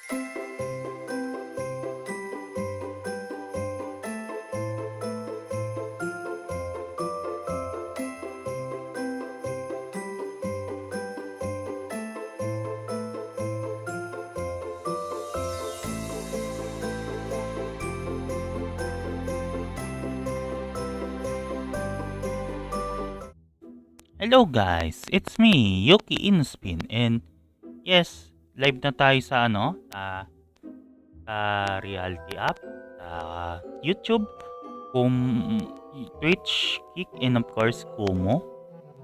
Hello guys, it's me, Yuki Inuspin, and yes, live na tayo sa sa reality app, sa YouTube, kung Twitch, Kick, and of course Kumu.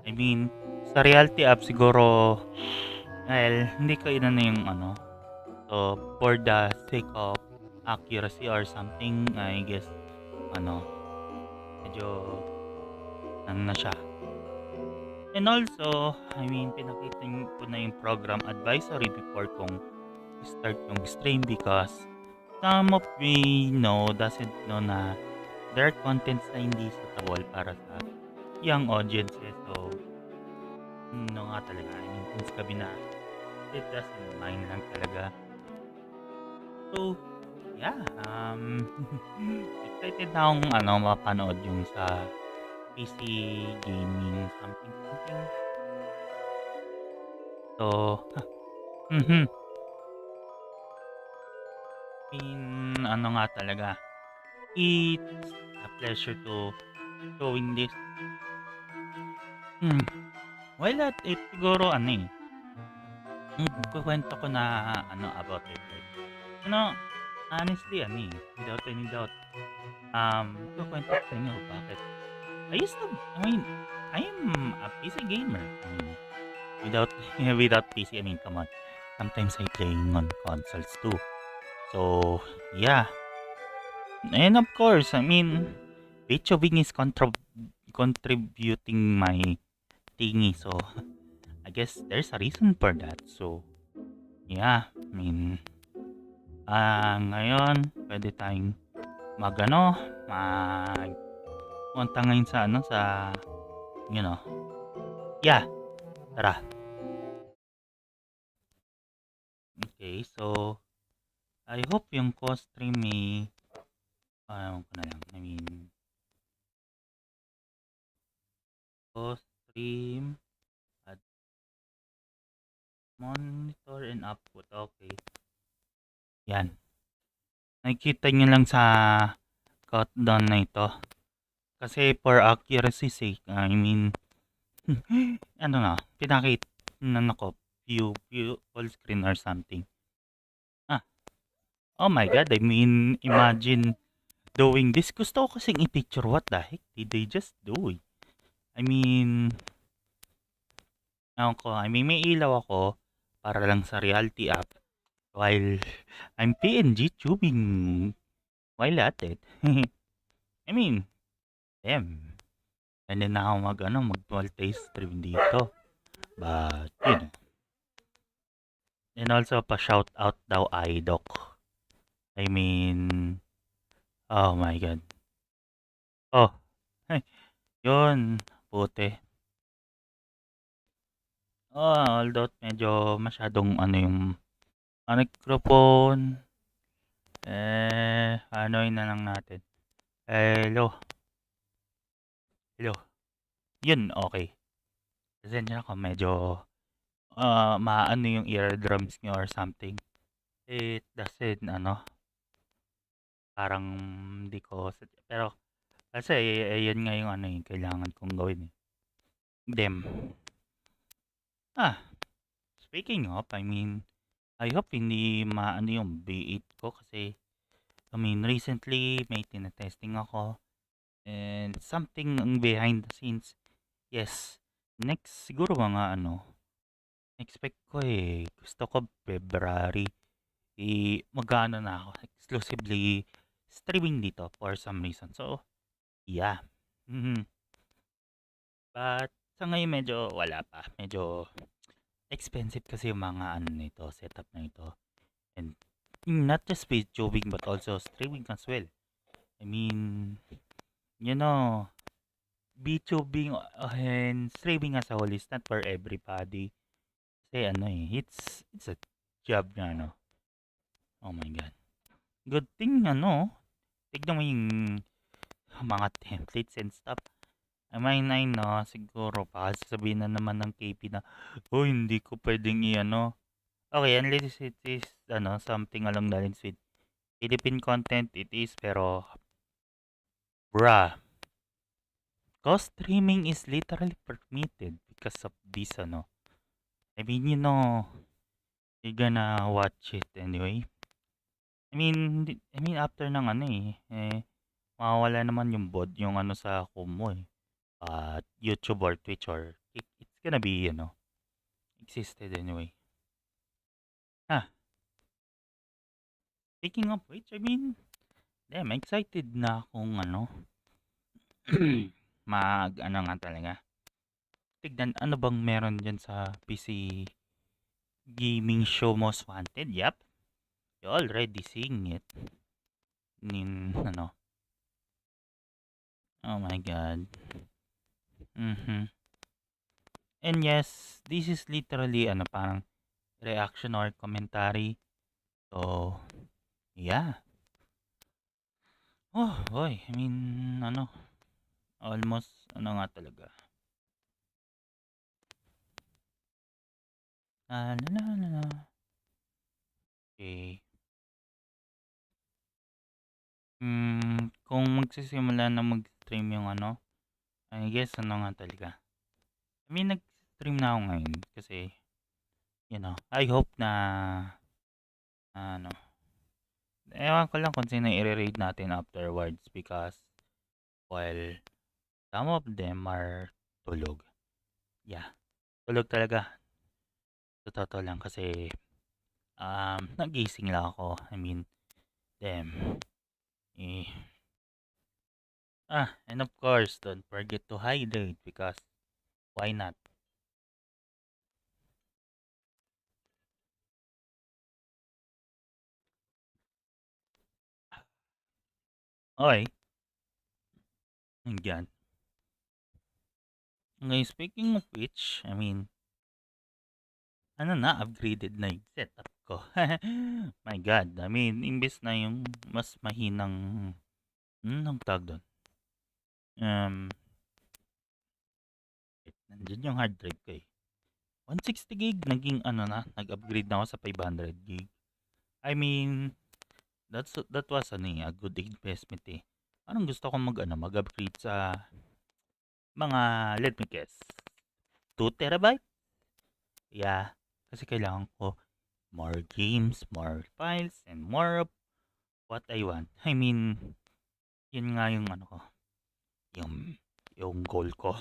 I mean, sa reality app siguro, well, hindi ko inano yung so for the sake of accuracy or something, I guess, medyo, na siya. And also, I mean, pinakita ko na yung program advisory before kong start yung stream because some of we doesn't know na there are contents na hindi suitable para sa young audiences. So, nga talaga. I mean, since kami na it doesn't mind lang talaga. So, yeah. Excited na akong mapanood yung sa PC gaming something. So, nga talaga. It's a pleasure to showing this. Well, at it siguro kukwento ko na about it. Honestly, without any doubt, kukwento ko sa inyo bakit. I mean, I am a PC gamer. Without without PC, I mean, come on. Sometimes I playing on consoles too. So, yeah. And of course, I mean, Beethoven is contributing my thingy. So, I guess there's a reason for that. So, yeah. I mean, ngayon, pwede tayong punta ngayon sa, yeah, tara. Okay, so, I hope yung co-stream may, ko na lang, I mean, co-stream, add monitor and output, okay. Yan. Nakikita nyo lang sa countdown na ito. Kasi for accuracy sake, I mean, pinakita ko, view full screen or something. Oh my god, I mean, imagine doing this. Gusto ko kasing i-picture what the heck did they just do? I mean, may ilaw ako para lang sa reality app while I'm PNG tubing while at it. I mean, damn. Pwede na ako mag-multi-stream dito. But, And also, pa-shout out daw iDoc. I mean, oh my god. Oh, yun, puti. Although medyo masyadong yung microphone. Yun na lang natin. Hello. Yun, okay. Pasensya ako, medyo maano yung eardrums nyo or something. It doesn't, parang hindi ko, pero kasi yun nga yung kailangan kong gawin. Dem. Speaking of, I mean, I hope hindi maano yung B8 ko kasi, I mean, recently may tinetesting ako and something behind the scenes. Yes, next siguro mga expect ko gusto ko February mag-ano na ako exclusively streaming dito for some reason. So, yeah. But sa ngayon medyo wala pa. Medyo expensive kasi yung mga setup na ito. And not just videoing but also streaming as well. I mean, videoing and streaming as a whole is not for everybody. Kasi it's a job na Oh my God. Good thing ano, tignan mo yung mga templates and stuff. I mean, I know, siguro pa sasabihin na naman ng KP na, oh, hindi ko pwedeng i-ano. Okay, unless it is, ano, something along the lines with Philippine content, it is, pero, bruh, co-streaming is literally permitted because of this, ano. I mean, you're gonna watch it anyway. After ng ano mawawala naman yung bod, yung ano sa Kumu YouTube or Twitch or it's gonna be, existed anyway. Ah, speaking of which, damn, excited na akong ano nga talaga. Tignan, ano bang meron dyan sa PC gaming show most wanted? Yep, you already seeing it. Oh my god. Mm-hmm. And yes, this is literally, parang reaction or commentary. So, yeah. Oh, boy. Almost, nga talaga. La, la, la, la, la. Okay. Kung magsisimula na mag-stream yung I guess nga talaga. Nag-stream na ako ngayon kasi, I hope na, ano, ewan ko lang kung sino i-raid natin afterwards because, well, some of them are tulog. Yeah, tulog talaga. Sa totoo lang kasi, nagising lang ako. Damn. Eh, and of course, don't forget to hydrate because why not? Okay, yan. Okay, speaking of which, upgraded na yung setup ko. My God, imbes na yung mas mahinang, ang tawag doon? Um, Nandiyan yung hard drive ko 160 gig, nag-upgrade na ako sa 500 gig. I mean, that was a good investment Parang gusto ko mag-upgrade sa mga, let me guess, 2 terabyte? Yeah, kasi kailangan ko more games, more files, and more of what I want. Yun nga yung ko, yung, yung goal ko.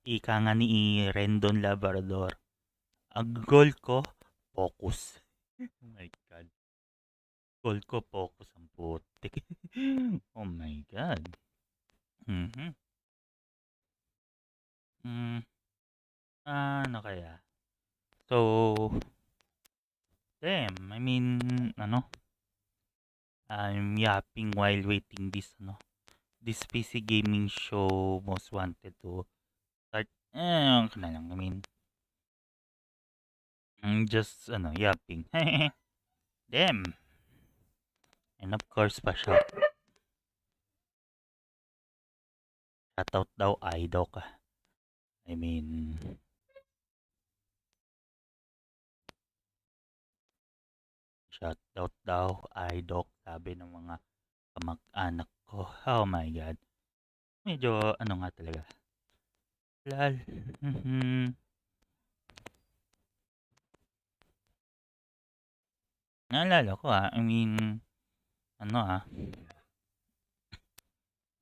Ika nga ni Rendon Labrador. Ang goal ko, focus. Oh my God. Goal ko, focus ang putik. Oh my God. Mm-hmm. Mm, ano kaya? So, damn, I'm yapping while waiting this PC gaming show most wanted to start. Okay na lang, I'm just, yapping. Damn. And of course, shoutout daw, idol ka. I mean, shoutout daw, idol, sabi ng mga kamag-anak ko. Oh my God. Medyo, nga talaga. Lal. Mhm. Naalala ko ano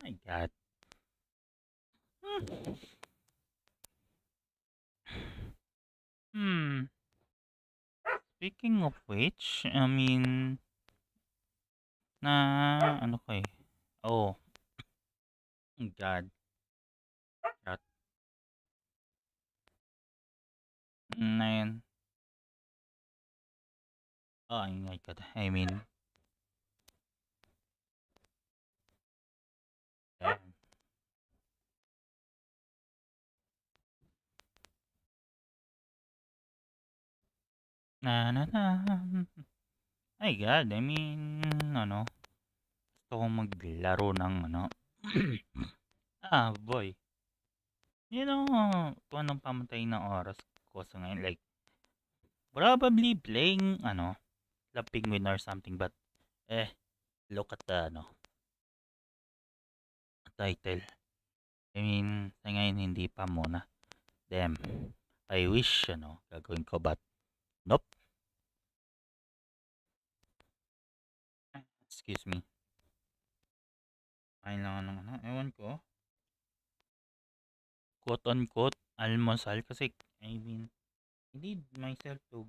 my God. Hmm. Hmm. Speaking of which, na, ko oh, my God. Shot na yun. Oh, my God. Damn. Na, na, na. My God, I mean, ano, gusto kong maglaro ng ano, boy. You know, kung anong pamatay ng oras ko sa ngayon, like, probably playing, ano, the penguin or something, but, look at the, ano, title. I mean, sa ngayon, hindi pa muna. Damn, I wish, ano, gagawin ko, but, nope. Excuse me. Kain lang ako ng ano, ewan ko. Quote unquote, almusal kasi, I mean, I need myself to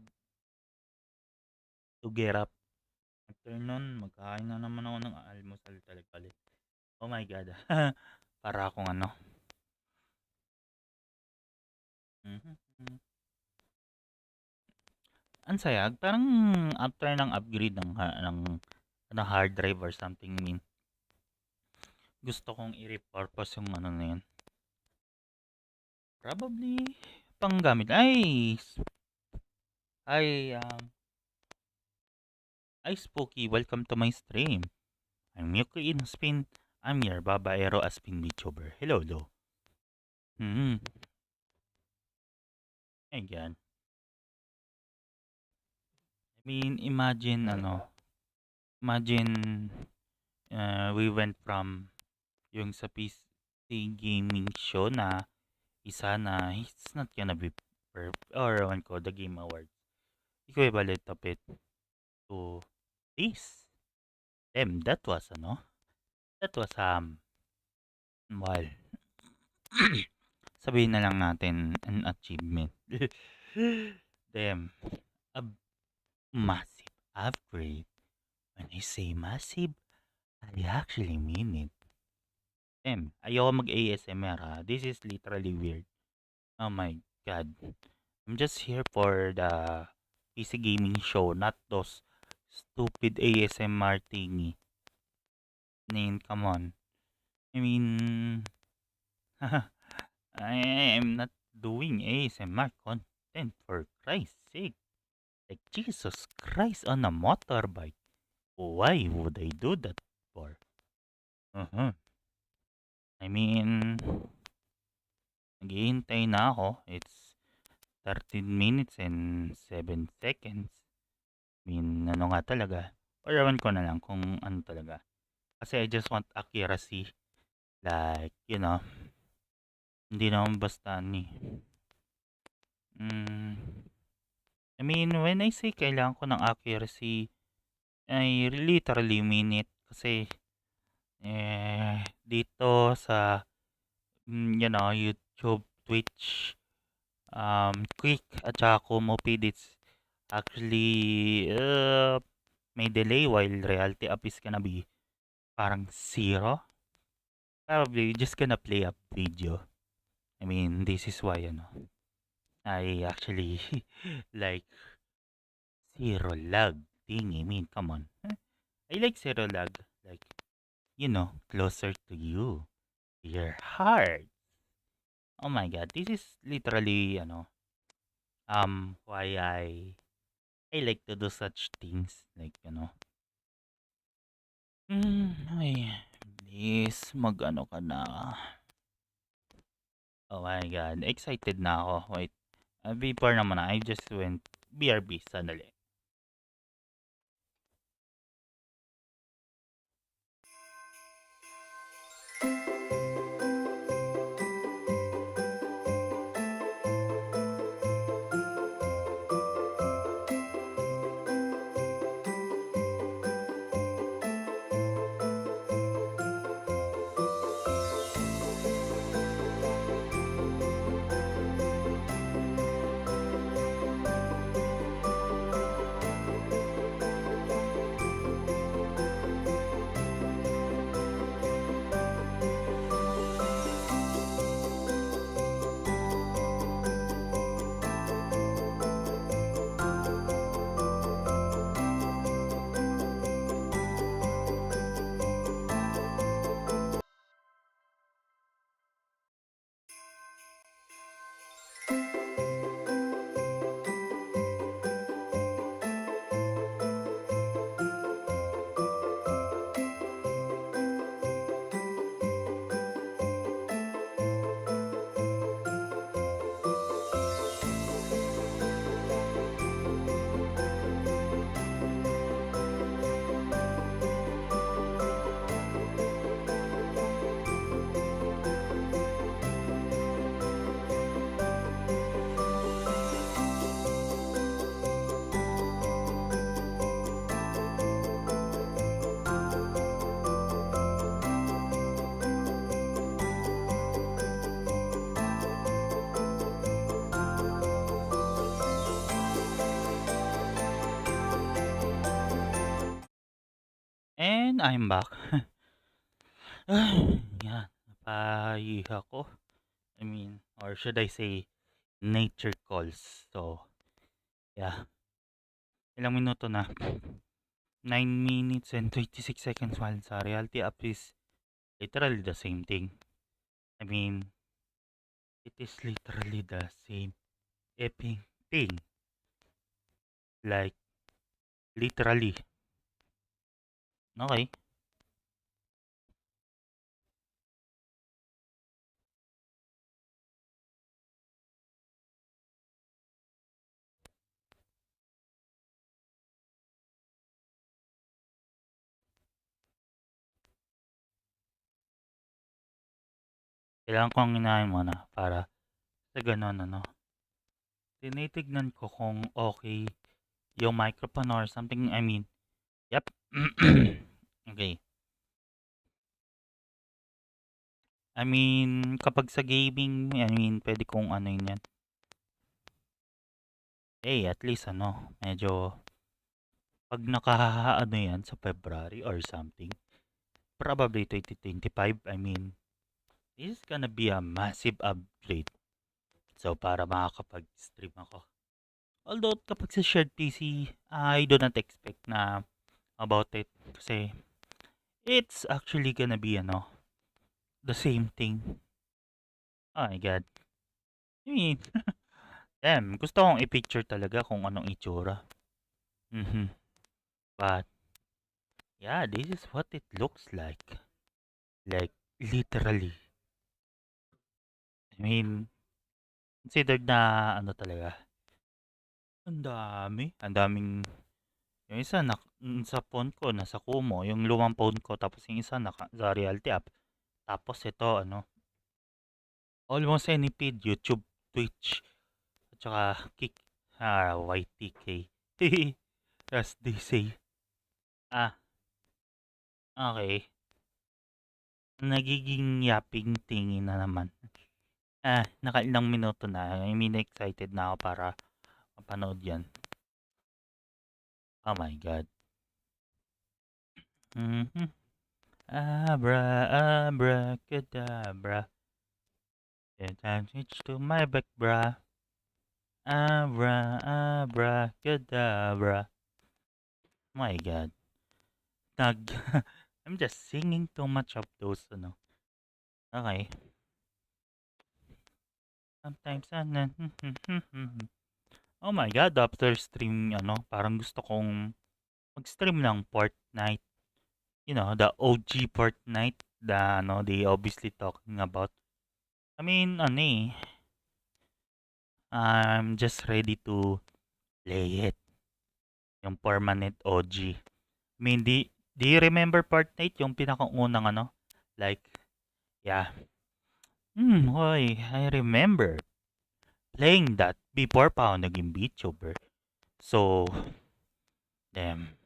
get up. After nun, magkakain na naman ako ng almusal talaga palit. Oh my God. Para akong ano. Mhm. Ang sayag, parang after ng upgrade ng hard drive or something, I mean, gusto kong i-repurpose yung ano na yun. Probably, panggamit. Ay, Spooky, welcome to my stream. I'm Yuki Inuspin. I'm your babaero aspin VTuber. Hello. Hmm. Ayan. I mean, imagine we went from yung sa PC gaming show na isa na it's not gonna be or ewan ko, the Game Awards. Equivalent of it to this. Damn, that was well, sabihin na lang natin an achievement. Damn, a massive upgrade. When I say massive, I actually mean it. Damn, ayoko mag-ASMR ha. This is literally weird. Oh my God. I'm just here for the PC gaming show, not those stupid ASMR thingy. I mean, come on. I mean, I am not doing ASMR content for Christ's sake. Like Jesus Christ on a motorbike. Why would I do that for? Uh-huh. I mean, naghihintay na ako. It's 13 minutes and 7 seconds. I mean, ano nga talaga. Or ewan ko na lang kung ano talaga. Kasi I just want accuracy. Like, hindi naman basta ni. I mean, when I say kailangan ko ng accuracy, I literally mean it. Kasi, dito sa, YouTube, Twitch, Quick, at saka Kumu it's actually, may delay while reality app is gonna be parang zero. Probably just gonna play up video. I mean, this is why, I actually like zero lag thing. I mean, come on. I like zero lag. Like, closer to you. Your heart. Oh my God, this is literally, why I like to do such things. Like, ay, please, mag-ano ka na. Oh my God, excited na ako. Wait, before naman I just went BRB, sandali. And I'm back. Yan, napahiya ko. I mean, or should I say, nature calls. So, yeah. Ilang minuto na? 9 minutes and 26 seconds while sa reality app is literally the same thing. I mean, it is literally the same effing thing. Like, literally. Okay. Kailangan kong inahin muna para sa ganun, ano. Tinitignan ko kung okay yung microphone or something. I mean, yep. Okay. I mean, kapag sa gaming, I mean, pwede kong ano yun yan. Eh, at least ano, medyo, pag ano yan sa February or something, probably 2025, I mean, this is gonna be a massive upgrade. So, para makakapag-stream ako. Although, kapag sa shared PC, I do not expect na about it. Kasi, it's actually gonna be, ano, the same thing. Oh my God. I mean, damn, gusto kong i-picture talaga kung anong itsura. But, yeah, this is what it looks like. Like, literally. I mean, considered na, ano talaga, ang dami. Ang daming, yung isa, sa phone ko, nasa Kumo. Yung lumang phone ko, tapos yung isa, sa Realty app. Tapos ito, ano, almost any feed, YouTube, Twitch, at saka Kick, YTK. As they say. Ah, okay. Nagiging yapping tingin na naman. Nakailang minuto na. I mean, excited na ako para mapanood yan. Oh my God. Mm-hmm. Abra, abracadabra. Then time switch to my back, bra. Abra, abracadabra. My God. Nag... I'm just singing too much of those, ano. Okay. Sometimes, oh my God, after stream, ano, parang gusto kong mag-stream ng Fortnite. You know, the OG Fortnite, the, ano, they obviously talking about. I mean, ano eh, I'm just ready to play it. Yung permanent OG. I mean, do you remember Fortnite? Yung pinakaunang ano? Like, yeah. Hoy, I remember playing that before pa ako naging VTuber. So, damn.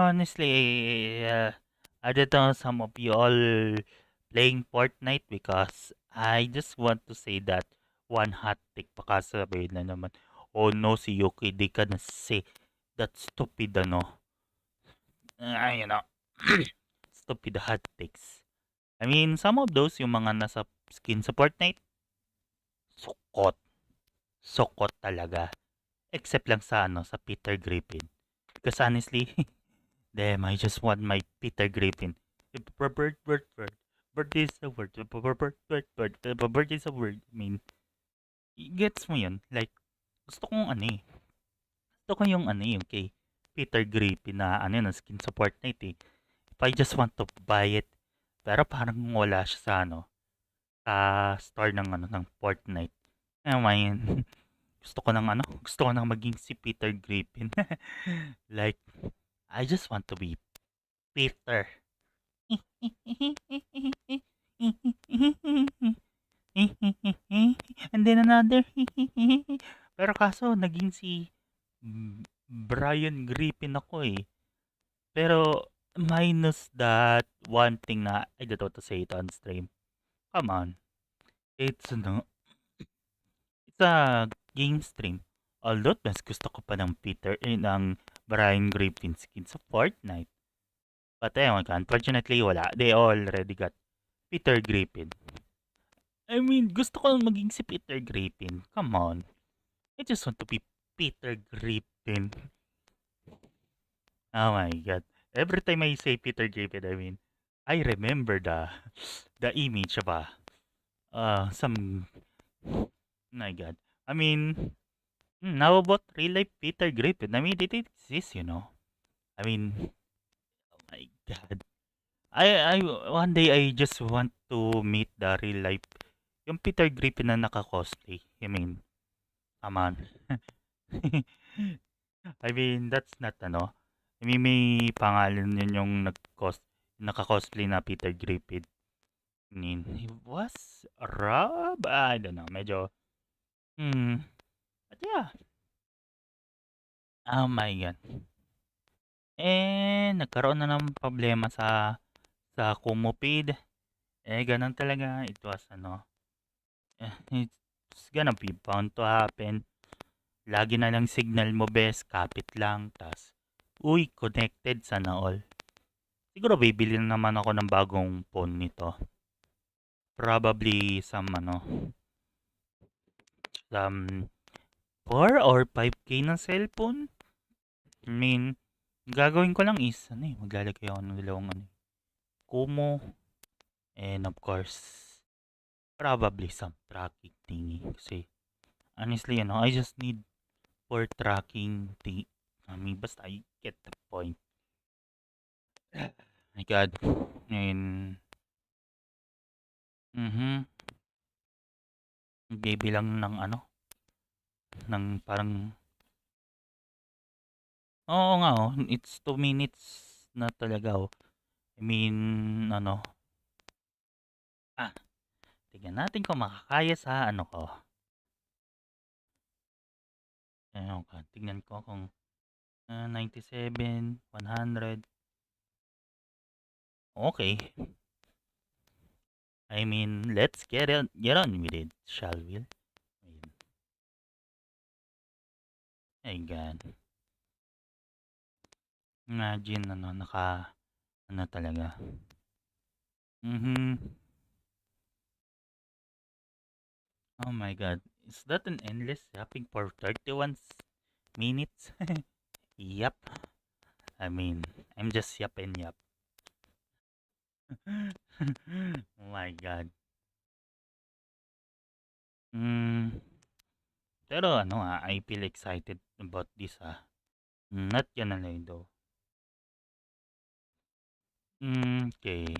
Honestly, I don't know some of you all playing Fortnite because I just want to say that one hot take baka sabihin na naman, oh no, si Yuki, di ka na say that stupid ano, you know, stupid hot takes. I mean, some of those yung mga nasa skin sa Fortnite, sukot. Sukot talaga. Except lang sa ano, sa Peter Griffin. Because honestly, damn, I just want my Peter Griffin. Bird, bird, bird. Bird is a word. Bird, bird, bird, bird. Bird is a word. I mean, gets mo yun? Like, gusto kong ano eh. Gusto ko yung ano yung kay Peter Griffin na ano na skin sa Fortnite eh. If I just want to buy it. Pero parang wala siya sa ano, sa store ng ano ng Fortnite. Ayun, gusto ko ng ano, gusto ko nang maging si Peter Griffin. Like, I just want to be Peter. And then another. Pero kaso, naging si Brian Griffin ako eh. Pero, minus that one thing na I don't want to say it on stream. Come on. It's no, it's a game stream. Although, mas gusto ko pa ng ng Brian Griffin skin sa Fortnite. But ewan ka, unfortunately, wala. They already got Peter Griffin. I mean, gusto ko maging si Peter Griffin. Come on. I just want to be Peter Griffin. Oh my god. Every time I say Peter Griffin, I mean, I remember the image of some my god. I mean, now about real life Peter Griffin. I mean, it exists. I mean, oh my god. I one day I just want to meet the real life yung Peter Griffin na naka-cosplay. I mean, come on. I mean, that's not I mean, may pangalan yun yung naka-cosplay na Peter Griffin. I mean, he was Rob? I don't know. Medyo, but yeah. Oh my God. Nagkaroon na ng problema sa Kumu feed. Ganun talaga. It was it's gonna be bound to happen. Lagi na lang signal mo, best. Kapit lang. Tas, uy, connected. Sana all. Siguro bibili na naman ako ng bagong phone nito. Probably some 4 or 5K na cellphone. I mean, gagawin ko lang is, maglalagay ako ng dalawang Kumu. And of course, probably some tracking thingy. Kasi, honestly, I just need for tracking thing. I mean, basta I get the point. My God. And, bibilang ng ng parang, oo nga it's 2 minutes na talaga I mean, tignan natin kung makakaya sa ko. Ayun ka, tignan ko kung 97, 100. Okay. I mean, let's get on with it, shall we? Ayun. Ay, God. Imagine, talaga. Oh my God. Is that an endless yapping for 31 minutes? Yep. I mean, I'm just yap and yap. Oh my God. Pero I feel excited about this Not gonna lie though. Okay.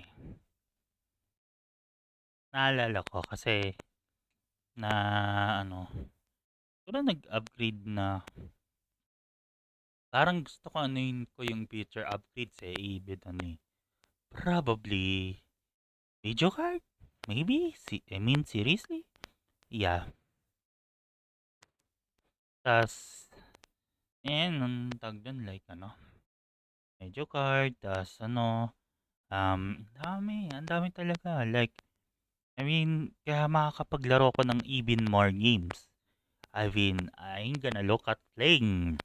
Naalala ko kasi na siguro nag-upgrade na parang gusto ko ko yung future upgrades even probably video card? Maybe? I mean, seriously? Yeah. Tas, nung tag dun, like, video card, tas, ang dami talaga. Like, I mean, kaya makakapaglaro ko ng even more games. I mean, I ain't gonna look at playing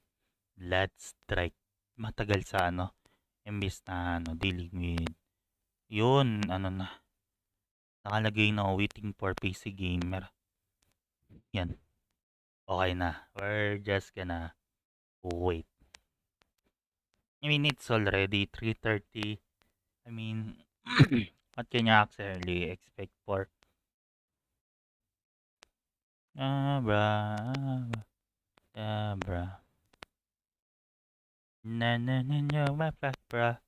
Let's Strike. Matagal sa imbis na dealing with yun, nakalagay na waiting for PC gamer. Yan. Okay na. We're just gonna wait. I mean, it's already 3:30. I mean, what can you actually expect for? Abra. Na na na na mapapra.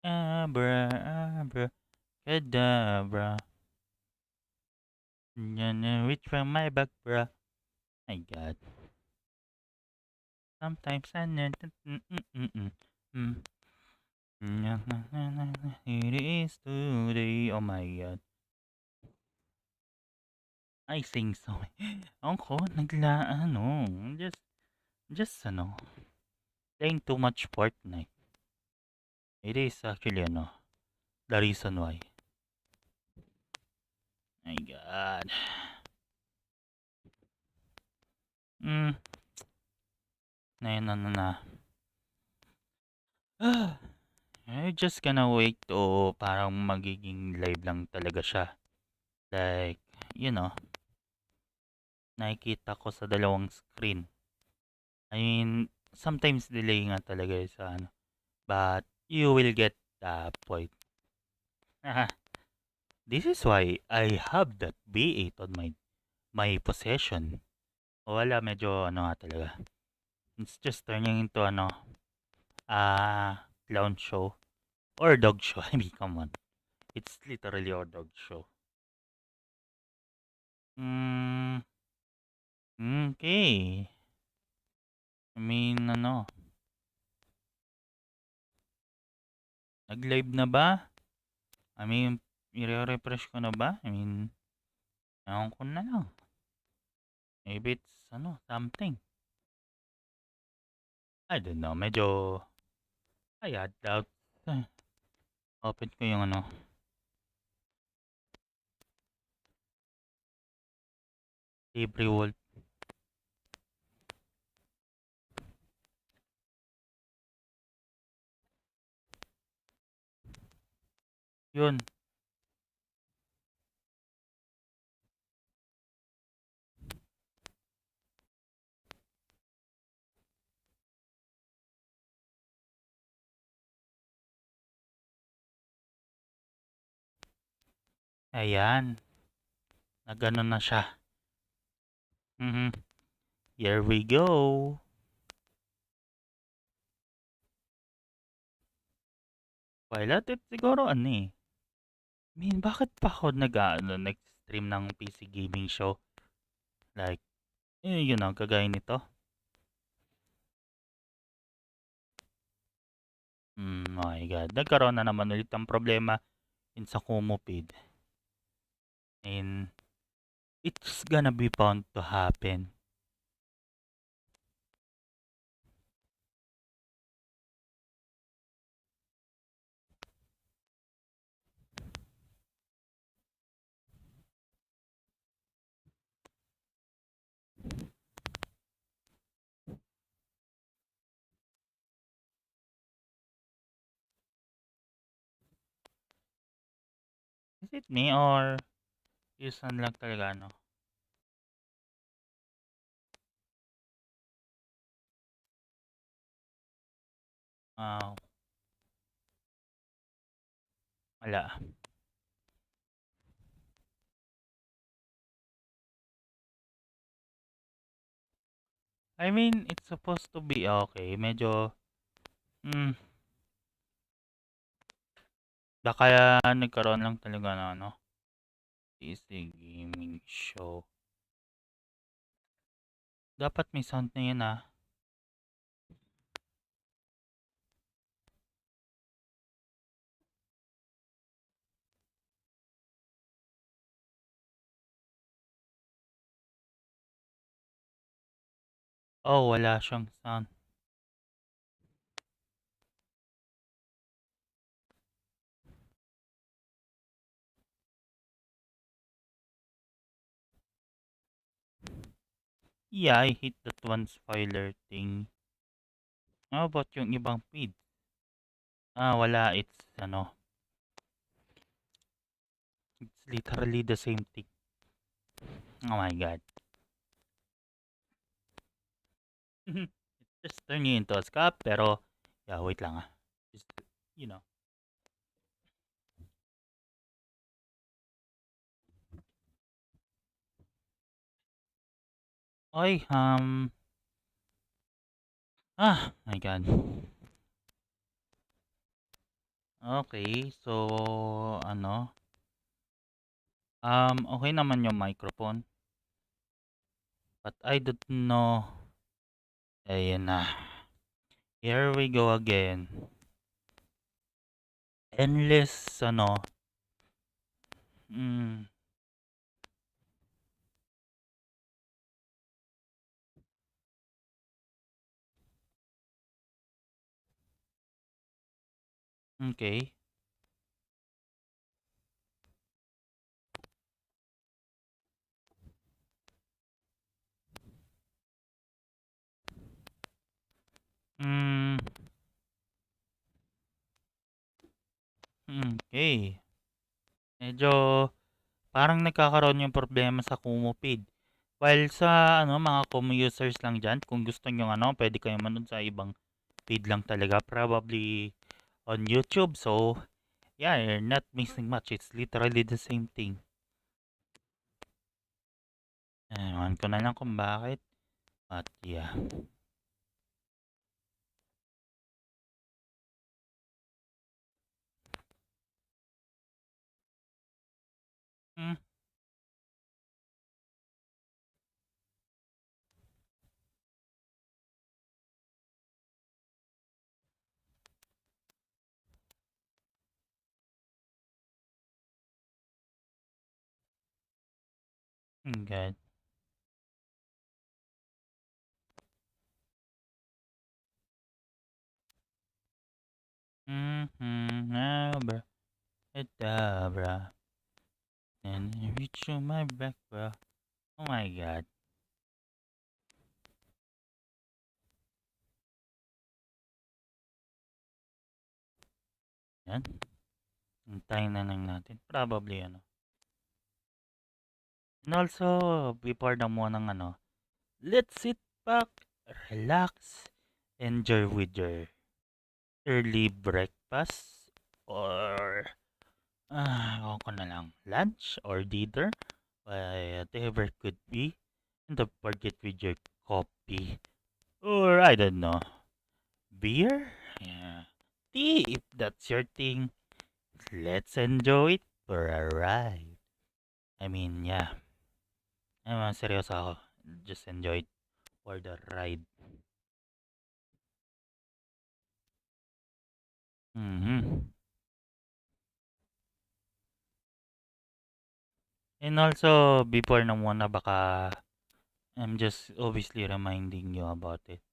Abra. Kadabra. Na na reach from my back, bra. My God. Sometimes I need It is today. Oh my God. I sing so. Ako, just playing too much Fortnite. It is actually the reason why. My God. Hmm, na. Ah, I just gonna wait o parang magiging live lang talaga siya. Like, you know, nakikita ko sa dalawang screen. I mean, sometimes delay nga talaga sa ano. But you will get the point. This is why I have that B8 on my possession. Wala, medyo ano nga talaga. It's just turning into ano, clown show or dog show. I mean, come on. It's literally a dog show. Hmm, okay. I mean, ano, nag-live na ba? I mean, i-refresh ko na ba? I mean, ewan ko na lang. Maybe it's, ano, something. I don't know. Medyo, I had doubt. Eh, open ko yung ano, Libre Wolf. Yun. Ayan. Nagano na siya. Mhm. Here we go. Pilot, siguro ano eh. I mean, bakit pa ako nag-stream ng PC gaming show? Like, you know, kagaya nito. Oh my god. Nagkaroon na naman ulit ng problema in sa Kumu feed. And it's gonna be bound to happen. Is it me or Yusan lang talaga ano? Ah, wala. I mean, it's supposed to be okay. Medyo, hmm, baka nagkaroon lang talaga ng ano, PC gaming show. Dapat may sound na yun ah. Oh, wala siyang sound. Yeah, I hate that one spoiler thing. How about yung ibang feed? Wala. It's, ano, it's literally the same thing. Oh my god. It's just turning into a scap, pero, yeah, wait lang ah. Just, you know. Oy, my god. Okay, so, ano, okay naman yung microphone. But I don't know. Ayan na. Here we go again. Endless, ano, hmm, okay. Okay. Medyo parang nagkakaroon yung problema sa Kumu feed. While sa mga Kumu users lang dyan, kung gusto nyo pwede kayong manood sa ibang feed lang talaga. Probably on YouTube. So, yeah, you're not missing much. It's literally the same thing. Ewan ko na lang kung bakit. But yeah. Hmm. Good. Abra. Adabra. And I reach you my back, bro. Oh my god. Yan. Hintayin na lang natin. Probably And also, before na muna ng let's sit back, relax, enjoy with your early breakfast or ako na lang, lunch or dinner, whatever it could be. And don't forget with your coffee or I don't know, beer, yeah, tea if that's your thing. Let's enjoy it for a ride. I mean, yeah. Seryoso ako. Just enjoy it for the ride. And also, before na muna, baka I'm just obviously reminding you about it.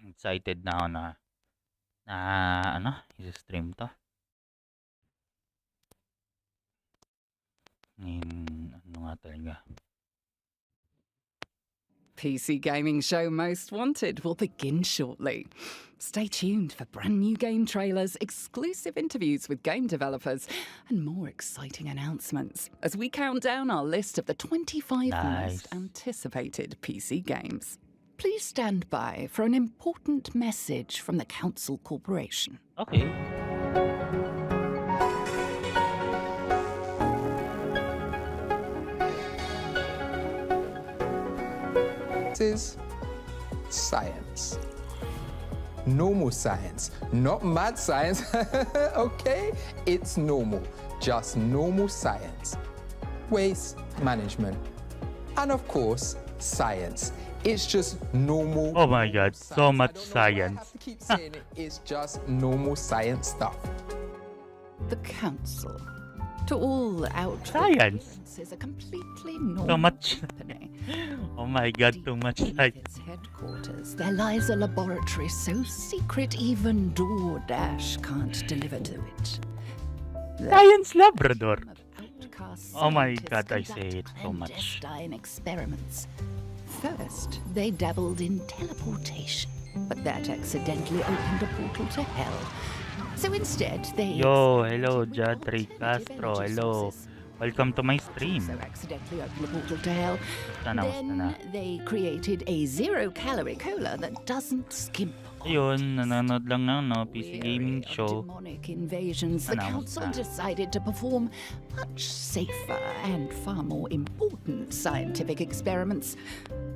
Excited na ako na i-stream to. Nga talaga. PC Gaming Show Most Wanted will begin shortly. Stay tuned for brand new game trailers, exclusive interviews with game developers, and more exciting announcements as we count down our list of the 25 most anticipated PC games. Please stand by for an important message from the Council Corporation. Okay. Is science. Normal science, not mad science. Okay? It's normal, just normal science. Waste management. And of course, science. It's just normal. Oh my god, so much science. I have to keep saying it. It's just normal science stuff. The Council. To all out Science. is a completely normal So much. company. Oh my god, too much Beneath science. its headquarters, there lies a laboratory so secret even DoorDash can't deliver to it. Science Labrador. Of outcast Oh my scientists god, I say conduct it so much. clandestine experiments. First, they dabbled in teleportation, but that accidentally opened a portal to hell. So instead, they Yo, hello, experimented with Jadri alternative Castro. energy Hello. sources. Welcome to my stream. So accidentally opened the portal to hell. Sana, Then they created a zero-calorie cola that doesn't skimp on Ayun, taste. nanonood lang ng PC Gaming Weary of Show. demonic invasions, the Announce council na. decided to perform much safer and far more important scientific experiments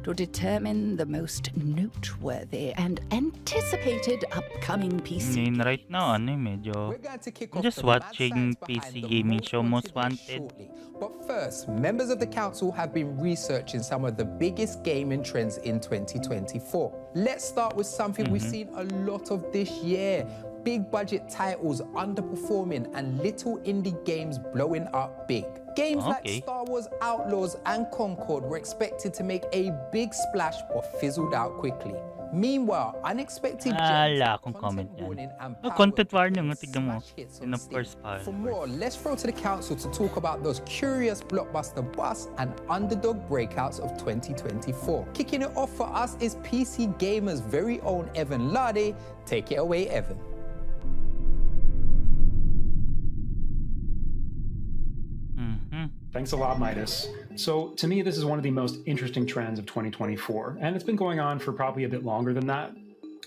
to determine the most noteworthy and anticipated upcoming PC. Right now, medyo... We're going to kick I'm off just the mad watching science behind PC the gaming show Most Wanted Wanted. shortly. But first, members of the council have been researching some of the biggest gaming trends in 2024. Let's start with something we've seen a lot of this year. Big budget titles underperforming and little indie games blowing up big. Games like Star Wars Outlaws and Concord were expected to make a big splash but fizzled out quickly. Meanwhile, unexpected Wala akong comment yan. Content warning, tignan mo. In the first part. For more, let's throw to the council to talk about those curious blockbuster busts and underdog breakouts of 2024. Kicking it off for us is PC Gamer's very own Evan Lade. Take it away, Evan. Thanks a lot, Midas. So to me, this is one of the most interesting trends of 2024, and it's been going on for probably a bit longer than that,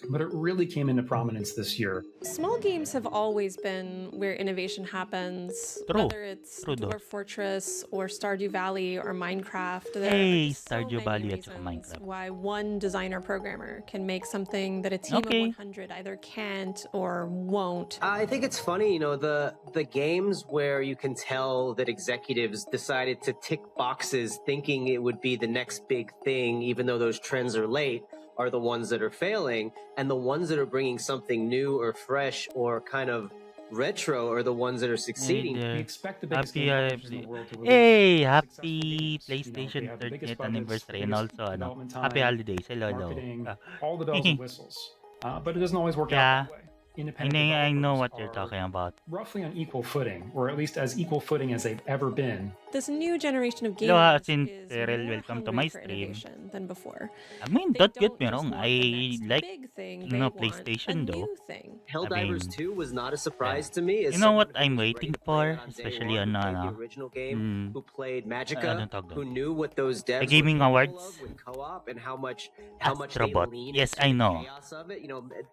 but it really came into prominence this year. Small games have always been where innovation happens, whether it's Dwarf Fortress or Stardew Valley or Minecraft. There are so Stardew Valley many at saka reasons Minecraft. why one designer programmer can make something that a team of 100 either can't or won't. I think it's funny, the games where you can tell that executives decided to tick boxes thinking it would be the next big thing, even though those trends are late, are the ones that are failing, and the ones that are bringing something new or fresh or kind of retro are the ones that are succeeding. We expect the biggest Happy, game publishers in the world to release hey, successful happy games. PlayStation They have the 30th biggest budgets, anniversary and biggest also development happy time, holidays. Hello. marketing, all the bells and whistles. But it doesn't always work out that way. Independent I know what developers you're are talking about. roughly on equal footing, or at least as equal footing as they've ever been. This new generation of Hello, gamers Sin is Terrell, more welcome to hungry my for stream. innovation than before. I mean, They don't don't get me just wrong. want I the next like big thing, they want PlayStation a though. new thing. Helldivers 2 was not a surprise to me. As You know what someone I'm who was waiting ready to play it for? on day Especially one, on who played the original game, who played Magica, who knew what those devs the Gaming were capable Awards. of with co-op and how much they Astrobot. lean Yes, into I the know. chaos of it.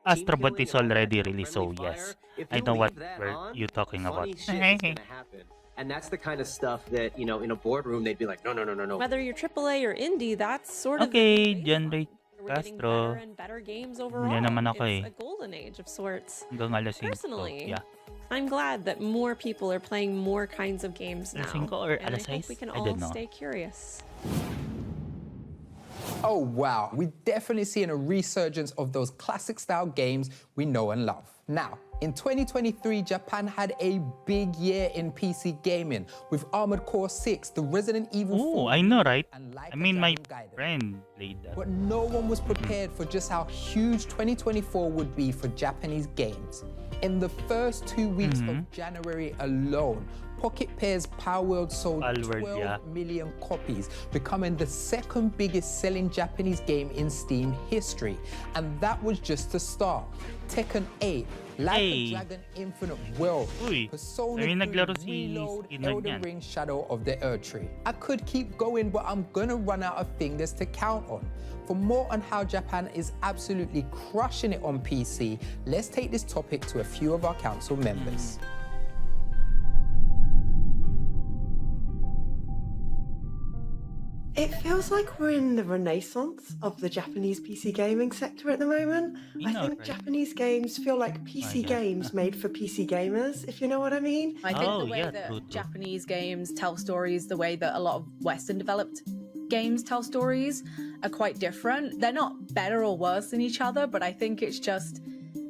Astrobot Team is killing and all already that released, friendly so yes. fire, if I you know what leave that were on, you talking about. funny shit is gonna happen. And that's the kind of stuff that, in a boardroom, they'd be like, no. Whether you're AAA or indie, that's sort of Okay, the John Ray We're getting Castro. better and better games overall. Yan naman ako It's eh. a golden age of sorts. Hanggang alas 5. Personally, Yeah. I'm glad that more people are playing more kinds of games now. Alas 5 or And I alas hope 6? we can I all don't know. stay curious. Oh wow, we're definitely seeing a resurgence of those classic style games we know and love. Now, in 2023, Japan had a big year in PC gaming with Armored Core 6, the Resident Evil 4, Oh, I know, right? and Like I a mean, my Dragon Gaiden. friend played that. But no one was prepared for just how huge 2024 would be for Japanese games. In the first 2 weeks of January alone, Pocket Pair's Power World sold Palworld, 12 yeah. million copies, becoming the second biggest selling Japanese game in Steam history. And that was just the start. Tekken 8, Like a Dragon Infinite World, Uy, Persona may 3, naglaro si Reload, Skinner Elden niyan. Ring Shadow of the Erdtree. I could keep going, but I'm gonna run out of fingers to count on. For more on how Japan is absolutely crushing it on PC, let's take this topic to a few of our council members. It feels like we're in the renaissance of the Japanese PC gaming sector at the moment. I think Japanese games feel like PC games made for PC gamers, if you know what I mean. I think the way that Japanese games tell stories, the way that a lot of Western developed games tell stories are quite different. They're not better or worse than each other, but I think it's just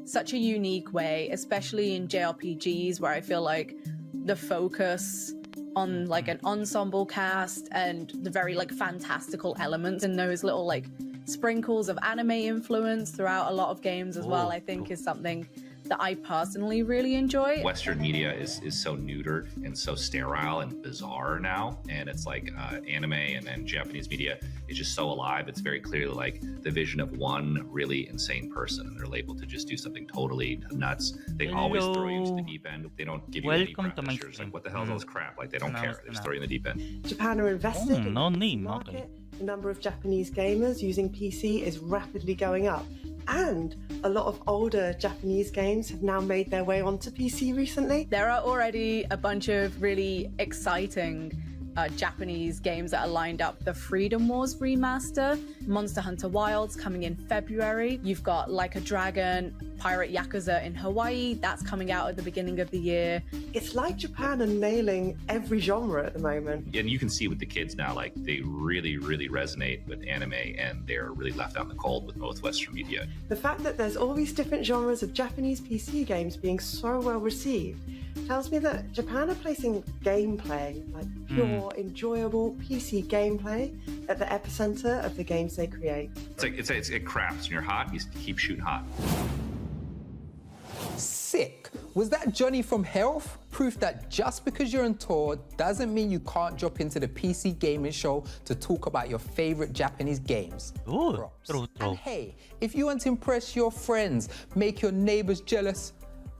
such a unique way, especially in JRPGs, where I feel like the focus on like an ensemble cast and the very like fantastical elements and those little like sprinkles of anime influence throughout a lot of games as well, I think is something that I personally really enjoy. Western media is so neutered and so sterile and bizarre now, and it's like anime and Japanese media is just so alive. It's very clearly like the vision of one really insane person, and they're able to just do something totally nuts. They always throw you into the deep end. They don't give you any practice. Like, what the hell is all this crap? Like, they don't care. They just throw you in the deep end. Japan are invested in no the name, market. okay. The number of Japanese gamers using PC is rapidly going up. And a lot of older Japanese games have now made their way onto PC recently. There are already a bunch of really exciting Japanese games that are lined up. The Freedom Wars remaster, Monster Hunter Wilds coming in February. You've got Like a Dragon, Pirate Yakuza in Hawaii. That's coming out at the beginning of the year. It's like Japan are nailing every genre at the moment. And you can see with the kids now, like they really, really resonate with anime, and they're really left out in the cold with most Western media. The fact that there's all these different genres of Japanese PC games being so well received tells me that Japan are placing gameplay, like pure, enjoyable PC gameplay, at the epicenter of the games they create. It crafts. When you're hot, you keep shooting hot. Sick. Was that Johnny from Health? Proof that just because you're on tour doesn't mean you can't drop into the PC gaming show to talk about your favorite Japanese games. Ooh, true. And hey, if you want to impress your friends, make your neighbors jealous,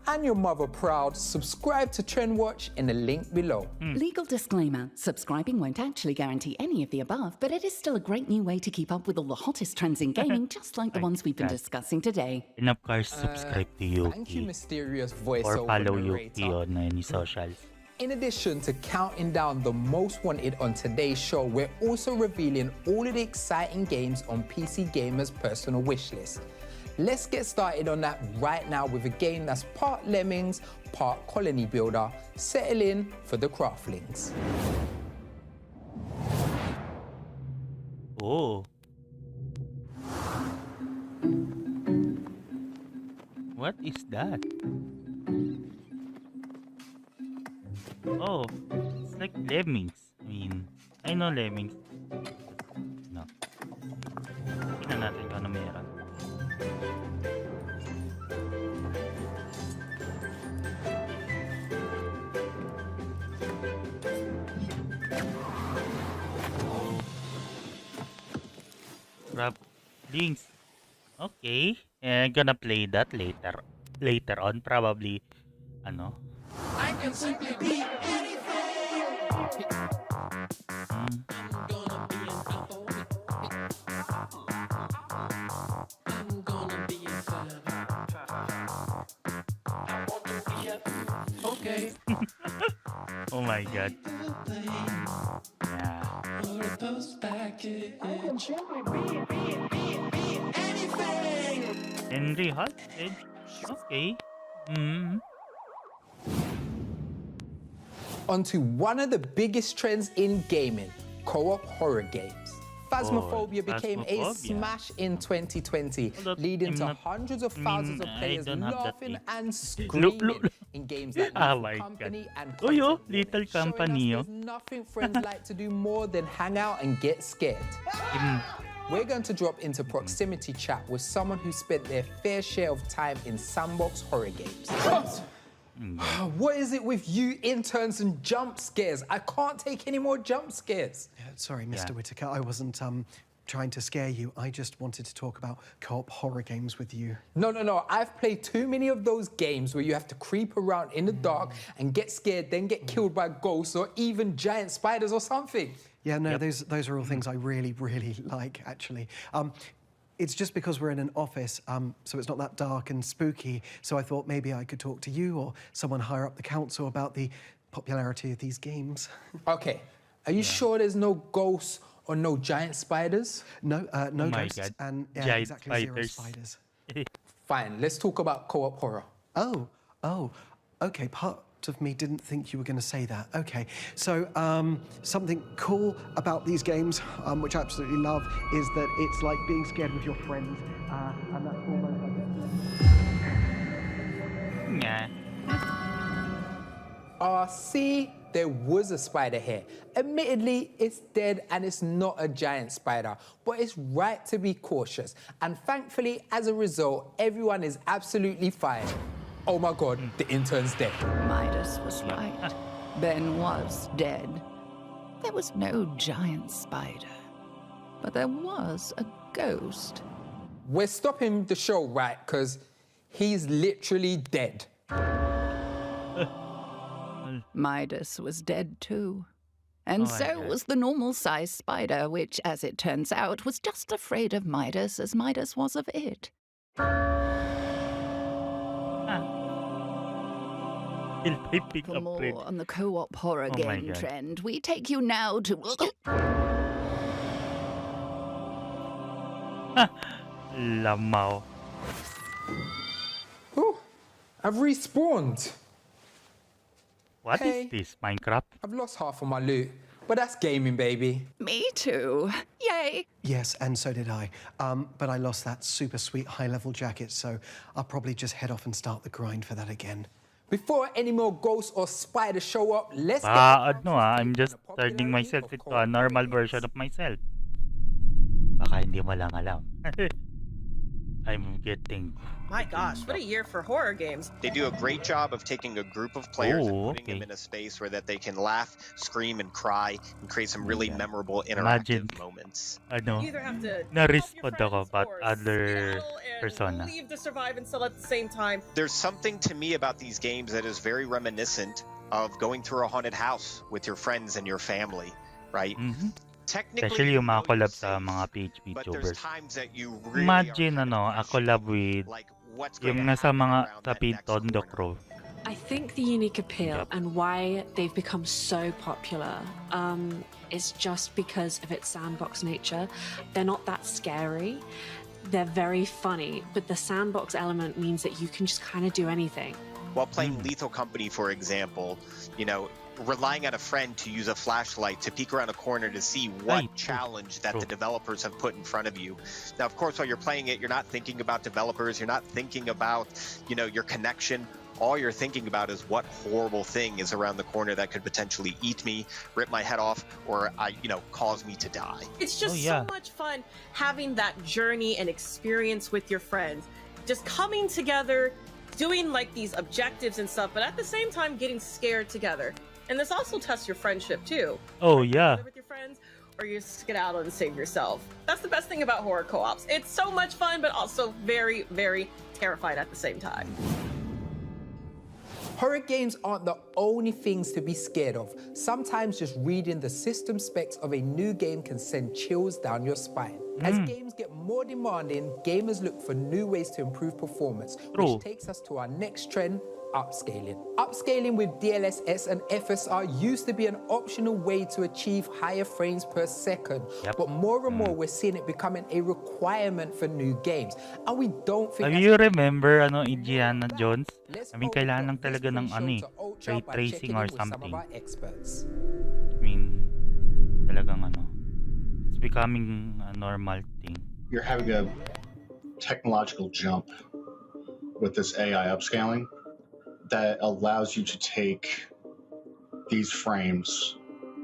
and your mother proud, subscribe to Trend Watch in the link below. Legal disclaimer, subscribing won't actually guarantee any of the above, but it is still a great new way to keep up with all the hottest trends in gaming, just like the ones we've been discussing today. And of course, subscribe to Yuki. Thank you, mysterious Or voiceover follow narrator. Yuki on any socials. In addition to counting down the most wanted on today's show, we're also revealing all of the exciting games on PC Gamer's personal wish list. Let's get started on that right now with a game that's part Lemmings, part Colony Builder. Settle in for the Craftlings. Oh. What is that? Oh, it's like Lemmings. I know Lemmings. No. Tingnan natin kung ano meron. Links. Okay. I'm gonna play that later on, probably. Ano? I can simply be anything. I'm gonna be an apple. I'm gonna be a fan. I want to be a okay. Oh my god. Yeah. Or a post package. I can simply be anything. Henry Hostage. Okay. Onto one of the biggest trends in gaming, co-op horror games. Phasmophobia became a Phasmophobia. smash in 2020, leading to hundreds of thousands of players don't have that laughing thing. and screaming in games like Oh Little my Company god. and Oh yo, Content, Little showing Company. us there's nothing friends like to do more than hang out and get scared. We're going to drop into proximity chat with someone who spent their fair share of time in sandbox horror games. What is it with you interns and jump scares? I can't take any more jump scares. Sorry, Mr. Whitaker, I wasn't trying to scare you. I just wanted to talk about co-op horror games with you. No. I've played too many of those games where you have to creep around in the dark and get scared, then get killed by ghosts or even giant spiders or something. Yeah, no, those are all things I really, really like, actually. It's just because we're in an office, so it's not that dark and spooky, so I thought maybe I could talk to you or someone higher up the council about the popularity of these games. Okay, are you sure there's no ghosts or no giant spiders? No, no Oh my ghosts God. and Giant exactly spiders. 0 spiders. Fine, let's talk about co-op horror. Oh, okay, part of me didn't think you were going to say that. Okay, so something cool about these games, which I absolutely love, is that it's like being scared with your friends, and that's almost like See, there was a spider here. Admittedly, it's dead and it's not a giant spider, but it's right to be cautious. And thankfully, as a result, everyone is absolutely fine. Oh my god, the intern's dead. Midas was right. Ben was dead. There was no giant spider, but there was a ghost. We're stopping the show, right? Because he's literally dead. Midas was dead too. And so was the normal-sized spider, which, as it turns out, was just afraid of Midas as Midas was of it. Still typing For up rin. more on the co-op horror Oh my game God. trend, we take you now to... Lamaw. Oh, I've respawned. What is Hey. this? Minecraft? I've lost half of my loot, but that's gaming, baby. Me too. Yay! Yes, and so did I. But I lost that super sweet high-level jacket, so I'll probably just head off and start the grind for that again. Before any more ghosts or spiders show up, let's get I'm just turning myself into a normal version of myself. Baka hindi mo lang alam. I'm getting... My gosh, what a year for horror games. They do a great job of taking a group of players and putting okay. them in a space where that they can laugh, scream, and cry, and create some really memorable interactive moments. Ano, You either have to na-respond ako about or other skedaddle and persona. leave to survive and still at the same time. There's something to me about these games that is very reminiscent of going through a haunted house with your friends and your family, right? Technically, Especially yung mga collab sa mga PHP but there's tubers. times that you really Imagine a collab with yung nasa mga sa V-Tondo crew. I think the unique appeal and why they've become so popular is just because of its sandbox nature. They're not that scary. They're very funny, but the sandbox element means that you can just kind of do anything. While playing Lethal Company, for example, relying on a friend to use a flashlight to peek around a corner to see what challenge that the developers have put in front of you. Now, of course, while you're playing it, you're not thinking about developers, you're not thinking about, your connection. All you're thinking about is what horrible thing is around the corner that could potentially eat me, rip my head off, or, cause me to die. It's just so much fun having that journey and experience with your friends. Just coming together, doing like these objectives and stuff, but at the same time getting scared together. And this also tests your friendship too. Oh yeah. With your friends, or you skedaddle and save yourself. That's the best thing about horror co-ops. It's so much fun, but also very, very terrified at the same time. Horror games aren't the only things to be scared of. Sometimes just reading the system specs of a new game can send chills down your spine. As games get more demanding, gamers look for new ways to improve performance, which takes us to our next trend, upscaling. Upscaling with DLSS and FSR used to be an optional way to achieve higher frames per second, but more and more we're seeing it becoming a requirement for new games. And we don't think Do you remember Indiana Jones? I mean, kailangan lang talaga ng ray tracing or something. I mean, talagang it's becoming a normal thing. You're having a technological jump with this AI upscaling that allows you to take these frames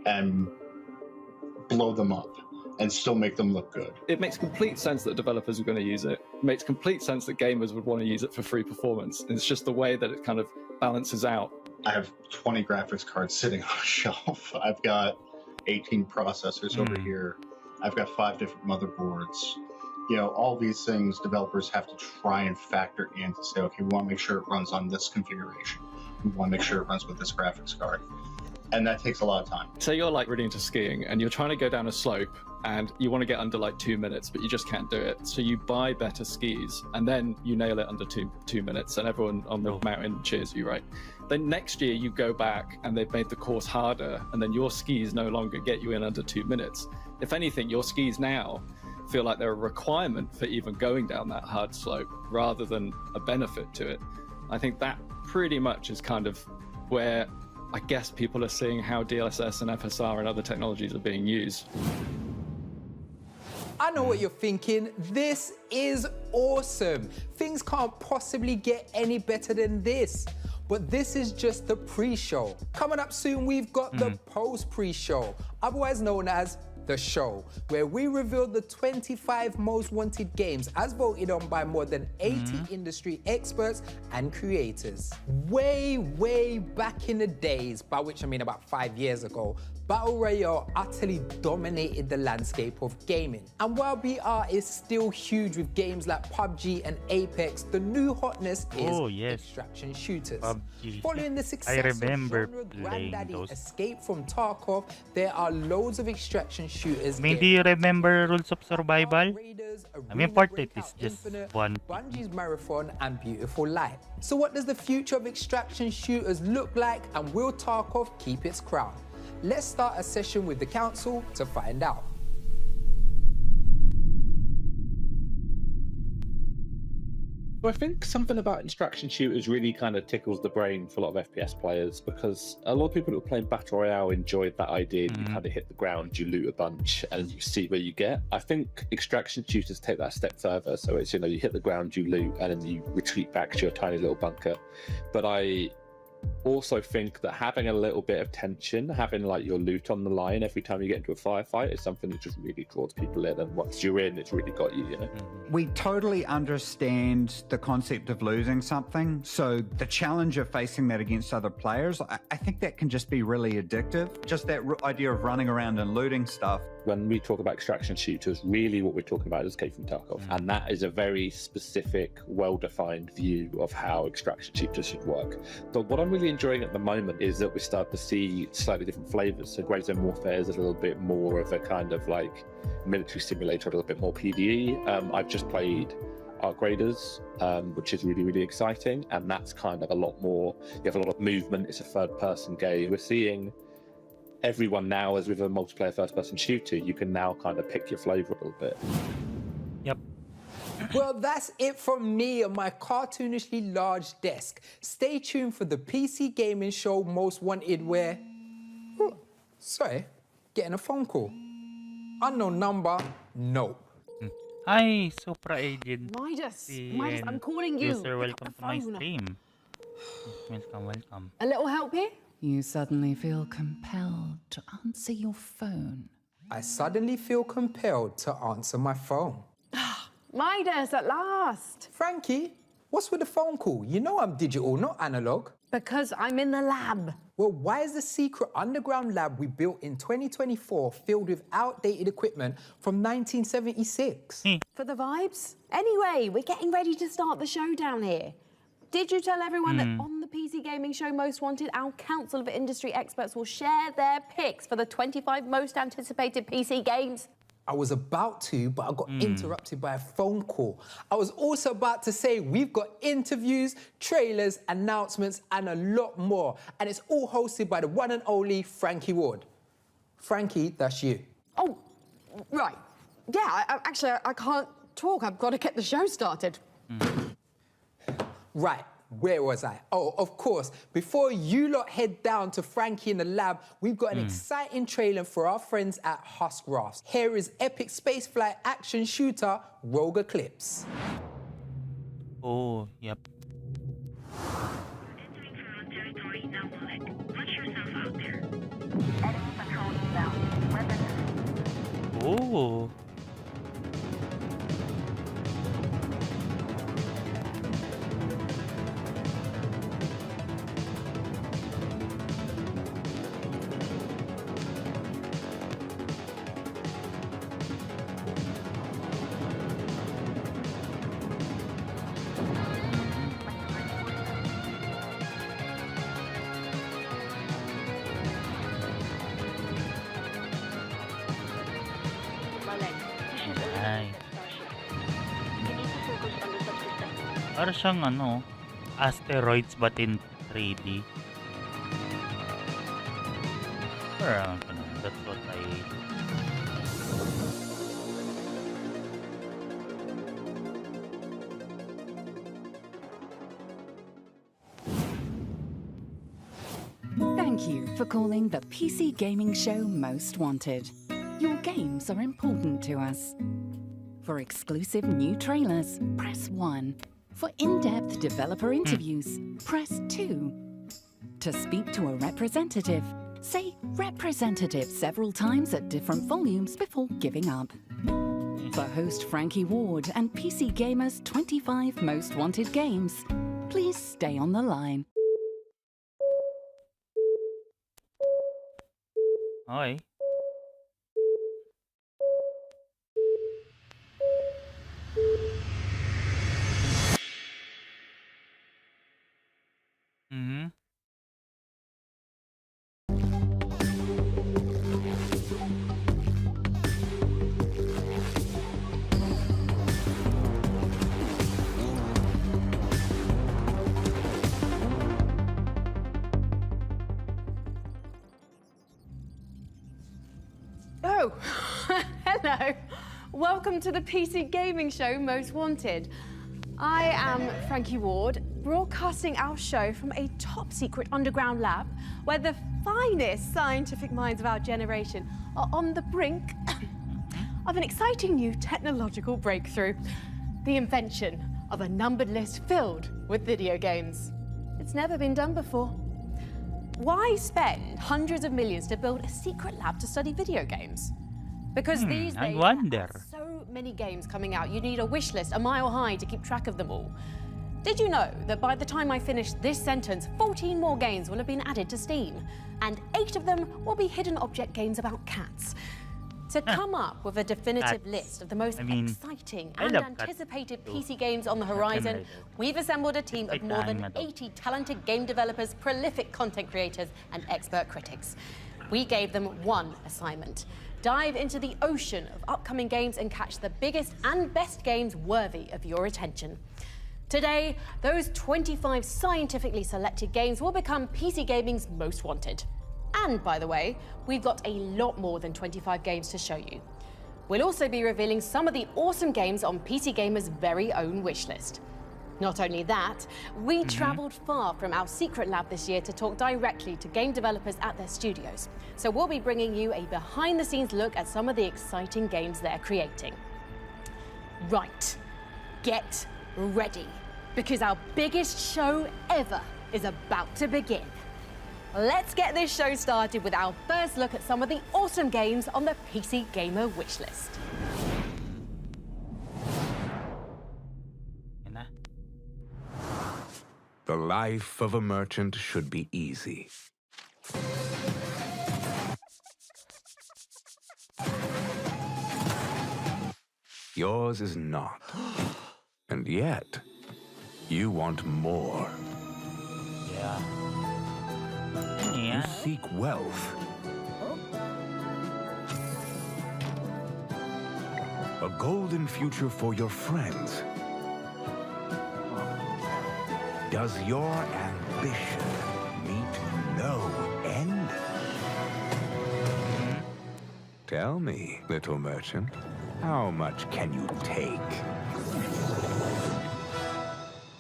and blow them up and still make them look good. It makes complete sense that developers are going to use it. It makes complete sense that gamers would want to use it for free performance. It's just the way that it kind of balances out. I have 20 graphics cards sitting on a shelf. I've got 18 processors over here. I've got 5 different motherboards. All these things developers have to try and factor in to say, okay, we want to make sure it runs on this configuration. We want to make sure it runs with this graphics card. And that takes a lot of time. Say you're like really into skiing and you're trying to go down a slope and you want to get under like 2 minutes, but you just can't do it. So you buy better skis and then you nail it under two minutes and everyone on the mountain cheers you, right? Then next year you go back and they've made the course harder and then your skis no longer get you in under 2 minutes. If anything, your skis now feel like they're a requirement for even going down that hard slope rather than a benefit to it. I think that pretty much is kind of where I guess people are seeing how DLSS and FSR and other technologies are being used. I know what you're thinking. This is awesome. Things can't possibly get any better than this. But this is just the pre-show. Coming up soon, we've got the post-pre-show, otherwise known as the show, where we reveal the 25 most wanted games as voted on by more than 80 industry experts and creators. Way back in the days, by which I mean about 5 years ago, Battle Royale utterly dominated the landscape of gaming. And while BR is still huge with games like PUBG and Apex, the new hotness is extraction shooters. PUBG. Following the success I remember of genre playing granddaddy those. Escape from Tarkov, there are loads of extraction shooters. I mean, do you remember Rules of Survival? I mean, part it is just one. Bungie's Marathon and Beautiful Light. So what does the future of extraction shooters look like, and will Tarkov keep its crown? Let's start a session with the council to find out. So I think something about extraction shooters really kind of tickles the brain for a lot of FPS players, because a lot of people who are playing Battle Royale enjoyed that idea. You kind of hit the ground, you loot a bunch, and you see where you get. I think extraction shooters take that a step further. So it's, you hit the ground, you loot, and then you retreat back to your tiny little bunker. But I also think that having a little bit of tension, having like your loot on the line every time you get into a firefight is something that just really draws people in, and once you're in, it's really got you, We totally understand the concept of losing something, so the challenge of facing that against other players, I think that can just be really addictive. Just that idea of running around and looting stuff. When we talk about extraction shooters, really what we're talking about is Escape from Tarkov, and that is a very specific, well-defined view of how extraction shooters should work. But what I'm really enjoying at the moment is that we start to see slightly different flavors. So Grey Zone Warfare is a little bit more of a kind of like military simulator, a little bit more PvE. I've just played Outgraders, which is really, really exciting, and that's kind of a lot more, you have a lot of movement, it's a third-person game. We're seeing everyone now, as with a multiplayer first-person shooter, you can now kind of pick your flavor a little bit. Yep. Well, that's it from me on my cartoonishly large desk. Stay tuned for the PC gaming show Most Wanted, where... Oh, sorry, getting a phone call. Unknown number, no. Hi, Supra Agent. Midas, I'm calling you. User, welcome to my stream. Welcome. A little help here? You suddenly feel compelled to answer your phone. I suddenly feel compelled to answer my phone. Midas, at last. Frankie, what's with the phone call? You know I'm digital, not analog. Because I'm in the lab. Well, why is the secret underground lab we built in 2024 filled with outdated equipment from 1976? For the vibes? Anyway, we're getting ready to start the show down here. Did you tell everyone that on the PC gaming show Most Wanted, our council of industry experts will share their picks for the 25 most anticipated PC games? I was about to, but I got interrupted by a phone call. I was also about to say we've got interviews, trailers, announcements, and a lot more. And it's all hosted by the one and only Frankie Ward. Frankie, that's you. Oh, right. Yeah, I can't talk. I've got to get the show started. Right, where was I? Oh, of course. Before you lot head down to Frankie in the lab, we've got an exciting trailer for our friends at Husk Rafts. Here is epic spaceflight action shooter Rogue Eclipse. Oh, yep. Oh. Para siyang asteroids but in 3D. That's what I... Thank you for calling the PC gaming show Most Wanted. Your games are important to us. For exclusive new trailers, press 1. For in-depth developer interviews, press 2. To speak to a representative, say representative several times at different volumes before giving up. For host Frankie Ward and PC Gamer's 25 Most Wanted games, please stay on the line. Okay. Mhm. Oh, hello. Welcome to the PC Gaming Show Most Wanted. I am Frankie Ward, broadcasting our show from a top-secret underground lab where the finest scientific minds of our generation are on the brink of an exciting new technological breakthrough, the invention of a numbered list filled with video games. It's never been done before. Why spend hundreds of millions to build a secret lab to study video games? Because these I days wonder. there are so many games coming out, you need a wish list a mile high to keep track of them all. Did you know that by the time I finish this sentence, 14 more games will have been added to Steam, and 8 of them will be hidden object games about cats? To come up with a definitive list of the most exciting I and love cats anticipated too. PC games on the horizon, we've assembled a team of more than animal. 80 talented game developers, prolific content creators, and expert critics. We gave them one assignment: dive into the ocean of upcoming games and catch the biggest and best games worthy of your attention. Today, those 25 scientifically selected games will become PC gaming's most wanted. And by the way, we've got a lot more than 25 games to show you. We'll also be revealing some of the awesome games on PC Gamer's very own wishlist. Not only that, we traveled far from our secret lab this year to talk directly to game developers at their studios. So we'll be bringing you a behind-the-scenes look at some of the exciting games they're creating. Right, get ready, because our biggest show ever is about to begin. Let's get this show started with our first look at some of the awesome games on the PC Gamer wishlist. The life of a merchant should be easy. Yours is not. And yet, you want more. Yeah. You seek wealth. A golden future for your friends. Does your ambition meet no end? Tell me, little merchant, how much can you take?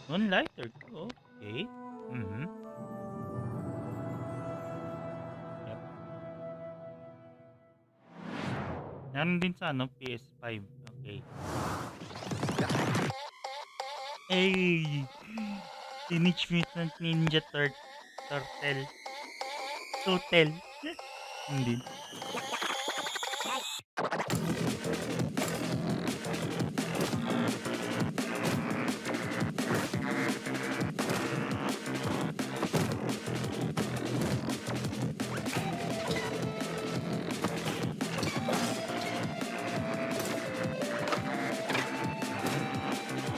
One lighter. Okay. Yep. Meron din sa PS5. Okay. Hey! Teenage Mutant Ninja Turtle. Hindi.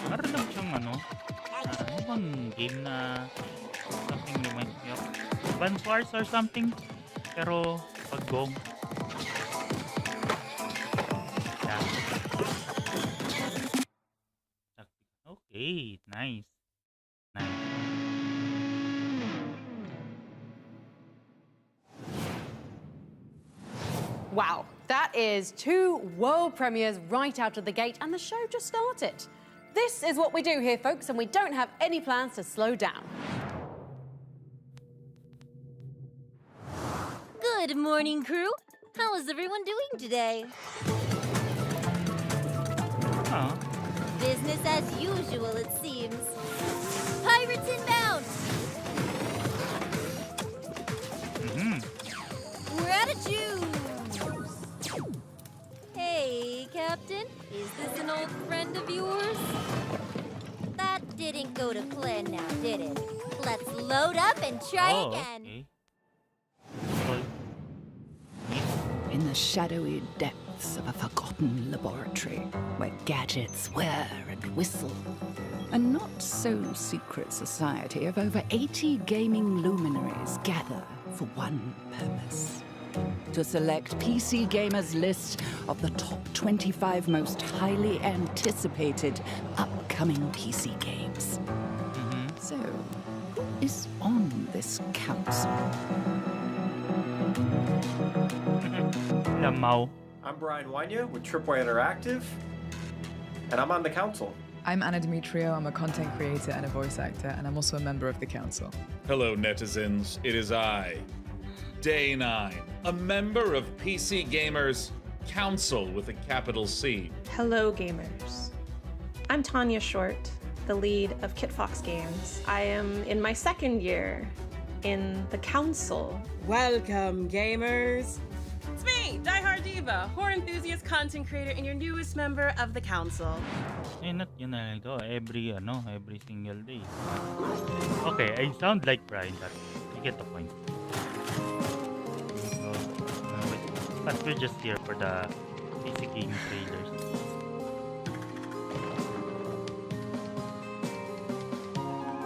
Narinig siyang ano bang game na something reminds me of Advance Wars or something, pero paggong. Yeah. Okay, nice. Wow, that is 2 world premieres right out of the gate, and the show just started. This is what we do here, folks, and we don't have any plans to slow down. Good morning, crew. How is everyone doing today? Business as usual, it seems. Pirates inbound! We're out of juice! Hey, Captain. Is this an old friend of yours? That didn't go to plan now, did it? Let's load up and try again. Okay. in the shadowy depths of a forgotten laboratory where gadgets whir and whistle. A not-so-secret society of over 80 gaming luminaries gather for one purpose: to select PC Gamer's list of the top 25 most highly anticipated upcoming PC games. So, who is on this council? I'm Brian Wanya with Tripwire Interactive, and I'm on the council. I'm Anna Demetrio. I'm a content creator and a voice actor, and I'm also a member of the council. Hello, netizens. It is I, Day 9, a member of PC Gamers Council with a capital C. Hello, gamers. I'm Tanya Short, the lead of Kit Fox Games. I am in my second year in the council. Welcome, gamers. It's me, Die Hard Diva, horror enthusiast, content creator, and your newest member of the council. Not yun na lang ito. Every single day. Okay, I sound like Brian, but you get the point. But we're just here for the PC game trailers.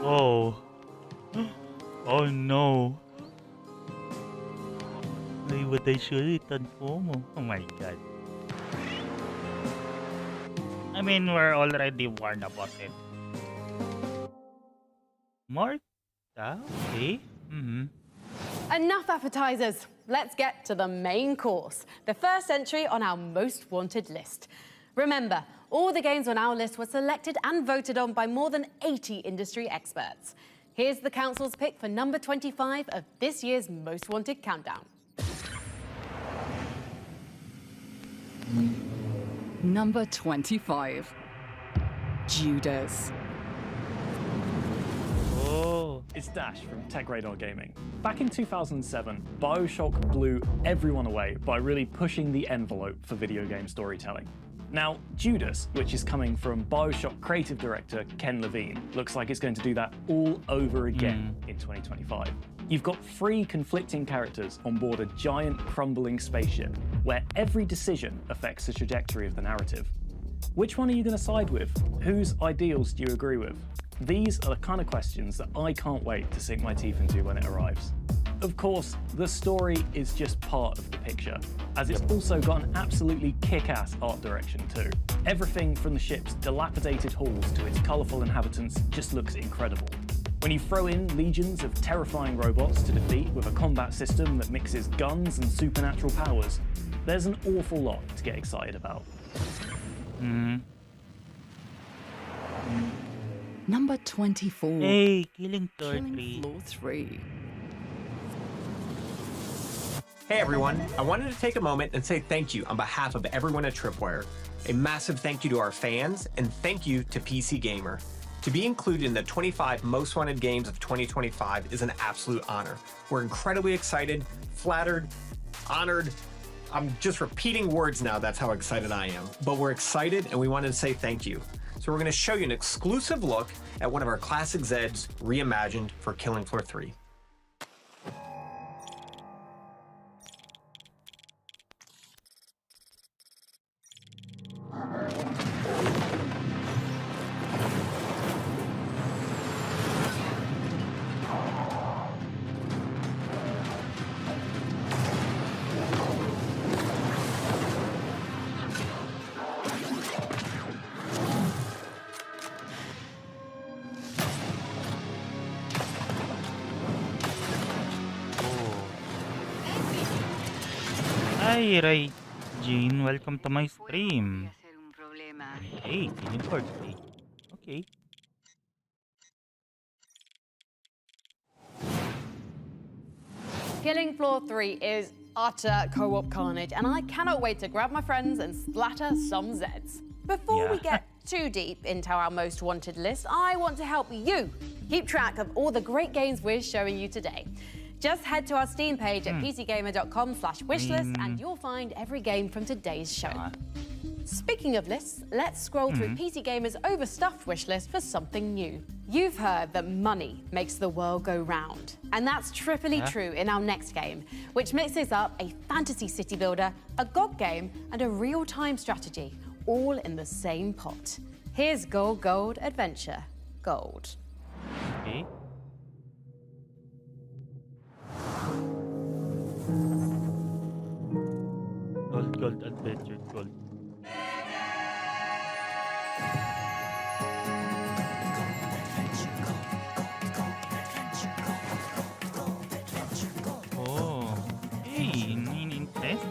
Oh. Oh no. Why would I shoot it on FOMO? Oh my god. I mean, we're already warned about it. Marta? Okay. Enough appetizers. Let's get to the main course, the first entry on our most wanted list. Remember, all the games on our list were selected and voted on by more than 80 industry experts. Here's the council's pick for number 25 of this year's most wanted countdown. Number 25. Judas. It's Dash from Tech Radar Gaming. Back in 2007, BioShock blew everyone away by really pushing the envelope for video game storytelling. Now, Judas, which is coming from BioShock creative director Ken Levine, looks like it's going to do that all over again in 2025. You've got 3 conflicting characters on board a giant crumbling spaceship, where every decision affects the trajectory of the narrative. Which one are you going to side with? Whose ideals do you agree with? These are the kind of questions that I can't wait to sink my teeth into when it arrives. Of course, the story is just part of the picture, as it's also got an absolutely kick-ass art direction too. Everything from the ship's dilapidated halls to its colourful inhabitants just looks incredible. When you throw in legions of terrifying robots to defeat with a combat system that mixes guns and supernatural powers, there's an awful lot to get excited about. Number 24. Hey, Killing Floor 3. Killing Floor 3. Hey everyone, I wanted to take a moment and say thank you on behalf of everyone at Tripwire. A massive thank you to our fans, and thank you to PC Gamer. To be included in the 25 most wanted games of 2025 is an absolute honor. We're incredibly excited, flattered, honored. I'm just repeating words now, that's how excited I am. But we're excited and we wanted to say thank you. So we're going to show you an exclusive look at one of our classic Zeds reimagined for Killing Floor 3. Hi, Ray Jean. Welcome to my stream. Hey, Killing Floor 3. Okay. Killing Floor 3 is utter co-op carnage, and I cannot wait to grab my friends and splatter some Zeds. Before we get too deep into our most wanted list, I want to help you keep track of all the great games we're showing you today. Just head to our Steam page at pcgamer.com/wishlist and you'll find every game from today's show. Speaking of lists, let's scroll through PC Gamer's overstuffed wishlist for something new. You've heard that money makes the world go round. And that's triply true in our next game, which mixes up a fantasy city builder, a GOG game, and a real-time strategy, all in the same pot. Here's Gold Gold Adventure Gold. Okay. Gold Adventure Gold. Oh, hey, interest.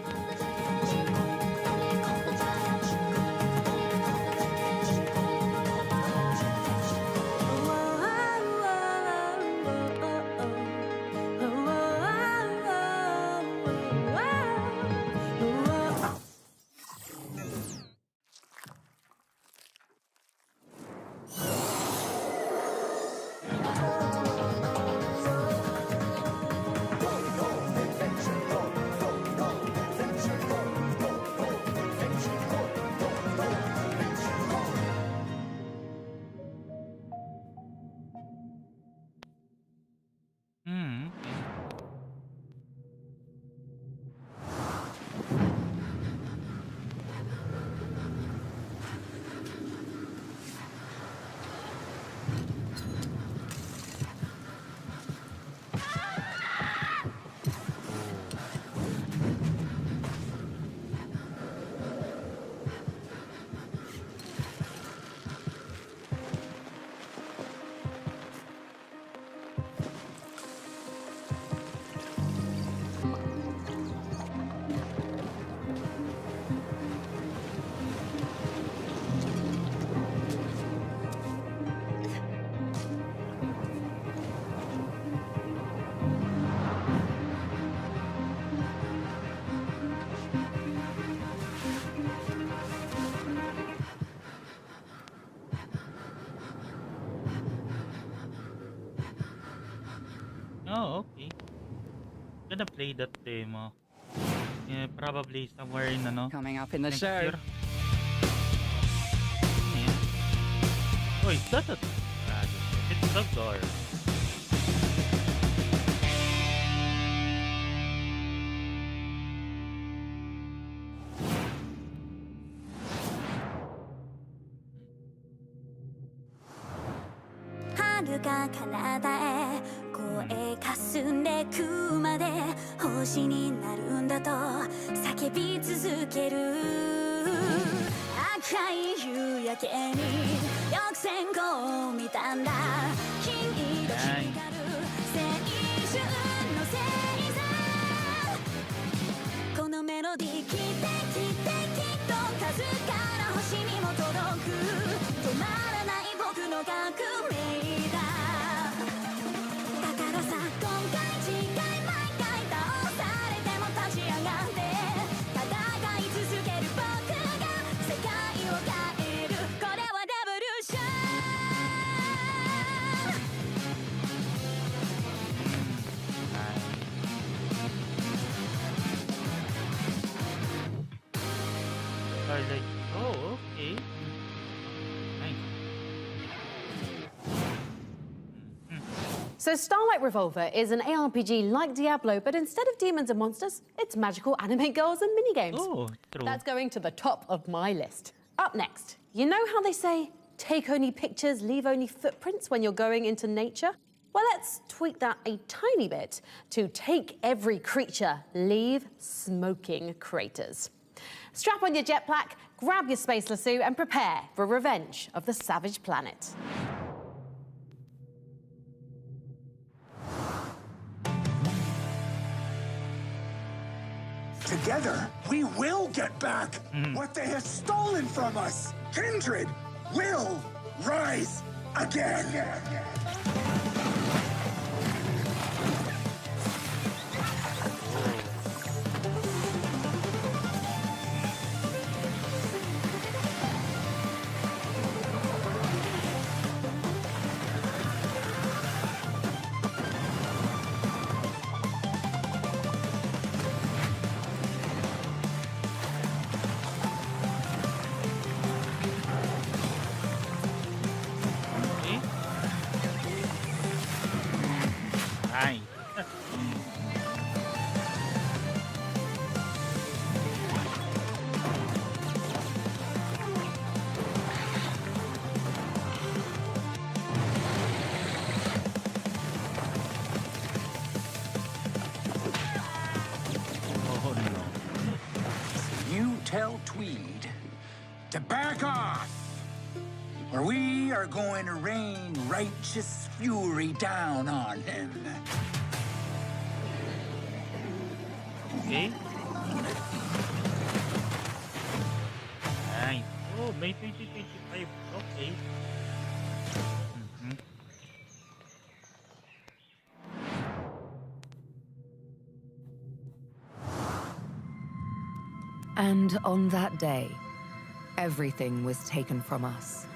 Oh, okay. Gonna play that demo. Yeah, probably somewhere in Coming up in the next show. year. Yeah. Oh, is that a it's a door. Like, oh, okay. Nice. So Starlight Revolver is an ARPG like Diablo, but instead of demons and monsters, it's magical anime girls and minigames. Oh, true. That's going to the top of my list. Up next, you know how they say, take only pictures, leave only footprints when you're going into nature? Well, let's tweak that a tiny bit to take every creature, leave smoking craters. Strap on your jetpack, grab your space lasso, and prepare for Revenge of the Savage Planet. Together, we will get back what they have stolen from us. Kindred will rise again. Ay. Oh no. You tell Tweed to back off, or we are going to rain righteous fury down on him. Okay. Nice. Oh, May 2025. Okay. Mhm. And on that day, everything was taken from us.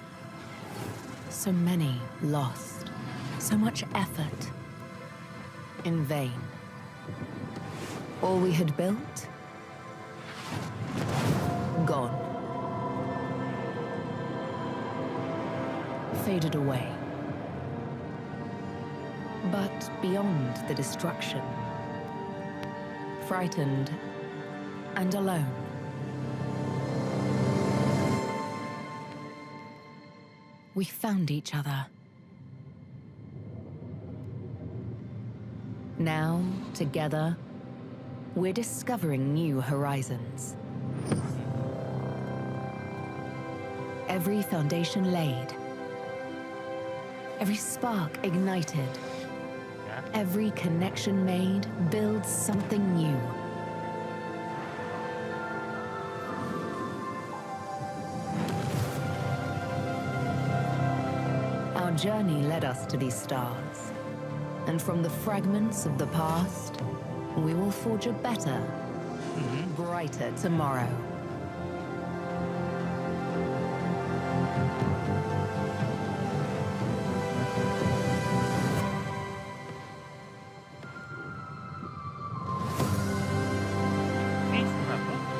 So many lost, so much effort in vain. All we had built, gone. Faded away. But beyond the destruction, frightened and alone, we found each other. Now, together, we're discovering new horizons. Every foundation laid, every spark ignited, every connection made builds something new. Our journey led us to these stars, and from the fragments of the past, we will forge a better, brighter tomorrow.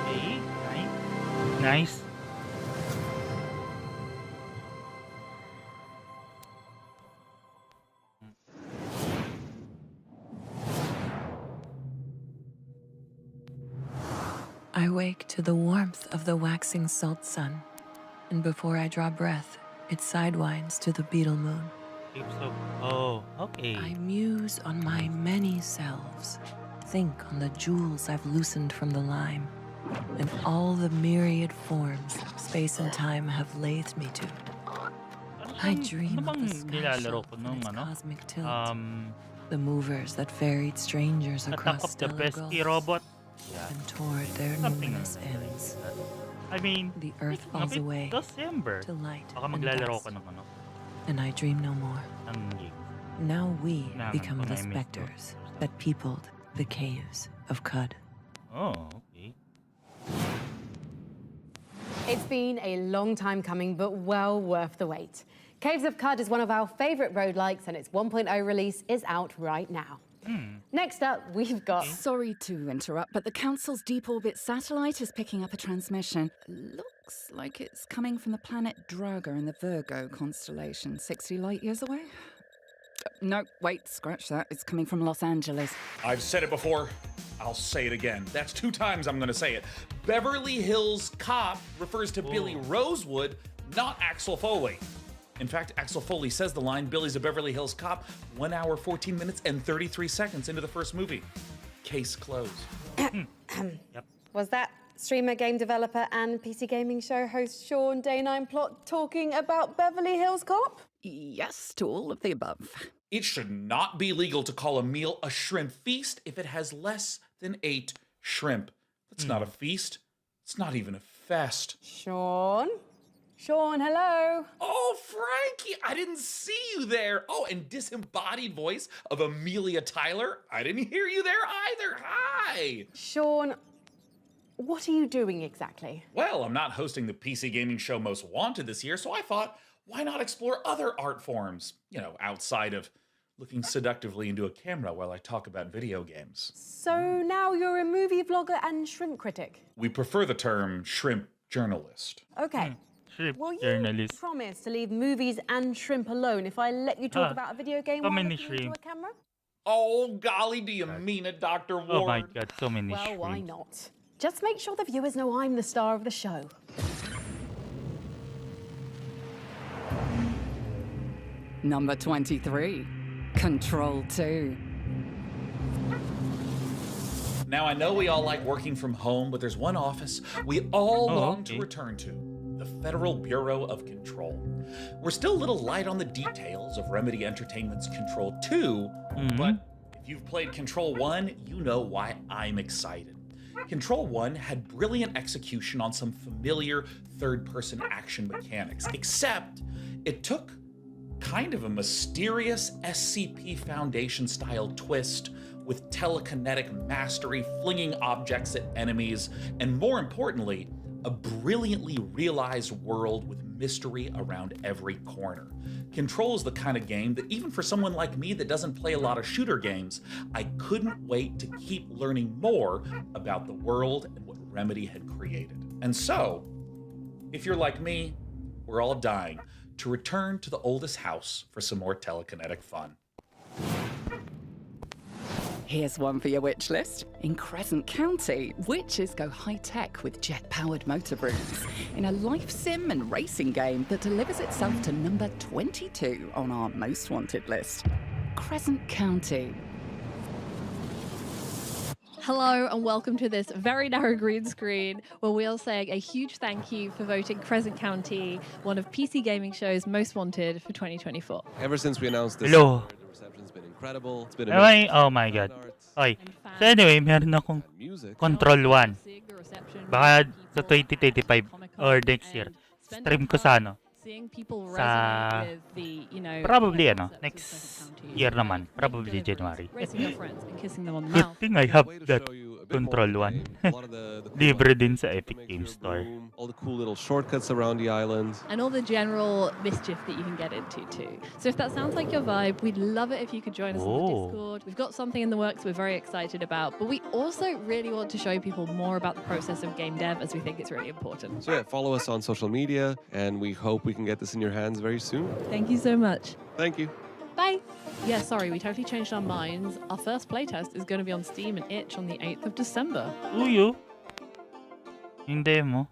Okay. Nice. I wake to the warmth of the waxing salt sun, and before I draw breath, it sidewinds to the beetle moon. Oh, okay. I muse on my many selves, think on the jewels I've loosened from the lime, and all the myriad forms space and time have lathed me to. I dream of the sky shelf and its cosmic tilt, the movers that ferried strangers across Attack of the stellar Pesky gulfs Robot. and toward their Something luminous ends. I mean, The earth falls away December. to light Baka and maglalaro dust, ka ng ano. and I dream no more. Ng game. Now we Kailangan become ko the na i-miss specters that peopled the caves of Cud. Oh, okay. It's been a long time coming, but well worth the wait. Caves of Cud is one of our favourite roguelikes, and its 1.0 release is out right now. Next up, we've got... Sorry to interrupt, but the Council's deep orbit satellite is picking up a transmission. Looks like it's coming from the planet Draga in the Virgo constellation, 60 light years away. No, wait, scratch that. It's coming from Los Angeles. I've said it before. I'll say it again. That's 2 times I'm going to say it. Beverly Hills Cop refers to Billy Rosewood, not Axel Foley. In fact, Axel Foley says the line, Billy's a Beverly Hills Cop, 1 hour, 14 minutes, and 33 seconds into the first movie. Case closed. Was that streamer, game developer, and PC gaming show host Sean Day9 Plot talking about Beverly Hills Cop? Yes, to all of the above. It should not be legal to call a meal a shrimp feast if it has less than 8 shrimp. That's not a feast. It's not even a fest. Sean? Sean, hello. Oh, Frankie, I didn't see you there. Oh, and disembodied voice of Amelia Tyler. I didn't hear you there either. Hi. Sean, what are you doing exactly? Well, I'm not hosting the PC gaming show Most Wanted this year, so I thought, why not explore other art forms? You know, outside of looking seductively into a camera while I talk about video games. So now you're a movie vlogger and shrimp critic. We prefer the term shrimp journalist. Okay. Shrimp Will you journalist. promise to leave movies and shrimp alone if I let you talk Ah, about a video game how while many looking into shrimp? a camera? Oh, golly, do you mean it, Dr. Ward? Oh my god, so many Well, why shrimps. not? Just make sure the viewers know I'm the star of the show. Number 23, Control 2. Now, I know we all like working from home, but there's one office we all long to return to, the Federal Bureau of Control. We're still a little light on the details of Remedy Entertainment's Control 2, but if you've played Control 1, you know why I'm excited. Control 1 had brilliant execution on some familiar third-person action mechanics, except it took kind of a mysterious SCP Foundation-style twist with telekinetic mastery, flinging objects at enemies, and more importantly, a brilliantly realized world with mystery around every corner. Control is the kind of game that even for someone like me that doesn't play a lot of shooter games, I couldn't wait to keep learning more about the world and what Remedy had created. And so, if you're like me, we're all dying to return to the oldest house for some more telekinetic fun. Here's one for your witch list. In Crescent County, witches go high-tech with jet-powered motor brooms in a life sim and racing game that delivers itself to number 22 on our most wanted list. Crescent County. Hello and welcome to this very narrow green screen where we are saying a huge thank you for voting Crescent County one of PC Gaming Show's most wanted for 2024. Ever since we announced this, Hello. the reception's been incredible. It's been Ay, amazing. oh my god. Okay. So anyway, meron akong Control 1. Baka sa 2025 or next year. Stream ko sa ano? Sa probably next year naman. Probably January. Good thing I have that Control 1. Libre din sa Epic Game Store. All the cool little shortcuts around the island. And all the general mischief that you can get into too. So if that sounds like your vibe, we'd love it if you could join us on the Discord. We've got something in the works we're very excited about, but we also really want to show people more about the process of game dev as we think it's really important. So yeah, follow us on social media, and we hope we can get this in your hands very soon. Thank you so much. Thank you. Bye. Yeah, sorry, we totally changed our minds. Our first playtest is going to be on Steam and Itch on the 8th of December. Uyo. Yung demo.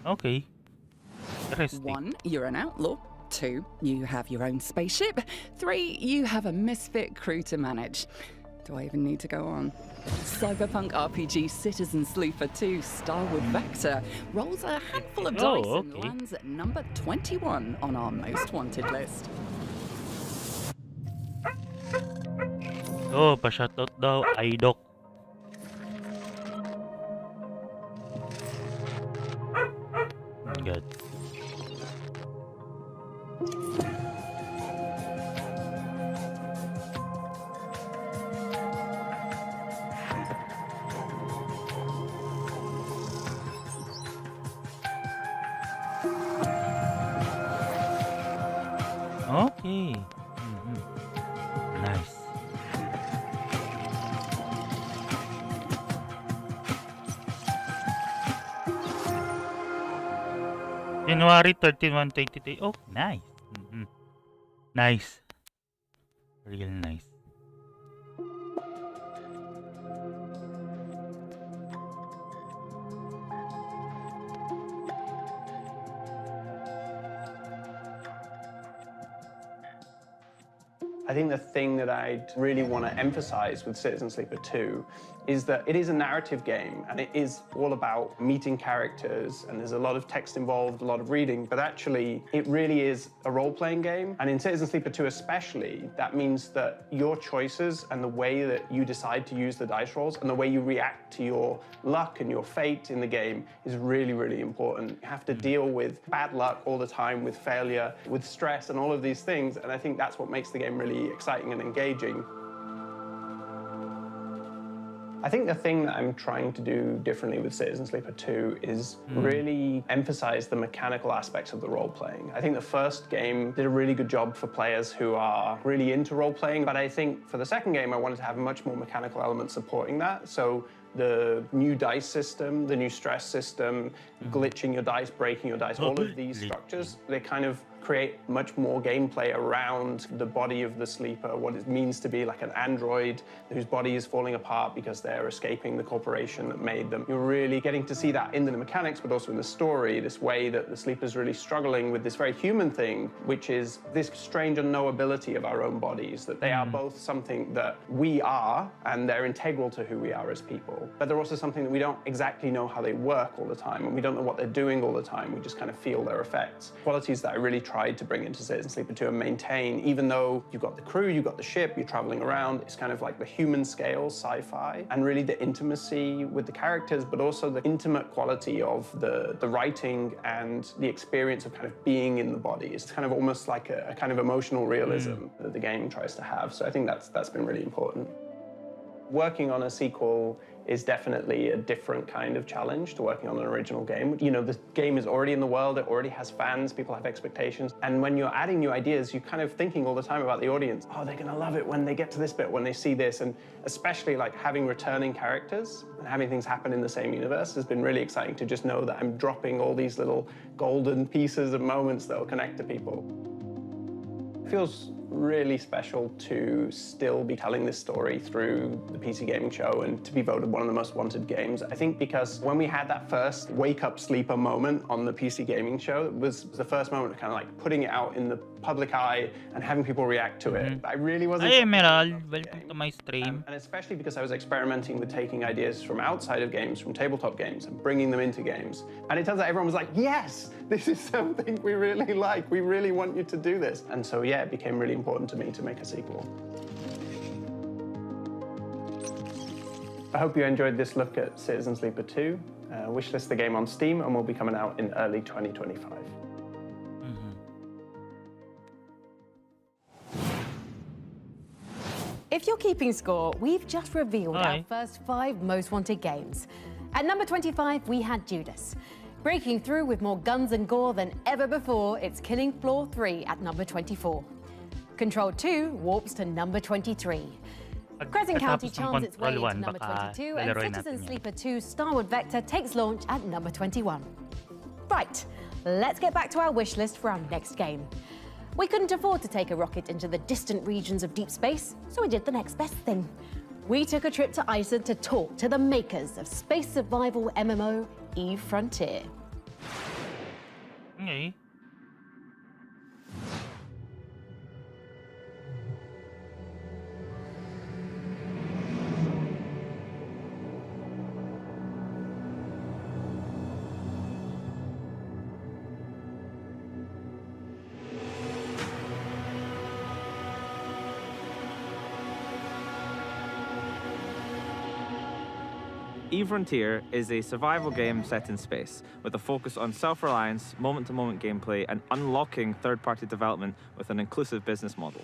Okay. 1, you're an outlaw. 2, you have your own spaceship. 3, you have a misfit crew to manage. Do I even need to go on? Cyberpunk RPG Citizen Sleeper 2 Starwood Vector rolls a handful of dice and lands at number 21 on our most wanted list. Oh, pa-shoutout daw, Idok. Good. Okay. Nice. January 31, 2023. Oh, nice. Nice. Real nice. I think the thing that I'd really want to emphasize with Citizen Sleeper 2 is that it is a narrative game and it is all about meeting characters, and there's a lot of text involved, a lot of reading, but actually it really is a role-playing game. And in Citizen Sleeper 2 especially, that means that your choices and the way that you decide to use the dice rolls and the way you react to your luck and your fate in the game is really, really important. You have to deal with bad luck all the time, with failure, with stress and all of these things, and I think that's what makes the game really exciting and engaging. I think the thing that I'm trying to do differently with Citizen Sleeper 2 is really emphasize the mechanical aspects of the role-playing. I think the first game did a really good job for players who are really into role-playing, but I think for the second game I wanted to have much more mechanical elements supporting that. So The new dice system, the new stress system, glitching your dice, breaking your dice, all of these structures, they kind of create much more gameplay around the body of the sleeper, what it means to be like an android whose body is falling apart because they're escaping the corporation that made them. You're really getting to see that in the mechanics, but also in the story, this way that the sleeper's really struggling with this very human thing, which is this strange unknowability of our own bodies, that they are both something that we are, and they're integral to who we are as people, but they're also something that we don't exactly know how they work all the time, and we don't know what they're doing all the time. We just kind of feel their effects. Qualities that I really tried to bring into Citizen Sleeper 2 and maintain, even though you've got the crew, you've got the ship, you're traveling around, it's kind of like the human scale sci-fi, and really the intimacy with the characters, but also the intimate quality of the writing and the experience of kind of being in the body. It's kind of almost like a kind of emotional realism that the game tries to have. So I think that's been really important. Working on a sequel is definitely a different kind of challenge to working on an original game. You know, the game is already in the world, it already has fans, people have expectations, and when you're adding new ideas, you're kind of thinking all the time about the audience. Oh, they're gonna love it when they get to this bit, when they see this, and especially like having returning characters and having things happen in the same universe has been really exciting to just know that I'm dropping all these little golden pieces of moments that will connect to people. It feels really special to still be telling this story through the PC Gaming Show and to be voted one of the most wanted games. I think because when we had that first wake-up sleeper moment on the PC Gaming Show, it was the first moment of kind of like putting it out in the public eye and having people react to it. I really wasn't... Hi Emerald, welcome to my stream. And especially because I was experimenting with taking ideas from outside of games, from tabletop games, and bringing them into games. And it turns out everyone was like, yes, this is something we really like. We really want you to do this. And so, yeah, it became really important to me to make a sequel. I hope you enjoyed this look at Citizen Sleeper 2. Wishlist the game on Steam and will be coming out in early 2025. If you're keeping score, we've just revealed our first 5 most wanted games. At number 25, we had Judas. Breaking through with more guns and gore than ever before, it's Killing Floor 3 at number 24. Control 2 warps to number 23. Crescent County charms its way into number 22, and Citizen Sleeper 2 Starward Vector takes launch at number 21. Right, let's get back to our wish list for our next game. We couldn't afford to take a rocket into the distant regions of deep space, so we did the next best thing. We took a trip to Iceland to talk to the makers of space survival MMO Eve Frontier. Okay. Eve Frontier is a survival game set in space, with a focus on self-reliance, moment-to-moment gameplay, and unlocking third-party development with an inclusive business model.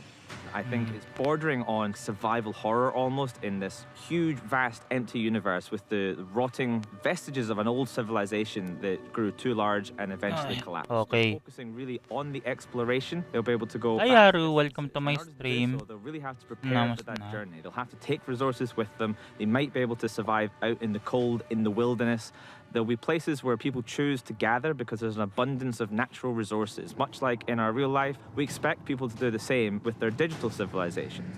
I think it's bordering on survival horror almost, in this huge, vast, empty universe with the rotting vestiges of an old civilization that grew too large and eventually collapsed. Okay. Focusing really on the exploration, they'll be able to go Hi back Haru, welcome to my stream. so they'll really have to prepare for that journey. They'll have to take resources with them. They might be able to survive out in the cold, in the wilderness. There'll be places where people choose to gather because there's an abundance of natural resources. Much like in our real life, we expect people to do the same with their digital civilizations.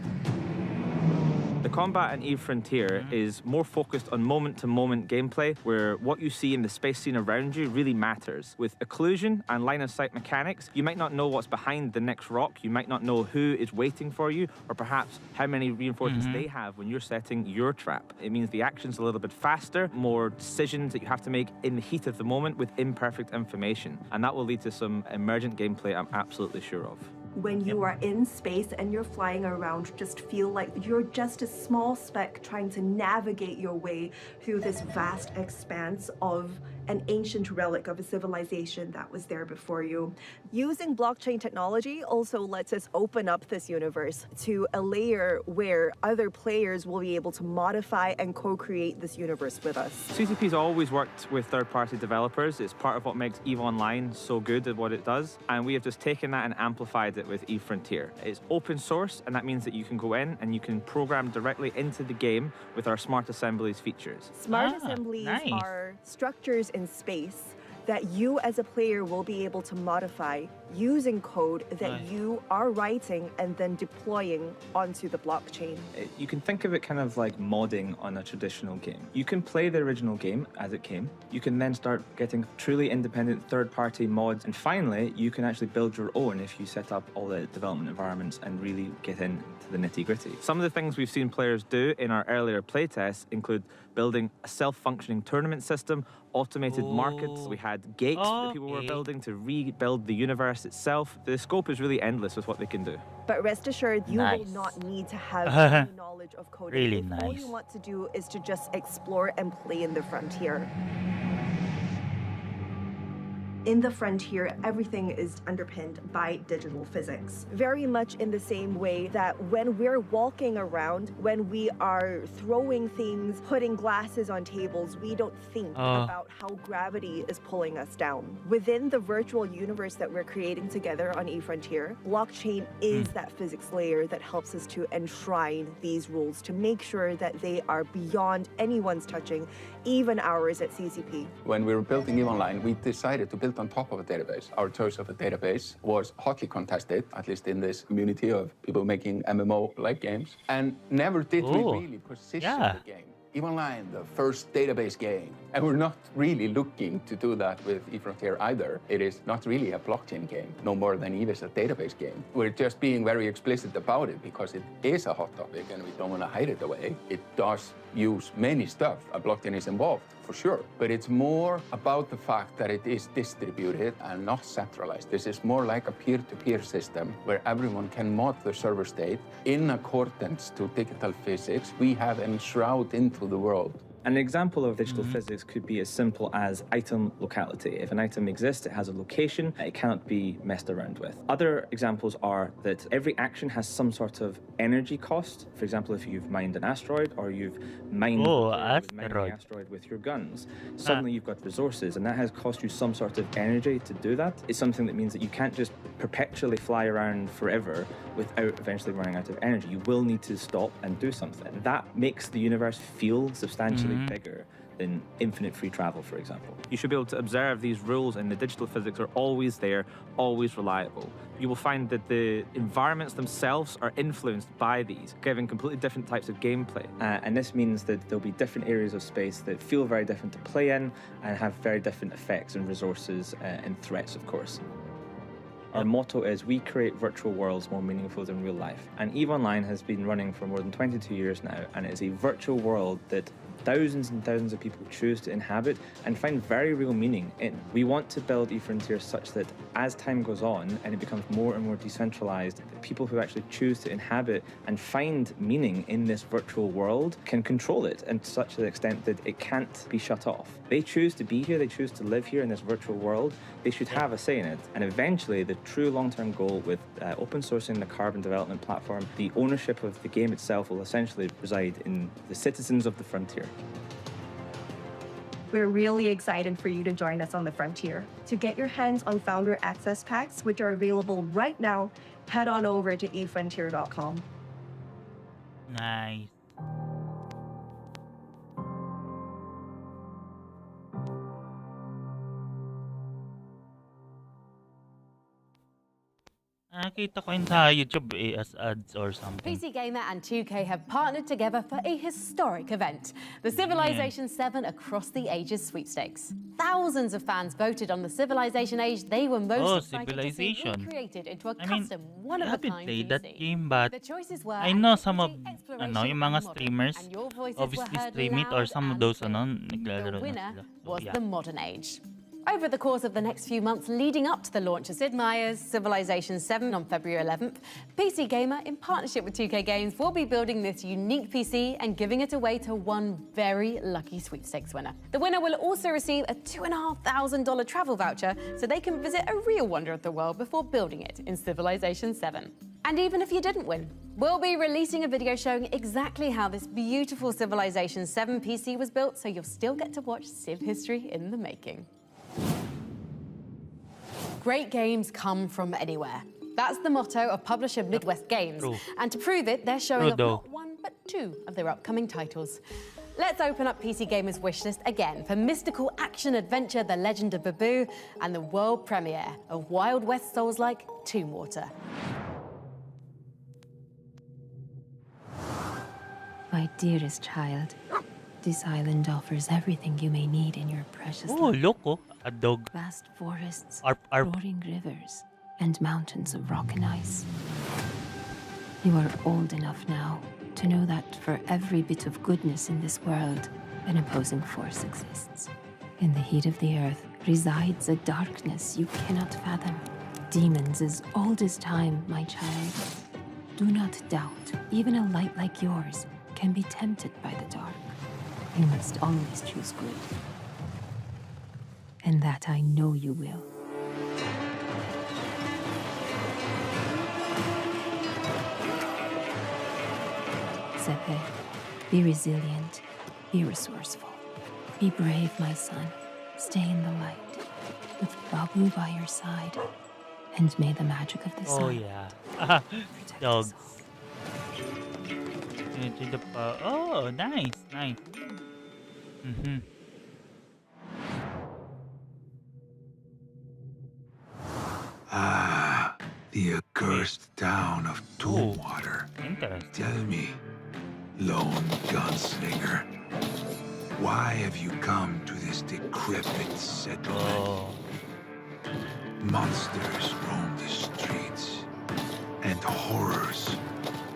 The combat in Eve Frontier is more focused on moment-to-moment gameplay, where what you see in the space scene around you really matters. With occlusion and line-of-sight mechanics, you might not know what's behind the next rock, you might not know who is waiting for you, or perhaps how many reinforcements they have when you're setting your trap. It means the action's a little bit faster, more decisions that you have to make in the heat of the moment with imperfect information. And that will lead to some emergent gameplay I'm absolutely sure of. When you are in space and you're flying around, just feel like you're just a small speck trying to navigate your way through this vast expanse of an ancient relic of a civilization that was there before you. Using blockchain technology also lets us open up this universe to a layer where other players will be able to modify and co-create this universe with us. CCP's always worked with third-party developers. It's part of what makes EVE Online so good at what it does, and we have just taken that and amplified it with EVE Frontier. It's open source, and that means that you can go in and you can program directly into the game with our Smart Assemblies features. Smart assemblies are structures in space that you as a player will be able to modify using code that you are writing and then deploying onto the blockchain. You can think of it kind of like modding on a traditional game. You can play the original game as it came. You can then start getting truly independent third-party mods. And finally, you can actually build your own if you set up all the development environments and really get into the nitty-gritty. Some of the things we've seen players do in our earlier playtests include building a self-functioning tournament system, automated markets. We had gates that people were building to rebuild the universe itself. The scope is really endless with what they can do. But rest assured, you will not need to have any knowledge of coding. Really nice. All you want to do is to just explore and play in the frontier. In the frontier, everything is underpinned by digital physics. Very much in the same way that when we're walking around, when we are throwing things, putting glasses on tables, we don't think about how gravity is pulling us down. Within the virtual universe that we're creating together on eFrontier, blockchain is that physics layer that helps us to enshrine these rules to make sure that they are beyond anyone's touching, even ours at CCP. When we were building EVE Online, we decided to build on top of a database. Our choice of a database was hotly contested, at least in this community of people making MMO-like games. And never did we really position the game. EVE Online, the first database game. And we're not really looking to do that with eFrontier either. It is not really a blockchain game, no more than EVE is a database game. We're just being very explicit about it because it is a hot topic and we don't want to hide it away. It does use many stuff. A blockchain is involved, for sure. But it's more about the fact that it is distributed and not centralized. This is more like a peer-to-peer system where everyone can mod the server state in accordance to digital physics we have enshrouded into the world. An example of digital physics could be as simple as item locality. If an item exists, it has a location, it cannot be messed around with. Other examples are that every action has some sort of energy cost. For example, if you've mined an asteroid or you've mined an asteroid with your guns, suddenly you've got resources and that has cost you some sort of energy to do that. It's something that means that you can't just perpetually fly around forever without eventually running out of energy. You will need to stop and do something. That makes the universe feel substantially bigger than infinite free travel, for example. You should be able to observe these rules, and the digital physics are always there, always reliable. You will find that the environments themselves are influenced by these, giving completely different types of gameplay. And this means that there'll be different areas of space that feel very different to play in and have very different effects and resources and threats, of course. Our motto is, we create virtual worlds more meaningful than real life. And EVE Online has been running for more than 22 years now, and it is a virtual world that thousands and thousands of people choose to inhabit and find very real meaning in. We want to build eFrontier such that as time goes on and it becomes more and more decentralized, the people who actually choose to inhabit and find meaning in this virtual world can control it, and to such an extent that it can't be shut off. They choose to be here, they choose to live here in this virtual world, they should have a say in it. And eventually the true long-term goal with open sourcing the Carbon development platform, the ownership of the game itself will essentially reside in the citizens of the frontier. We're really excited for you to join us on the frontier. To get your hands on Founder Access Packs, which are available right now, head on over to efrontier.com. Nice. Nakita ko yun sa YouTube as ads or something. PC Gamer and 2K have partnered together for a historic event, the Civilization 7 Across the Ages sweepstakes. Thousands of fans voted on the Civilization age they were most excited to see recreated into a custom one-of-a-kind I haven't played that game, but The choices were I know some of yung mga streamers obviously stream it, or some of those naglalaro na sila. The winner was the modern age. Over the course of the next few months leading up to the launch of Sid Meier's Civilization 7 on February 11th, PC Gamer, in partnership with 2K Games, will be building this unique PC and giving it away to one very lucky sweepstakes winner. The winner will also receive a $2,500 travel voucher so they can visit a real wonder of the world before building it in Civilization 7. And even if you didn't win, we'll be releasing a video showing exactly how this beautiful Civilization 7 PC was built, so you'll still get to watch Civ history in the making. Great games come from anywhere. That's the motto of publisher Midwest Games. And to prove it, they're showing off not one, but two of their upcoming titles. Let's open up PC Gamer's wishlist again for mystical action-adventure The Legend of Babu and the world premiere of Wild West Souls-like Tomb Water. My dearest child, this island offers everything you may need in your precious life. Oh, look, a dog. Vast forests, Arp. roaring rivers, and mountains of rock and ice. You are old enough now to know that for every bit of goodness in this world, an opposing force exists. In the heat of the earth resides a darkness you cannot fathom. Demons as old as time, my child. Do not doubt, even a light like yours can be tempted by the dark. You must always choose good. And that I know you will. Sepe, be resilient, be resourceful. Be brave, my son. Stay in the light, with Babu by your side. And may the magic of the sun. Oh, yeah. Dogs. Oh, nice, nice. Ah, the accursed town of Tombwater. Tell me, lone gunslinger, why have you come to this decrepit settlement? Monsters roam the streets, and horrors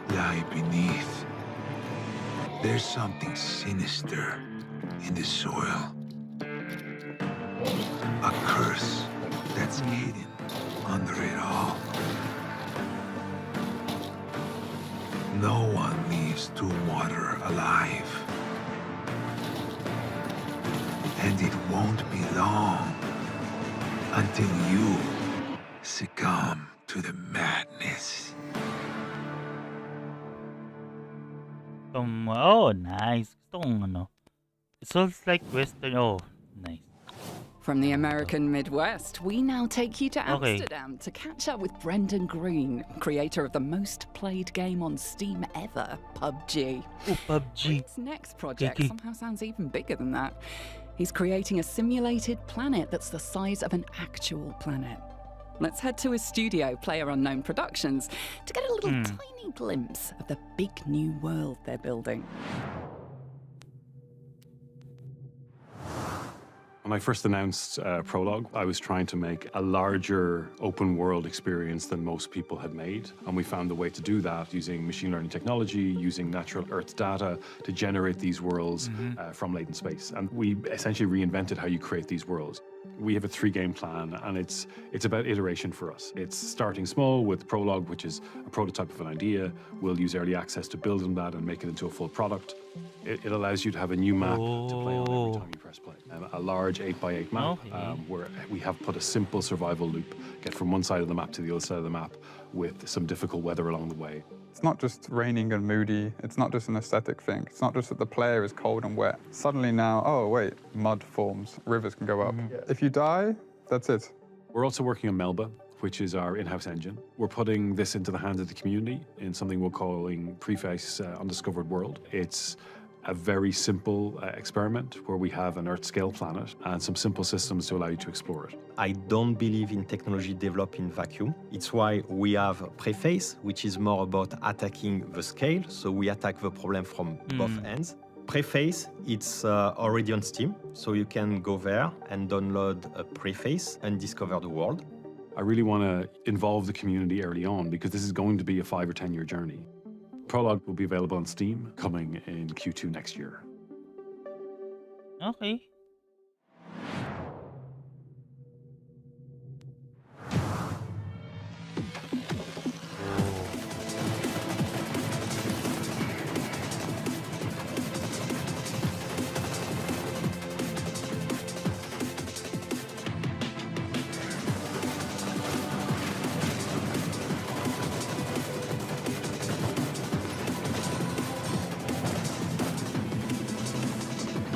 lie beneath. There's something sinister in the soil. A curse that's hidden under it all. No one leaves Tombwater alive. And it won't be long until you succumb to the madness. Oh, nice. Gusto kong ano. It sounds like Western. Oh, nice. From the American Midwest, we now take you to Okay. Amsterdam to catch up with Brendan Green, creator of the most played game on Steam ever, PUBG. Oh, PUBG. His next project Yuki. somehow sounds even bigger than that. He's creating a simulated planet that's the size of an actual planet. Let's head to his studio, PlayerUnknown Productions, to get a little tiny glimpse of the big new world they're building. When I first announced Prologue, I was trying to make a larger open world experience than most people had made. And we found a way to do that using machine learning technology, using natural Earth data to generate these worlds from latent space. And we essentially reinvented how you create these worlds. We have a 3-game plan, and it's about iteration for us. It's starting small with Prologue, which is a prototype of an idea. We'll use early access to build on that and make it into a full product. It allows you to have a new map to play on every time you press play. A large 8x8 map where we have put a simple survival loop, get from one side of the map to the other side of the map with some difficult weather along the way. It's not just raining and moody. It's not just an aesthetic thing. It's not just that the player is cold and wet. Suddenly now, oh wait, mud forms, rivers can go up. If you die, that's it. We're also working on Melba, which is our in-house engine. We're putting this into the hands of the community in something we're calling Preface Undiscovered World. It's a very simple experiment where we have an Earth-scale planet and some simple systems to allow you to explore it. I don't believe in technology developed in vacuum. It's why we have Preface, which is more about attacking the scale, so we attack the problem from both ends. Preface, it's already on Steam, so you can go there and download a Preface and discover the world. I really want to involve the community early on because this is going to be a 5 or 10 year journey. Prologue will be available on Steam coming in Q2 next year. Okay.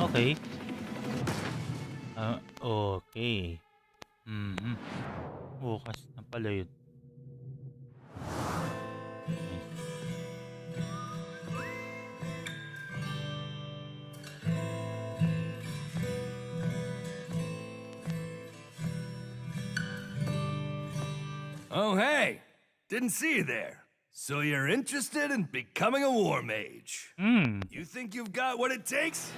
Okay. Okay. Bukas na pala yun. Oh, hey! Didn't see you there. So you're interested in becoming a war mage? You think you've got what it takes?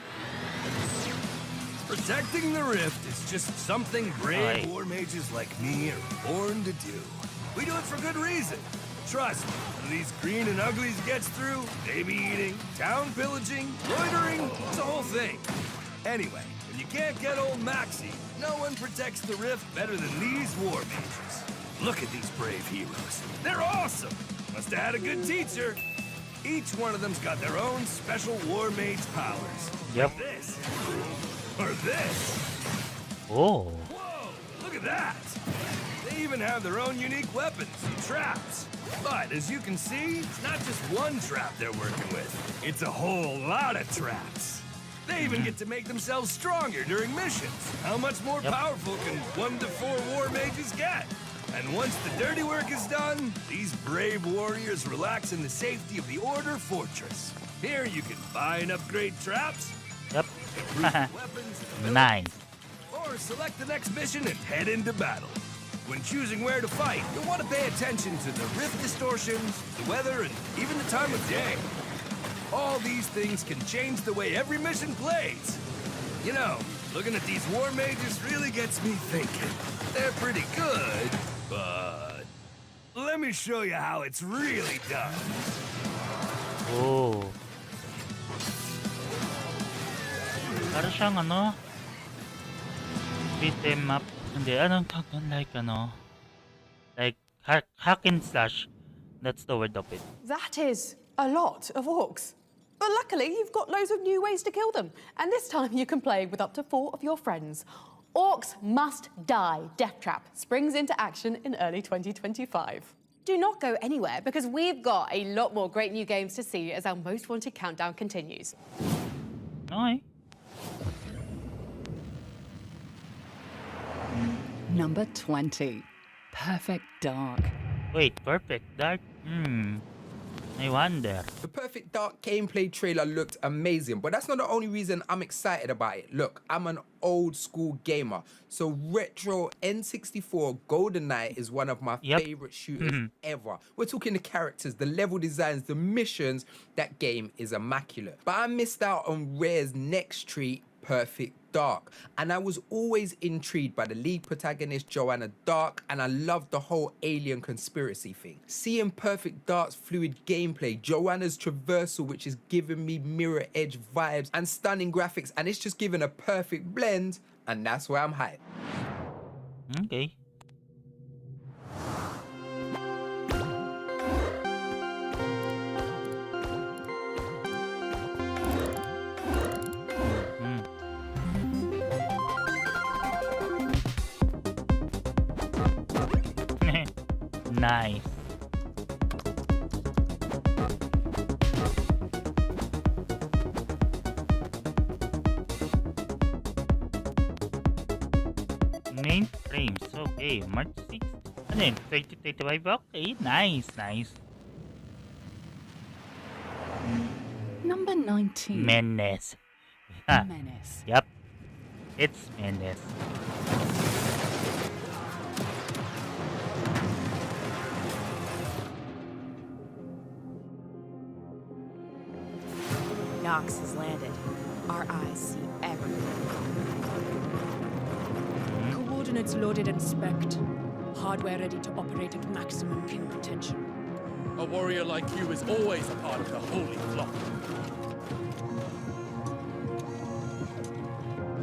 Protecting the rift is just something brave war mages like me are born to do. We do it for good reason. Trust me, when these green and uglies gets through, baby eating, town pillaging, loitering, it's a whole thing. Anyway, if you can't get old Maxie, no one protects the rift better than these war mages. Look at these brave heroes. They're awesome! Must have had a good teacher. Each one of them's got their own special war mage powers. Yep. Like this. Or this. Oh. Whoa, look at that. They even have their own unique weapons and traps. But as you can see, it's not just one trap they're working with. It's a whole lot of traps. They even get to make themselves stronger during missions. How much more powerful can 1 to 4 war mages get? And once the dirty work is done, these brave warriors relax in the safety of the Order Fortress. Here you can buy and upgrade traps. Yep. Weapons. Nice. Or select the next mission and head into battle. When choosing where to fight, you'll want to pay attention to the rift distortions, the weather, and even the time of day. All these things can change the way every mission plays. You know, looking at these war mages really gets me thinking. They're pretty good, but let me show you how it's really done. Oh. Para siyang ano? Beat 'em up. Hindi, anong tawag doon? Like hack and slash. That's the word of it. That is a lot of orcs. But luckily, you've got loads of new ways to kill them. And this time you can play with up to 4 of your friends. Orcs Must Die Death Trap springs into action in early 2025. Do not go anywhere because we've got a lot more great new games to see as our Most Wanted countdown continues. Okay. Number 20. Perfect Dark. Wait, Perfect Dark? I wonder. The Perfect Dark gameplay trailer looked amazing, but that's not the only reason I'm excited about it. Look, I'm an old school gamer, so retro N64 GoldenEye is one of my favorite shooters ever. We're talking the characters, the level designs, the missions. That game is immaculate. But I missed out on Rare's next treat, Perfect Dark, and I was always intrigued by the lead protagonist Joanna Dark, and I loved the whole alien conspiracy thing. Seeing Perfect Dark's fluid gameplay, Joanna's traversal, which is giving me Mirror Edge vibes, and stunning graphics, and it's just given a perfect blend, and that's why I'm hyped. Okay. Nice. Main frames, okay. March 6th. Ano yun? 2025? Okay, nice. Number 19. Menace. Menace. Yep. It's Menace. Nox has landed. Our eyes see everything. Coordinates loaded and spec'd. Hardware ready to operate at maximum ping potential. A warrior like you is always a part of the holy flock.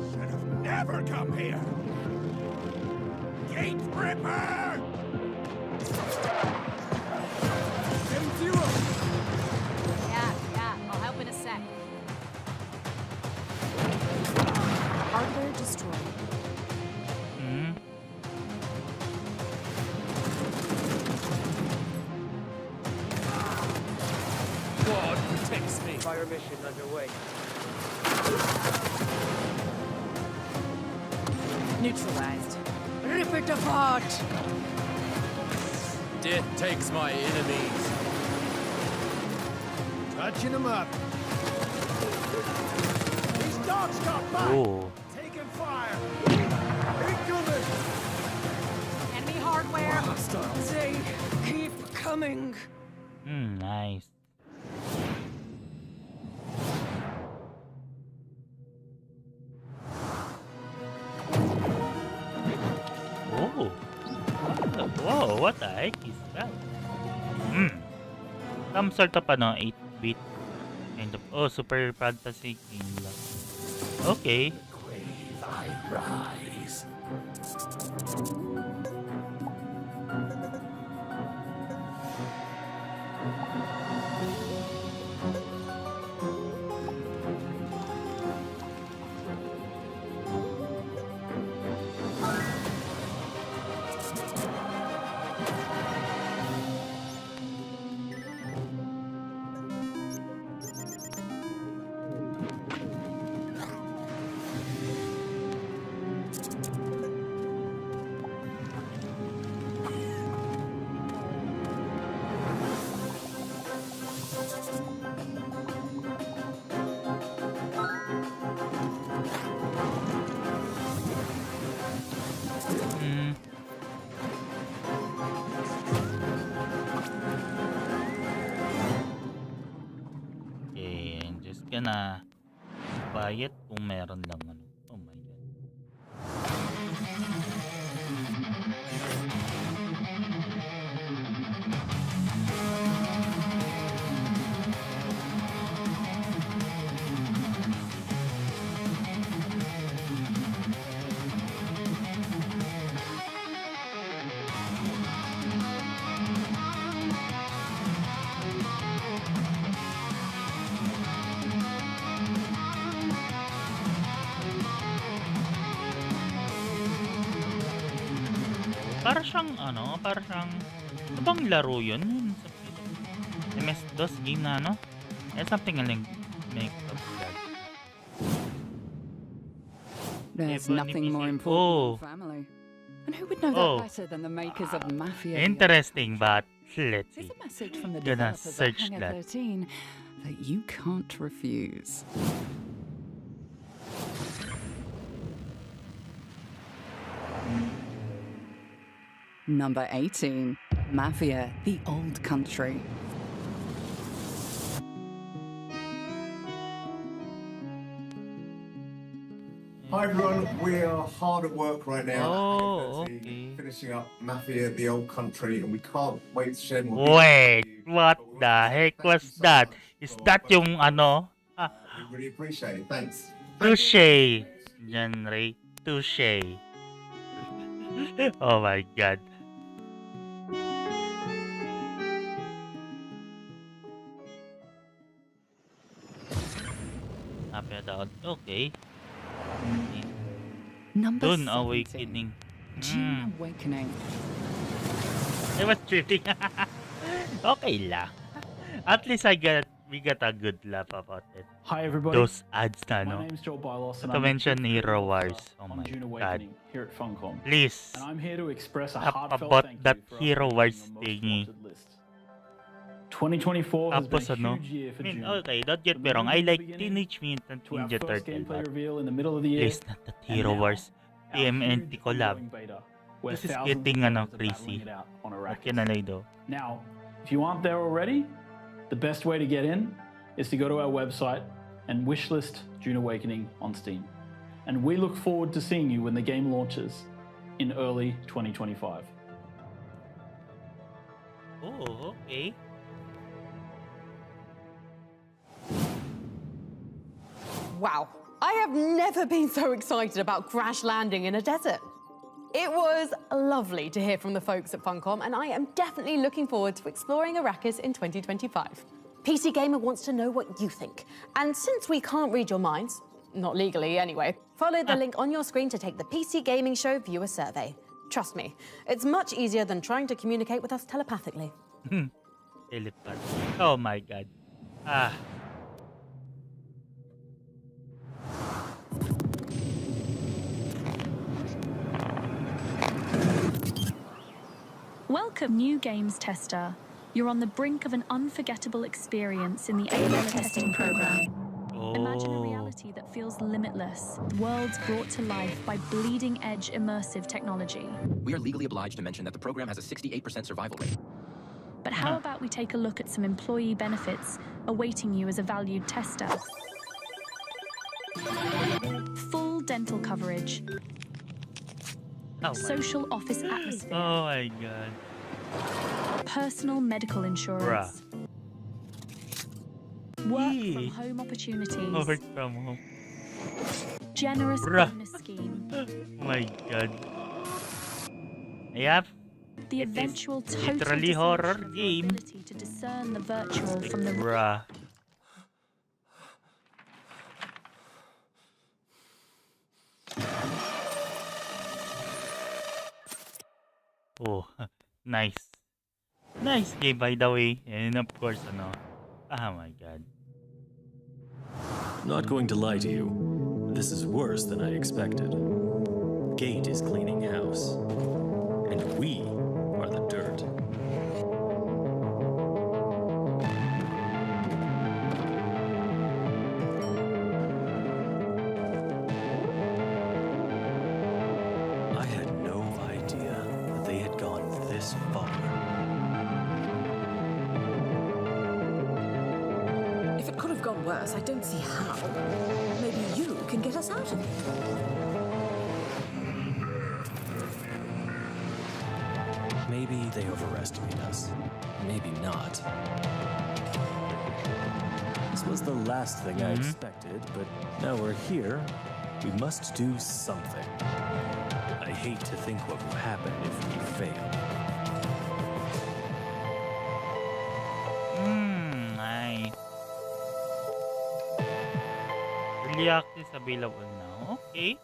Should have never come here! Gate Ripper! 7-0! Yeah, I'll help in a sec. Hardware destroyed. God protects me. Fire mission underway. Neutralized. Rip it apart! Death takes my enemies. Touching them up. These dogs got back. Oh. Taking fire. Incoming. Enemy hardware! They keep coming! Nice. Oh. Whoa, what the heck is that? Some sort of 8-bit kind of super fantasy game lang. Okay. I rise. Okay, I'm just gonna buy it kung meron lang Oh my god. Para siyang para siyang bang laro yun? MS-DOS game na something like that. There's nothing more important than family. And who would know that better than the makers of Mafia? Interesting, but let's see. Here's a message from the Gonna developers of search Hangar that. 13 that you can't refuse. Number 18, Mafia, the Old Country. Hi everyone, we are hard at work right now. Okay. Finishing up Mafia, the Old Country, and we can't wait to share more. Wait, what the heck was that? Is that yung We really appreciate it, thanks. Touche. Yan, Ray. Touche. Oh my god. Okay. Number Dun 17, Awakening. June Awakening. I was cheating. Okay lang. At least we got a good laugh about it. Hi everybody. Those ads na, My name's Joel Bylos and to I'm mention the Hero creator Wars. of Oh my June god. Awakening here at Funcom. Please. And I'm here to express a heartfelt About thank that you for us Hero making Wars your most thingy. wanted list. 2024 has been Tapos a huge year for June. okay, don't get me wrong. I like Teenage Mutant To our Ninja first Turtle, gameplay but reveal in the middle of the at year. least not that and Hero now, Wars our TMNT huge collab. ongoing beta, where This is thousands of getting players are crazy. battling it out on What Arrakis. can I do? Now, if you aren't there already, the best way to get in is to go to our website and wishlist June Awakening on Steam. And we look forward to seeing you when the game launches in early 2025. Oh, okay. Wow, I have never been so excited about crash landing in a desert. It was lovely to hear from the folks at Funcom, and I am definitely looking forward to exploring Arrakis in 2025. PC Gamer wants to know what you think. And since we can't read your minds, not legally anyway, follow the link on your screen to take the PC Gaming Show viewer survey. Trust me, it's much easier than trying to communicate with us telepathically. Telepathy. Oh my god. Ah. Welcome, new games tester. You're on the brink of an unforgettable experience in the A-level testing program. Imagine a reality that feels limitless, worlds brought to life by bleeding-edge immersive technology. We are legally obliged to mention that the program has a 68% survival rate. But how about we take a look at some employee benefits awaiting you as a valued tester? Full dental coverage. Social office atmosphere. Oh my god. Personal medical insurance. Work from home opportunities. Work from home. Generous bonus scheme. Oh my god. Yep. The eventual total literally horror game. ability to discern the virtual from the Bruh. Oh, nice. Nice game by the way. And of course, ano. Oh my god. Not going to lie to you. This is worse than I expected. Gate is cleaning house. And we are the dirt. I had no idea that they had gone this far. If it could have gone worse, I don't see how. Maybe you can get us out of it. Maybe they overestimate us. Maybe not. This was the last thing I expected, but now we're here. We must do something. I hate to think what will happen if we fail. Nice. Early access available now. Okay.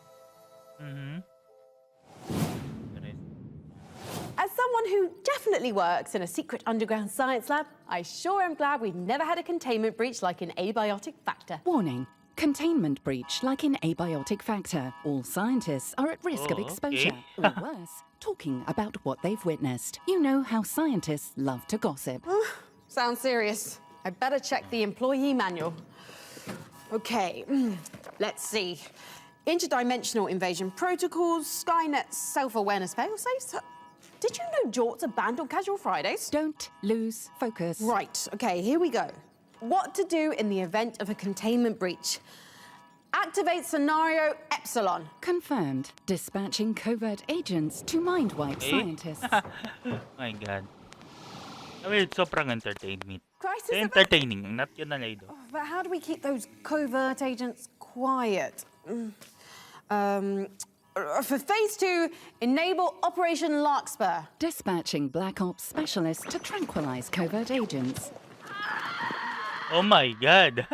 As someone who definitely works in a secret underground science lab, I sure am glad we've never had a containment breach like in Abiotic Factor. Warning. Containment breach like in Abiotic Factor. All scientists are at risk of exposure. Or worse, talking about what they've witnessed. You know how scientists love to gossip. Sounds serious. I better check the employee manual. Okay, let's see. Interdimensional invasion protocols, Skynet self-awareness failsafes. Did you know Jorts are banned on casual Fridays? Don't lose focus. Right, okay, here we go. What to do in the event of a containment breach. Activate scenario Epsilon. Confirmed. Dispatching covert agents to mind-wipe scientists. My god. I mean, sobrang entertainment. Entertaining, not yun na lang ito. But how do we keep those covert agents quiet? For phase 2, enable Operation Larkspur. Dispatching Black Ops specialists to tranquilize covert agents. Oh my god.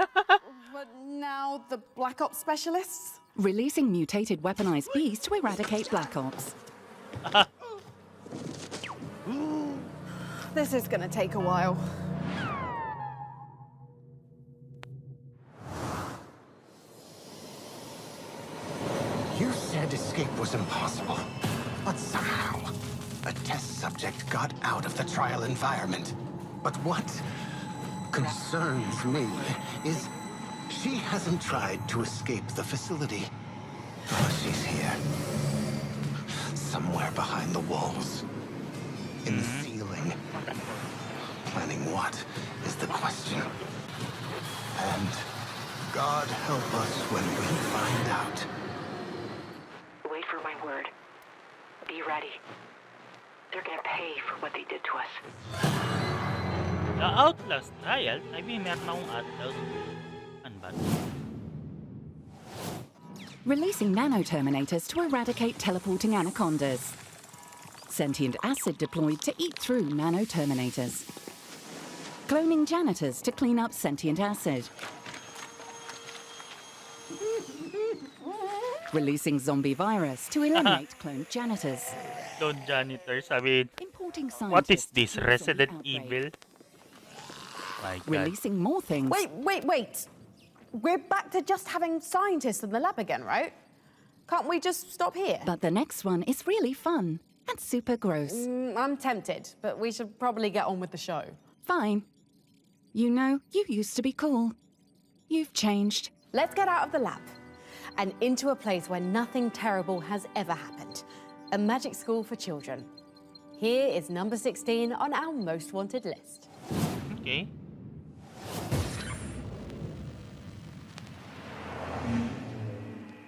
But now the Black Ops specialists? Releasing mutated weaponized bees to eradicate Black Ops. This is gonna take a while. You said escape was impossible, but somehow a test subject got out of the trial environment. But what concerns me is she hasn't tried to escape the facility. Oh, she's here. Somewhere behind the walls. In the ceiling. Planning what is the question. And God help us when we find out. Wait for my word. Be ready. They're gonna pay for what they did to us. The Outlast trial? I mean, meron akong Outlast. Ano ba? Releasing nano-terminators to eradicate teleporting anacondas. Sentient acid deployed to eat through nano-terminators. Cloning janitors to clean up sentient acid. Releasing zombie virus to eliminate cloned janitors. Clone janitors, I mean, Importing what is scientists this? to Resident zombie Evil? My god. Releasing more things. Wait. We're back to just having scientists in the lab again, right? Can't we just stop here? But the next one is really fun. and super gross. I'm tempted, but we should probably get on with the show. Fine. You know, you used to be cool. You've changed. Let's get out of the lab and into a place where nothing terrible has ever happened. A magic school for children. Here is number 16 on our most wanted list. Okay.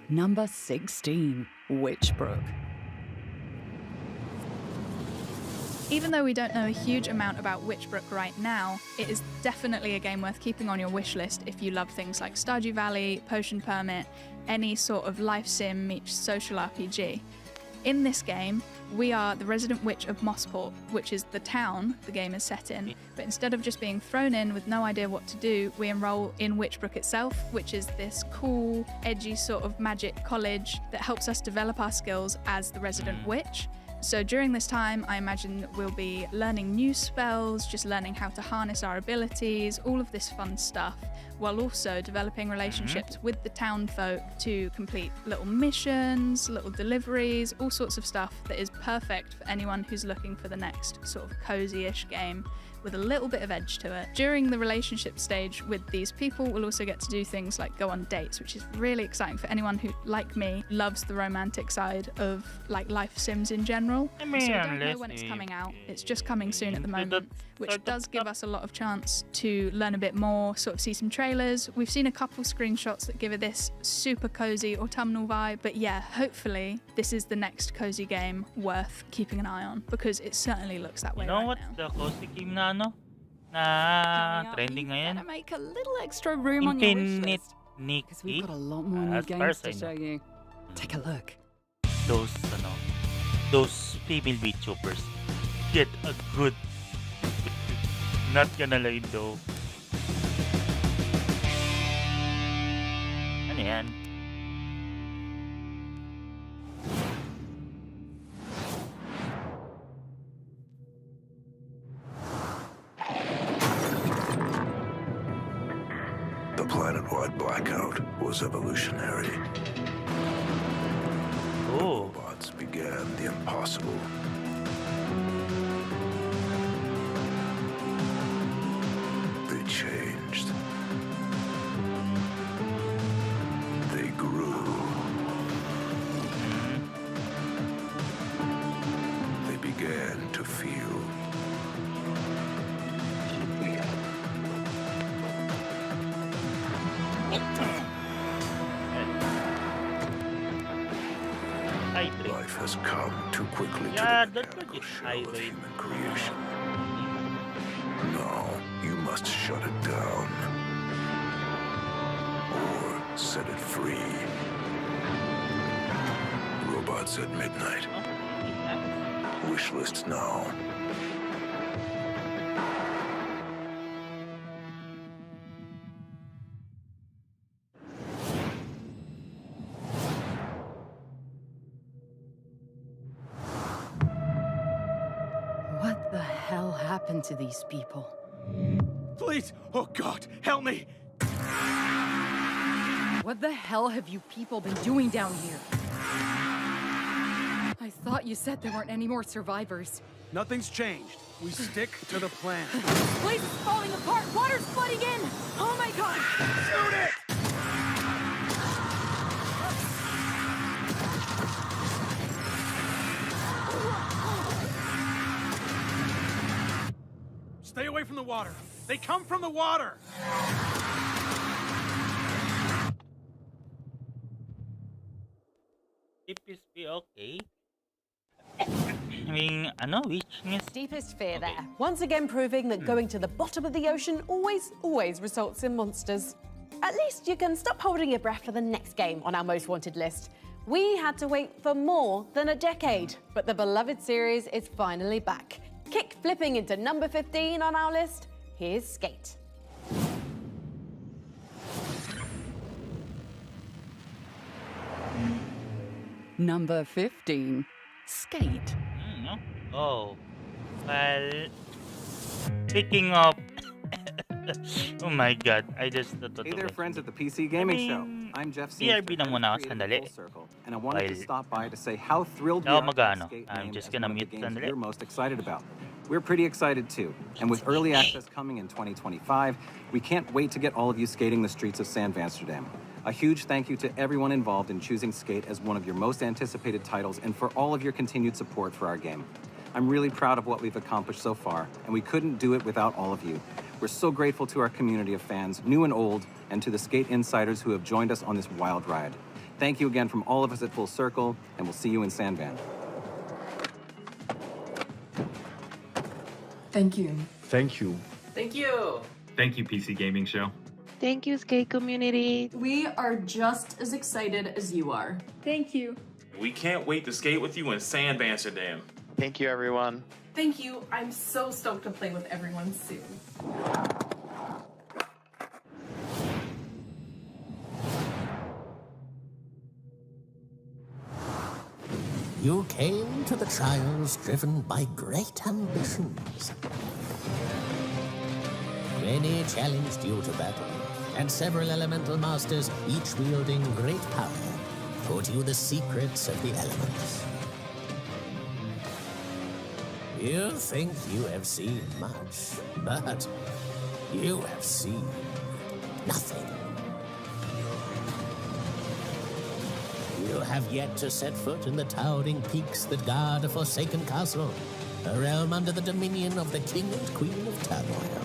Number 16, Witchbrook. Even though we don't know a huge amount about Witchbrook right now, it is definitely a game worth keeping on your wish list if you love things like Stardew Valley, Potion Permit, any sort of life sim meets social RPG. In this game, we are the resident witch of Mossport, which is the town the game is set in, but instead of just being thrown in with no idea what to do, we enroll in Witchbrook itself, which is this cool, edgy sort of magic college that helps us develop our skills as the resident witch. So during this time, I imagine we'll be learning new spells, just learning how to harness our abilities, all of this fun stuff, while also developing relationships with the town folk to complete little missions, little deliveries, all sorts of stuff that is perfect for anyone who's looking for the next sort of cozy-ish game with a little bit of edge to it. During the relationship stage with these people, we'll also get to do things like go on dates, which is really exciting for anyone who, like me, loves the romantic side of like life sims in general. So I don't know when it's coming out. It's just coming soon at the moment, which does give us a lot of chance to learn a bit more, sort of see some trailers. We've seen a couple screenshots that give it this super cozy autumnal vibe, but yeah, hopefully this is the next cozy game worth keeping an eye on, because it certainly looks that way You know right what now. the cozy game na ano? Na trending ngayon? Better make a little extra room on your wish Infinite list. Nikki. Because we've got a lot more new As far games as I to show know. you. Take a look. Those female VTubers get a good. Not gonna lie though. Ano yan? The planet-wide blackout was evolutionary. Oh. Robots began the impossible. They changed. They grew. They began to feel. Life has come too quickly Yeah, to the don't forget mechanical shell of highway. human creation. Now you must shut it down or set it free. Robots at midnight. Wish list now. What the hell happened to these people? Please! Oh God, help me! What the hell have you people been doing down here? I thought you said there weren't any more survivors. Nothing's changed. We stick to the plan. This place is falling apart! Water's flooding in! Oh my god! Shoot it! Stay away from the water. They come from the water. Deep is be okay. I mean, ano, which means Deepest fear there. Once again proving that going to the bottom of the ocean always results in monsters. At least you can stop holding your breath for the next game on our most wanted list. We had to wait for more than a decade, but the beloved series is finally back. Kick flipping into number 15 on our list, here's Skate. Number 15, Skate. no? Oh. Well, picking up. Oh my god, I just thought Hey there, of it. friends at the PC Gaming I Show. mean, I'm Jeff BRB na muna ako sandali. and I wanted to While stop by to say how thrilled we ako are to have mag-ano. Skate I'm named just as gonna one of the mute games sandali. you're most excited about. We're pretty excited too, and with early access coming in 2025, we can't wait to get all of you skating the streets of San Amsterdam. A huge thank you to everyone involved in choosing Skate as one of your most anticipated titles and for all of your continued support for our game. I'm really proud of what we've accomplished so far, and we couldn't do it without all of you. We're so grateful to our community of fans, new and old, and to the Skate insiders who have joined us on this wild ride. Thank you again from all of us at Full Circle, and we'll see you in Sandvan. Thank you. Thank you. Thank you. Thank you, PC Gaming Show. Thank you, Skate community. We are just as excited as you are. Thank you. We can't wait to skate with you in San Amsterdam. Thank you, everyone. Thank you. I'm so stoked to play with everyone soon. You came to the trials driven by great ambitions. Many challenged you to battle, and several elemental masters, each wielding great power, taught you the secrets of the elements. You think you have seen much, but you have seen nothing. You have yet to set foot in the towering peaks that guard a forsaken castle, a realm under the dominion of the King and Queen of Turmoil.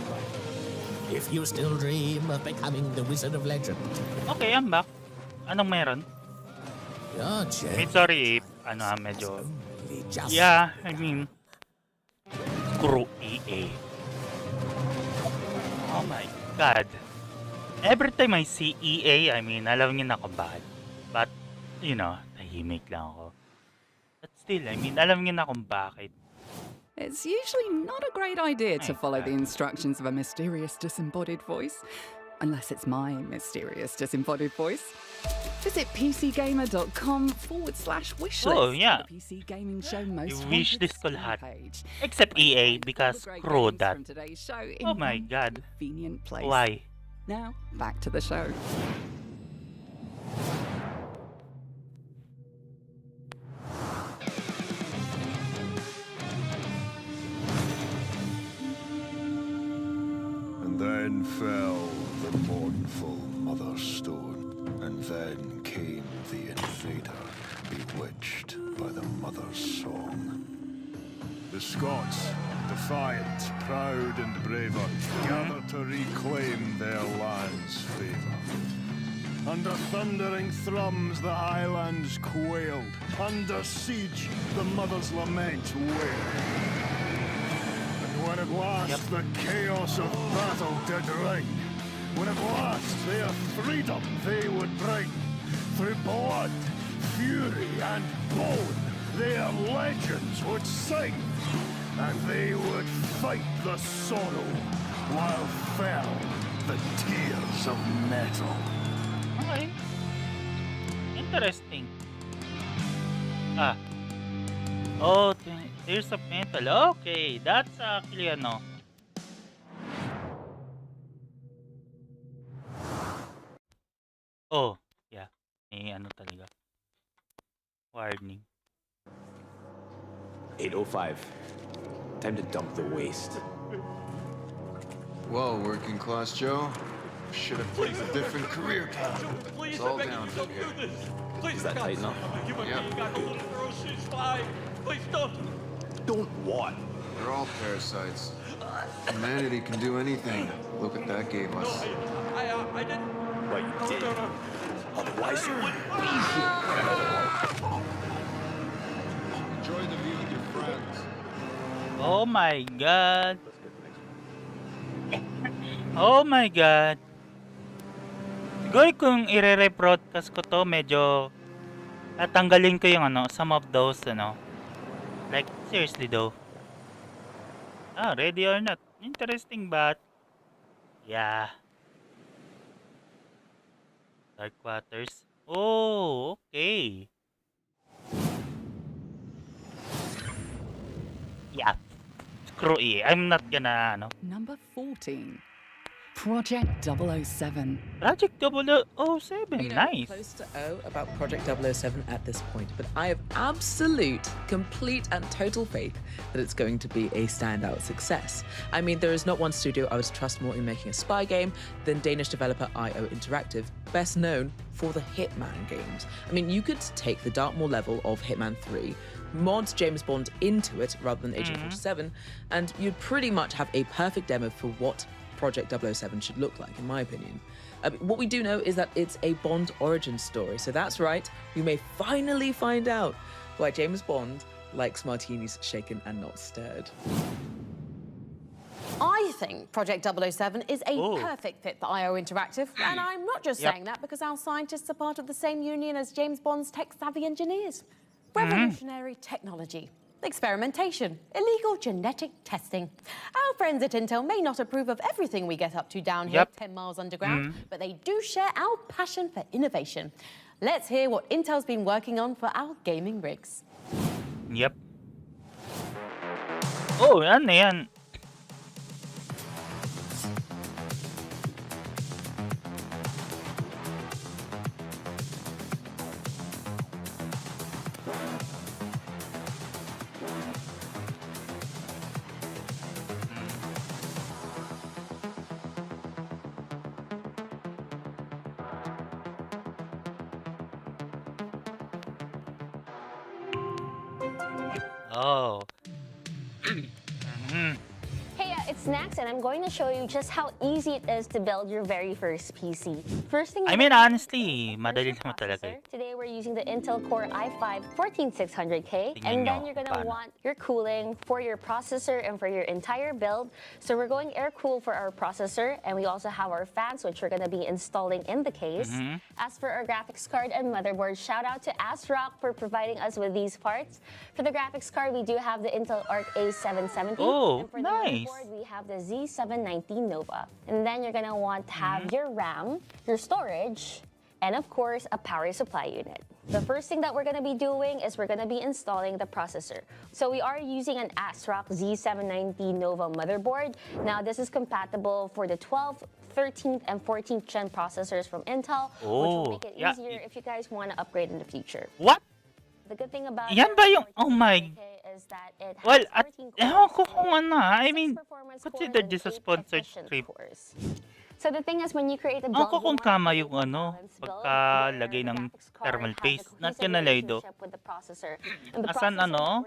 If you still dream of becoming the Wizard of Legend. Okay, I'm back. Anong meron? Your I mean, sorry, medyo... Yeah, I mean... Screw EA. Oh my God. Every time I see EA, I mean, alam niyo na kung bakit. But, you know, tahimik lang ako. But still, I mean, alam niyo na kung bakit. It's usually not a great idea to follow the instructions of a mysterious disembodied voice. Unless it's my mysterious disembodied voice. Visit pcgamer.com/wishlist. Oh, yeah. The PC Gaming Show most Wish wanted list ko lahat. page. Except EA, because Great screw games that. from today's show in Oh my one God. convenient place. Why? Now, back to the show. And then fell the mournful Mother Stone, and then came the invader, bewitched by the Mother's song. The Scots, defiant, proud and braver, gathered to reclaim their land's favour. Under thundering thrums the highlands quailed, under siege the Mother's lament wailed. When at last the chaos of battle did ring, when at last their freedom they would bring, through blood, fury, and bone, their legends would sing, and they would fight the sorrow, while fell the tears of metal. Okay. Interesting. Ah. Oh, there's a metal. Okay, that's actually ano. Oh, yeah. May ano talaga. Warning. 8:05. Time to dump the waste. Well, working class Joe, should have picked a different career path. It's all down from here. Is that tight enough? Please don't. Don't what? They're all parasites. Humanity can do anything. Look what that gave us. I didn't. Well, you did. Otherwise, you wouldn't be here. Enjoy the view with your friends. Oh my God. Oh my God. Siguro kung i-re-broadcast ko to, medyo tatanggalin ko yung ano, some of those ano. Like, seriously though. Ah, ready or not. Interesting, but yeah. Dark Waters. Oh, okay. Yeah. Screw it. I'm not gonna, ano. Number 14. Project 007. Project 007, We know nice. close to O about Project 007 at this point, but I have absolute, complete, and total faith that it's going to be a standout success. I mean, there is not one studio I would trust more in making a spy game than Danish developer IO Interactive, best known for the Hitman games. I mean, you could take the Dartmoor level of Hitman 3, mod James Bond into it rather than Agent 47, and you'd pretty much have a perfect demo for what Project 007 should look like, in my opinion. What we do know is that it's a Bond origin story, so that's right, we may finally find out why James Bond likes martinis shaken and not stirred. I think Project 007 is a perfect fit for IO Interactive, and I'm not just saying that because our scientists are part of the same union as James Bond's tech-savvy engineers. Revolutionary technology, experimentation, illegal genetic testing. Our friends at Intel may not approve of everything we get up to down here 10 miles underground, but they do share our passion for innovation. Let's hear what Intel's been working on for our gaming rigs. Yep. Oh, ano yan? Oh. Hey, it's Nax, and I'm going to show you just how easy it is to build your very first PC. First thing I mean, honestly, madali naman talaga eh. today we're using the Intel Core i5 14600K, and then you're gonna want your cooling for your processor and for your entire build. So we're going air cool for our processor, and we also have our fans, which we're gonna be installing in the case. As for our graphics card and motherboard, shout out to ASRock for providing us with these parts. For the graphics card, we do have the Intel Arc A770. Oh, and for nice. the motherboard, we have the Z790 Nova. And then you're gonna want to have your RAM, your storage, and of course, a power supply unit. The first thing that we're gonna be doing is we're gonna be installing the processor. So we are using an ASRock Z790 Nova motherboard. Now this is compatible for the 12th, 13th, and 14th gen processors from Intel, which will make it easier if you guys want to upgrade in the future. What? The good thing about Yan ba yung, oh my, is that it has well, at, 14 ewan ko kung ano, I mean, consider this a sponsored stream. So the thing is, when you create a build, Ako kung kama yung ano, pagkalagay ng thermal paste, not ka nalaydo. Asan ano,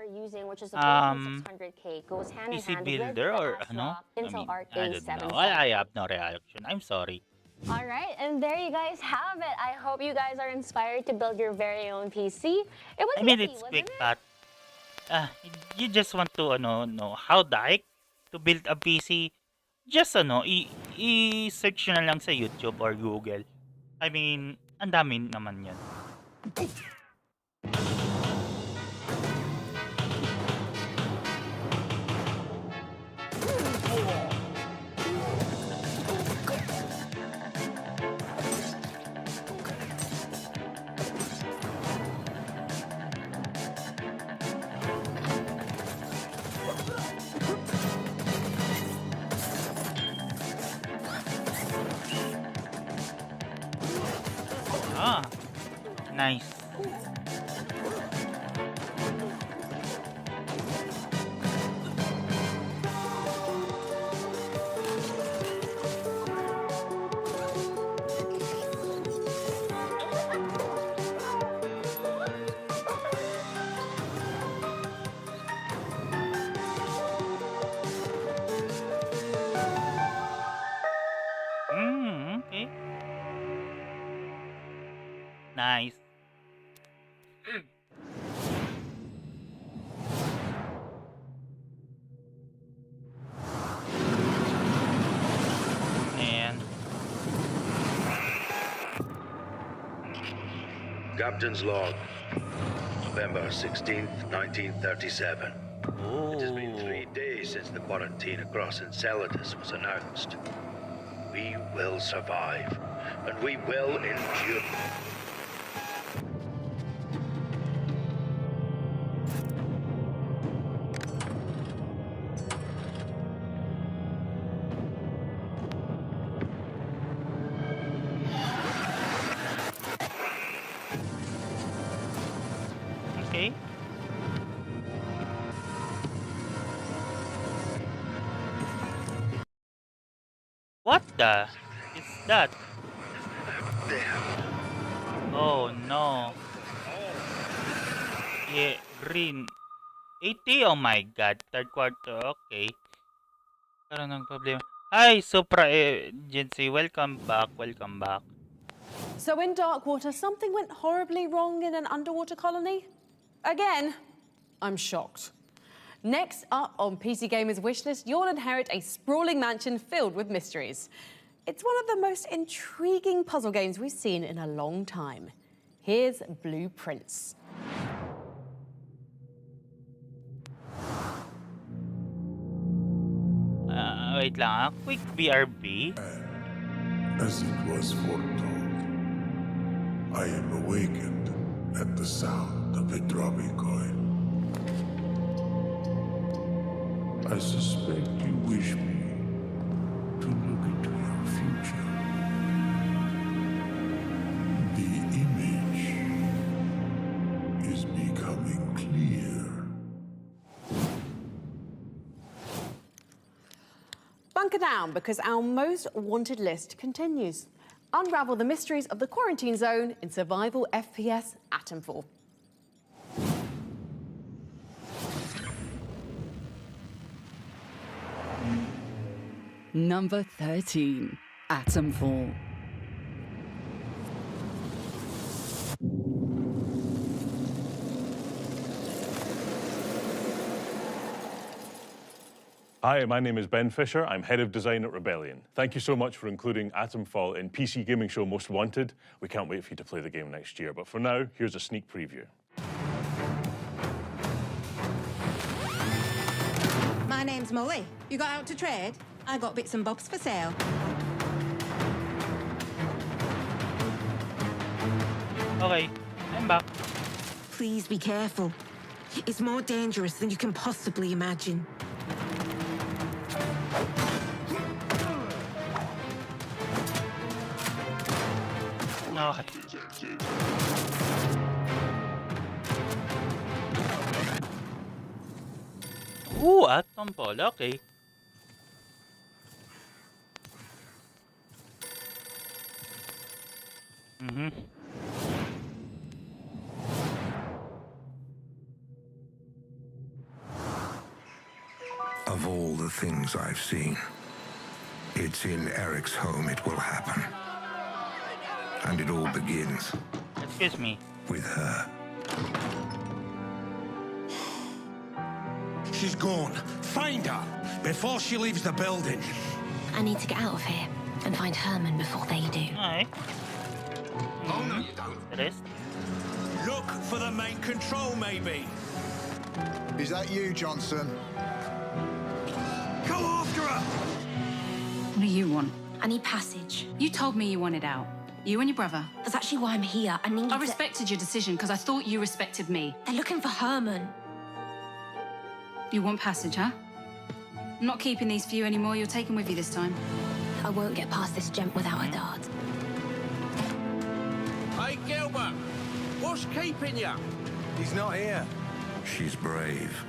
PC builder or ano, I mean, I don't know, I have no reaction, I'm sorry. Alright, and there you guys have it. I hope you guys are inspired to build your very own PC. It was I mean, easy, it's wasn't quick, it? but you just want to know how the heck to build a PC. Just i-search na lang sa YouTube or Google. I mean, ang dami naman yan. Ah, nice. Okay. Nice. And Captain's log, November 16th, 1937. It has been 3 days since the quarantine across Enceladus was announced. We will survive, and we will endure. What the is that? Oh no. Yeah, green. 80, oh my god. Third quarter, okay. Karoon ng problema. Hi, Supra Agency. Welcome back, welcome back. So in Darkwater, something went horribly wrong in an underwater colony? Again? I'm shocked. Next up on PC Gamer's wishlist, you'll inherit a sprawling mansion filled with mysteries. It's one of the most intriguing puzzle games we've seen in a long time. Here's Blueprints. Wait lang, quick BRB. As it was foretold, I am awakened at the sound of a dropping coin. I suspect you wish me to look into your future. The image is becoming clear. Bunker down, because our most wanted list continues. Unravel the mysteries of the quarantine zone in survival FPS Atomfall. Number 13, Atomfall. Hi, my name is Ben Fisher. I'm head of design at Rebellion. Thank you so much for including Atomfall in PC Gaming Show Most Wanted. We can't wait for you to play the game next year. But for now, here's a sneak preview. My name's Molly. You got out to trade? I got bits and bobs for sale. Okay, I'm back. Please be careful. It's more dangerous than you can possibly imagine. Okay. Ooh, Atomfall, okay. Of all the things I've seen, it's in Eric's home it will happen. And it all begins. Excuse me. With her. She's gone. Find her before she leaves the building. I need to get out of here and find Herman before they do. Alright. Oh, no, you don't. Rest. Look for the main control, maybe. Is that you, Johnson? Go after her! What do you want? I need passage. You told me you wanted out. You and your brother. That's actually why I'm here. I need I respected your decision because I thought you respected me. They're looking for Herman. You want passage, huh? I'm not keeping these for you anymore. You're taking with you this time. I won't get past this gent without a dart. Hey, Gilbert. What's keeping you? He's not here. She's brave.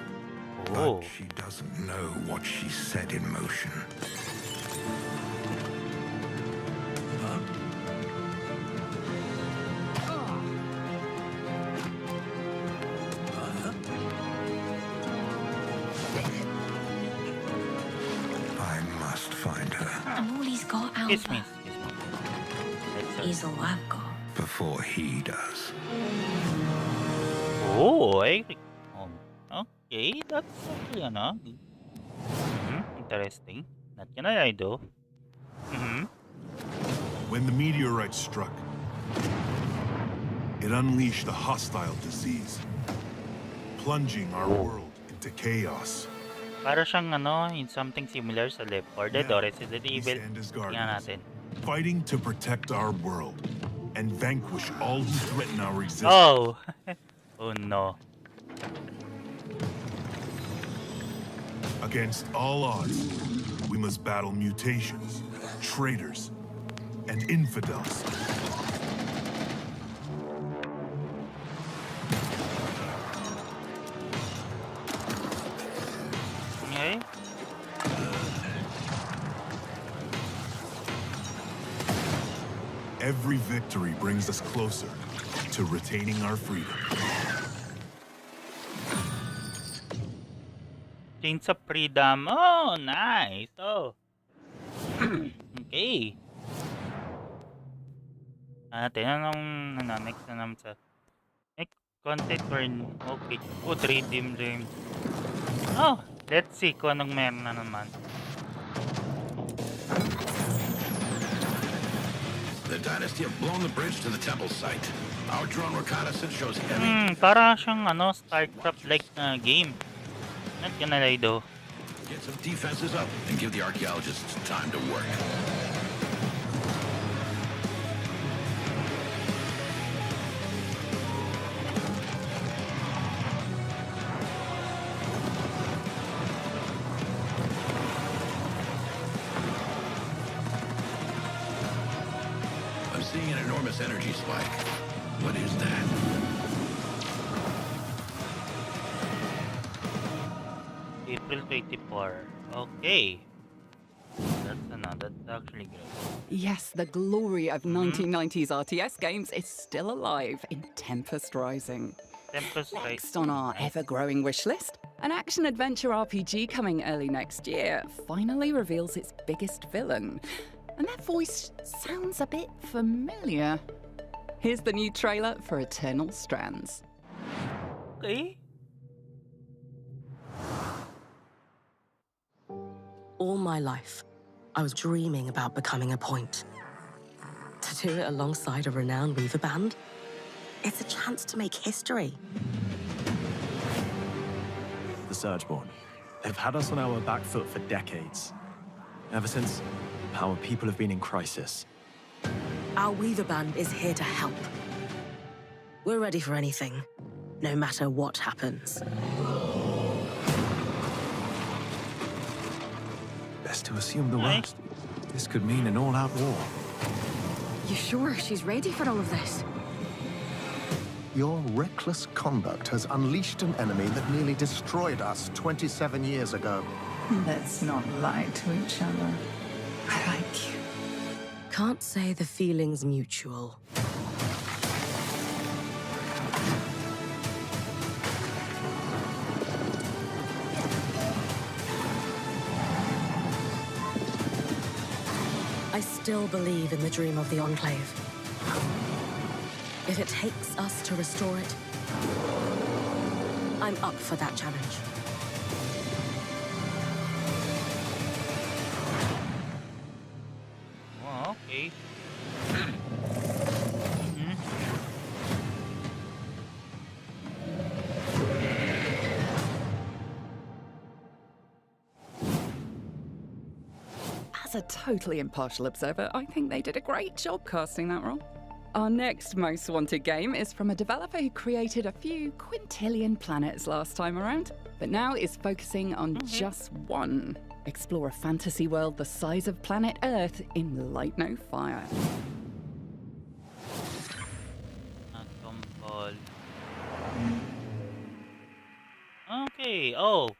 But she doesn't know what she set in motion. I must find her. And all he's got out Excuse me. is all I've got. Before he does. Oh, okay, that's actually interesting. Not gonna lie though. When the meteorite struck, it unleashed a hostile disease, plunging our world into chaos. Para siyang in something similar sa Left 4 Dead or Resident Evil. Tingnan natin. Fighting to protect our world and vanquish all who threaten our existence. Oh! Oh no. Against all odds, we must battle mutations, traitors, and infidels. Okay. Every victory brings us closer to retaining our freedom. Chains of Freedom. Oh, nice. Oh. Okay. Tinanong next na naman sa make content or okay. Oh, 3 team dreams. Oh, let's see kung anong meron na naman. The Dynasty have blown the bridge to the temple site. Our drone reconnaissance shows heavy... Para siyang StarCraft-like na game. Not gonna lie though. Get some defenses up and give the archaeologists time to work. I'm seeing an enormous energy spike. What is that? April 24. Okay. That's actually good. Yes, the glory of 1990s RTS games is still alive in Tempest Rising. Tempest Next on our ever-growing wish list, an action-adventure RPG coming early next year finally reveals its biggest villain. And that voice sounds a bit familiar. Here's the new trailer for Eternal Strands. Okay. All my life, I was dreaming about becoming a point. To do it alongside a renowned Weaver band, it's a chance to make history. The Surgeborn. They've had us on our back foot for decades. Ever since our people have been in crisis. Our Weaver band is here to help. We're ready for anything, no matter what happens. Best to assume the worst. This could mean an all-out war. You sure she's ready for all of this? Your reckless conduct has unleashed an enemy that nearly destroyed us 27 years ago. Let's not lie to each other. I like you. Can't say the feeling's mutual. I still believe in the dream of the Enclave. If it takes us to restore it, I'm up for that challenge. Oh, okay. As a totally impartial observer, I think they did a great job casting that role. Our next most wanted game is from a developer who created a few quintillion planets last time around, but now is focusing on just one. Explore a fantasy world the size of planet Earth in Light No Fire. Okay. Oh,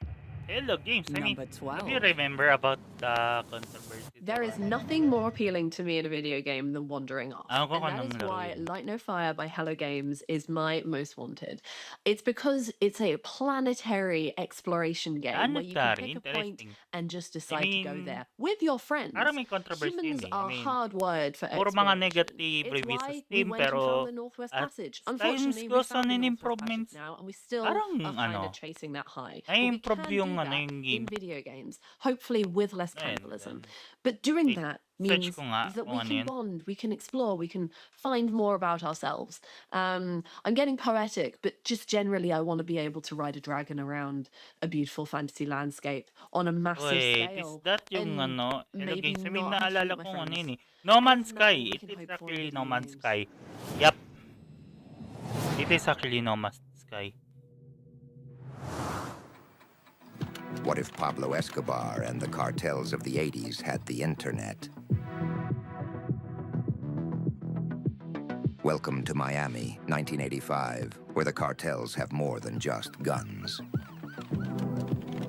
hello games. I mean, do you remember about the controversy? There is nothing more appealing to me in a video game than wandering off. Ako And that is nung laro why yun. Light No Fire by Hello Games is my most wanted. It's because it's a planetary exploration game where you can Planetary, pick a point interesting. and just decide to go mean, there with your friends. parang may controversy Humans yun eh. I are mean, hardwired for puro mga exploration. negative It's reviews sa why we Steam, went and found pero the Northwest at Passage. times Unfortunately, we goes found on the in Northwest improvements. Passage now, and we still Parang are kind ano, of chasing that high. ay But we improve can yung do ano that yung in game. video games, hopefully with less Ayun, cannibalism. But doing that search means ko nga that kung we ano can yun. bond, we can explore, we can find more about ourselves. I'm getting poetic, but just generally, I want to be able to ride a dragon around a beautiful fantasy landscape on a massive Wait, is scale. that yung and ano, Hello maybe Games? I mean, not have to naalala meet my ko ano friends. yun eh. No Man's There's Sky. nothing we It can is hope for in actually video No Man's games. Sky. Yup. It is actually No Man's Sky. What if Pablo Escobar and the cartels of the 80s had the internet? Welcome to Miami, 1985, where the cartels have more than just guns.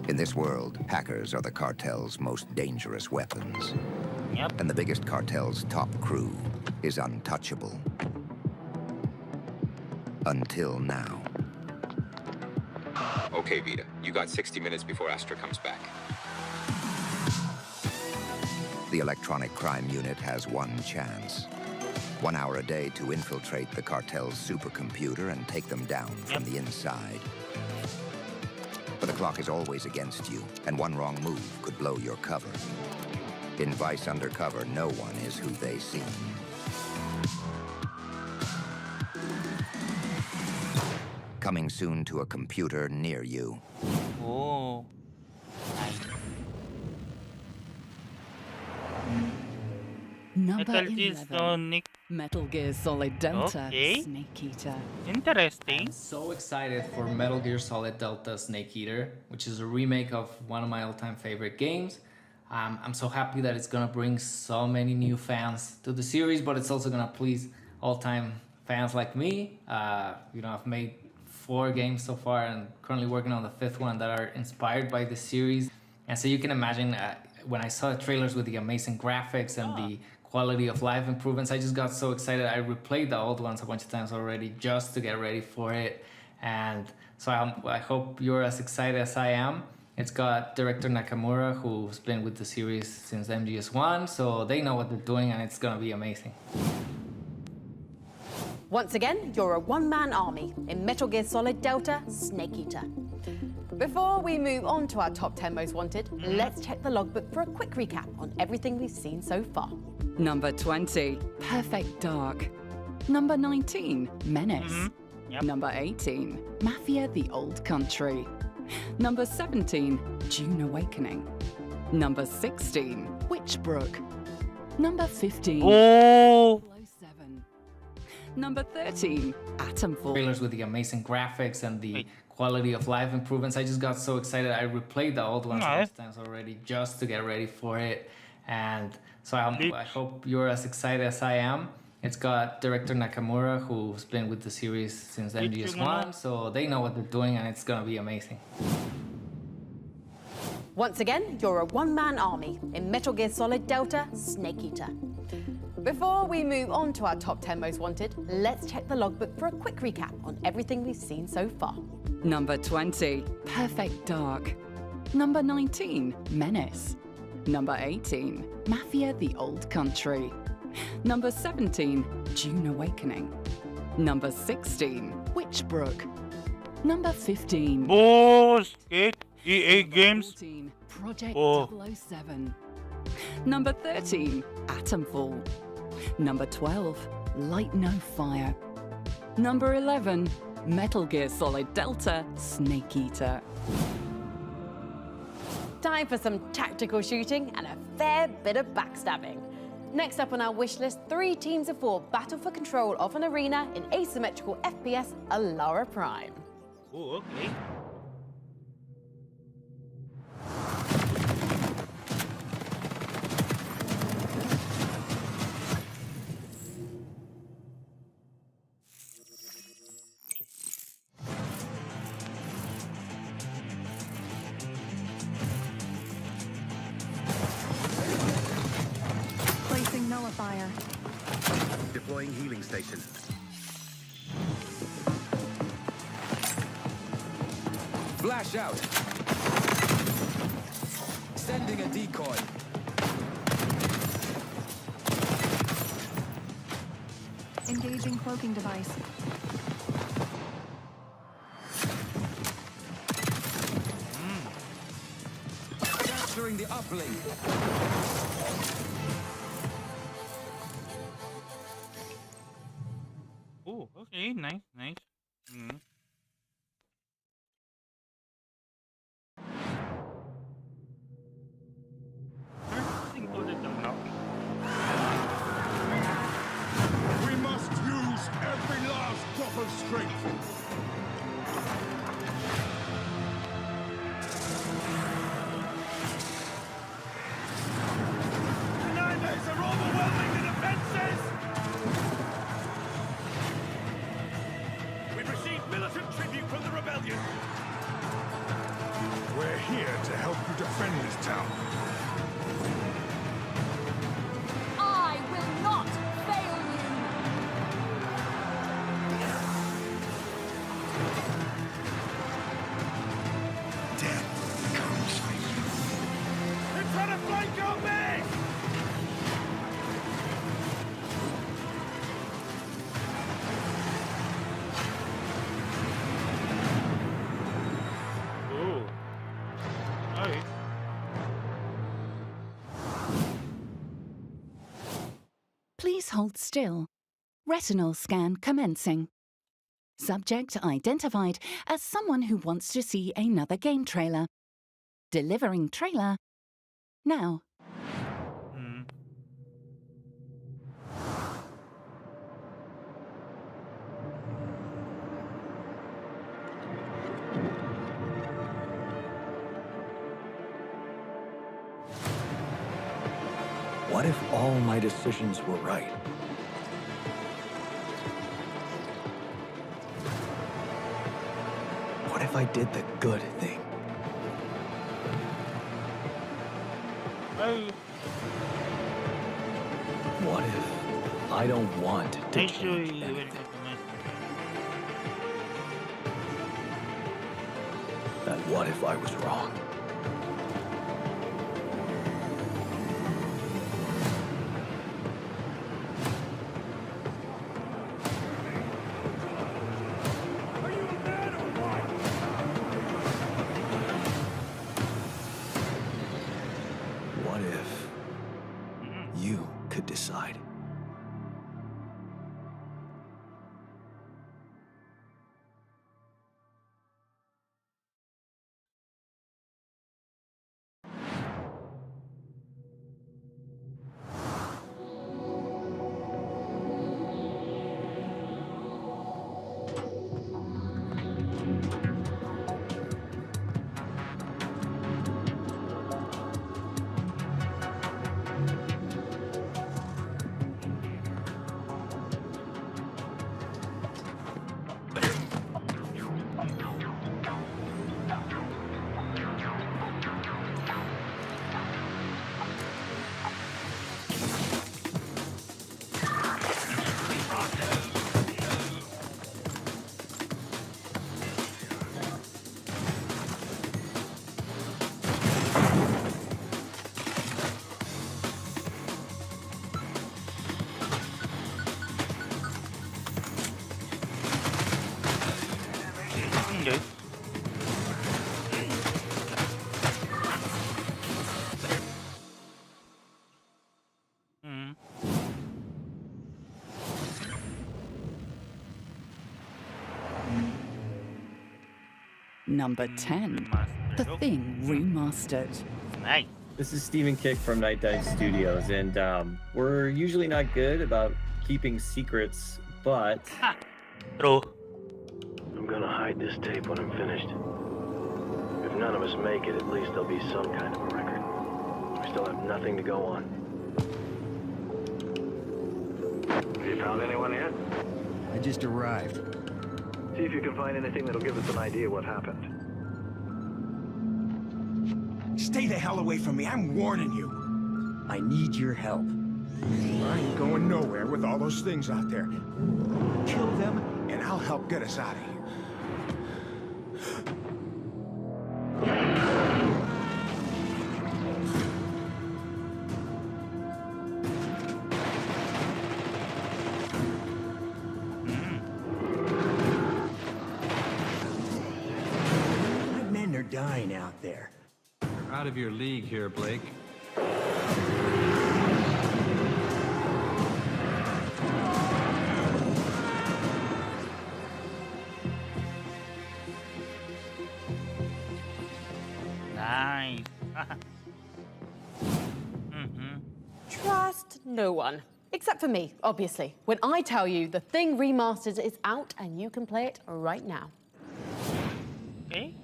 In this world, hackers are the cartel's most dangerous weapons. And the biggest cartel's top crew is untouchable. Until now. Okay, Vita. You got 60 minutes before Astra comes back. The electronic crime unit has one chance. 1 hour a day to infiltrate the cartel's supercomputer and take them down from the inside. But the clock is always against you, and one wrong move could blow your cover. In Vice Undercover, no one is who they seem. Coming soon to a computer near you. Oh. Number Metal Gear 11. Sonic. Metal Gear Solid Delta. Okay. Snake Eater. Interesting. I'm so excited for Metal Gear Solid Delta Snake Eater, which is a remake of one of my all-time favorite games. I'm so happy that it's gonna bring so many new fans to the series, but it's also gonna please all-time fans like me. You know, I've made 4 games so far and currently working on the 5th one that are inspired by the series. And so you can imagine when I saw the trailers with the amazing graphics and the quality of life improvements, I just got so excited. I replayed the old ones a bunch of times already just to get ready for it. And so I hope you're as excited as I am. It's got director Nakamura, who's been with the series since MGS1, so they know what they're doing and it's gonna be amazing. Once again, you're a one-man army in Metal Gear Solid Delta Snake Eater. Before we move on to our top 10 most wanted, let's check the logbook for a quick recap on everything we've seen so far. Number 20, Perfect Dark. Number 19, Menace. Number 18, Mafia the Old Country. Number 17, June Awakening. Number 16, Witchbrook. Number 15, Oh. 007. Number 13, Atomfall. Trailers with the amazing graphics and the quality of life improvements. I just got so excited. I replayed the old ones a bunch of times already just to get ready for it. And so I hope you're as excited as I am. It's got director Nakamura, who's been with the series since MGS1, so they know what they're doing and it's gonna be amazing. Once again, you're a one-man army in Metal Gear Solid Delta Snake Eater. Before we move on to our top 10 most wanted, let's check the logbook for a quick recap on everything we've seen so far. Number 20, Perfect Dark. Number 19, Menace. Number 18, Mafia the Old Country. Number 17, June Awakening. Number 16, Witchbrook. Number 15, Boss! EA Games. 14, Project Oh. 007. Number 13, Atomfall. Number 12, Light No Fire. Number 11, Metal Gear Solid Delta Snake Eater. Time for some tactical shooting and a fair bit of backstabbing. Next up on our wish list, 3 teams of 4 battle for control of an arena in asymmetrical FPS Alara Prime. Oh, okay. Placing nullifier. Deploying healing station. Flash out. Sending a decoy. Engaging cloaking device. Capturing the uplink. Oh, okay. Nice, nice. We must use every last drop of strength. The Niners are overwhelming the defenses! We've received militant tribute from the rebellion. We're here to help you defend this town. hold still. Retinal scan commencing. Subject identified as someone who wants to see another game trailer. Delivering trailer now. What if all my decisions were right? What if I did the good thing? What if I don't want to change anything? And what if I was wrong? What if you could decide? Okay. Number 10. The Thing Remastered. Nice. This is Stephen Kick from Night Dive Studios, and we're usually not good about keeping secrets, but... True. I'm gonna hide this tape when I'm finished. If none of us make it, at least there'll be some kind of a record. We still have nothing to go on. Have you found anyone yet? I just arrived. See if you can find anything that'll give us an idea what happened. Stay the hell away from me, I'm warning you. I need your help. I ain't going nowhere with all those things out there. Kill them, and I'll help get us out of here. My men are dying out there. You're out of your league here, Blake. Nice. Trust no one. Except for me, obviously. When I tell you The Thing Remastered is out and you can play it right now. Okay.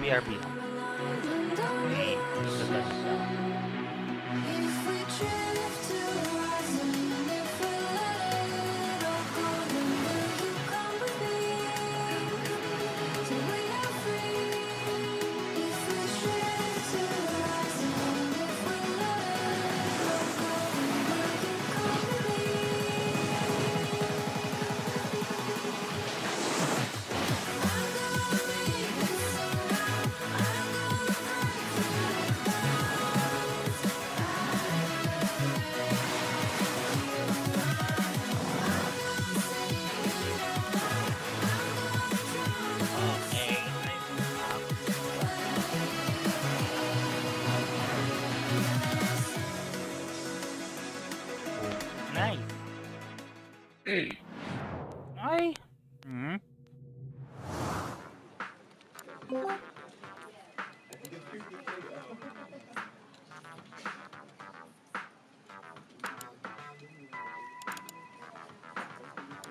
BRB. Ay. Hmm.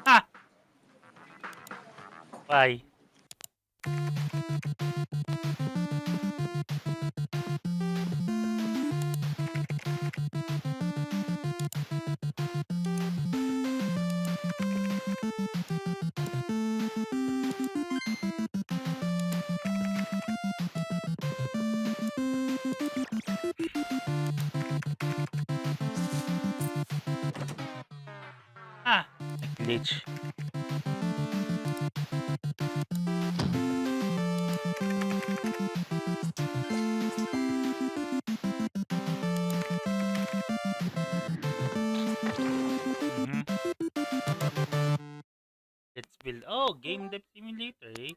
Ah! Why? Ah! Glitch. Mhm. Let's build. Oh, game dev simulator, eh?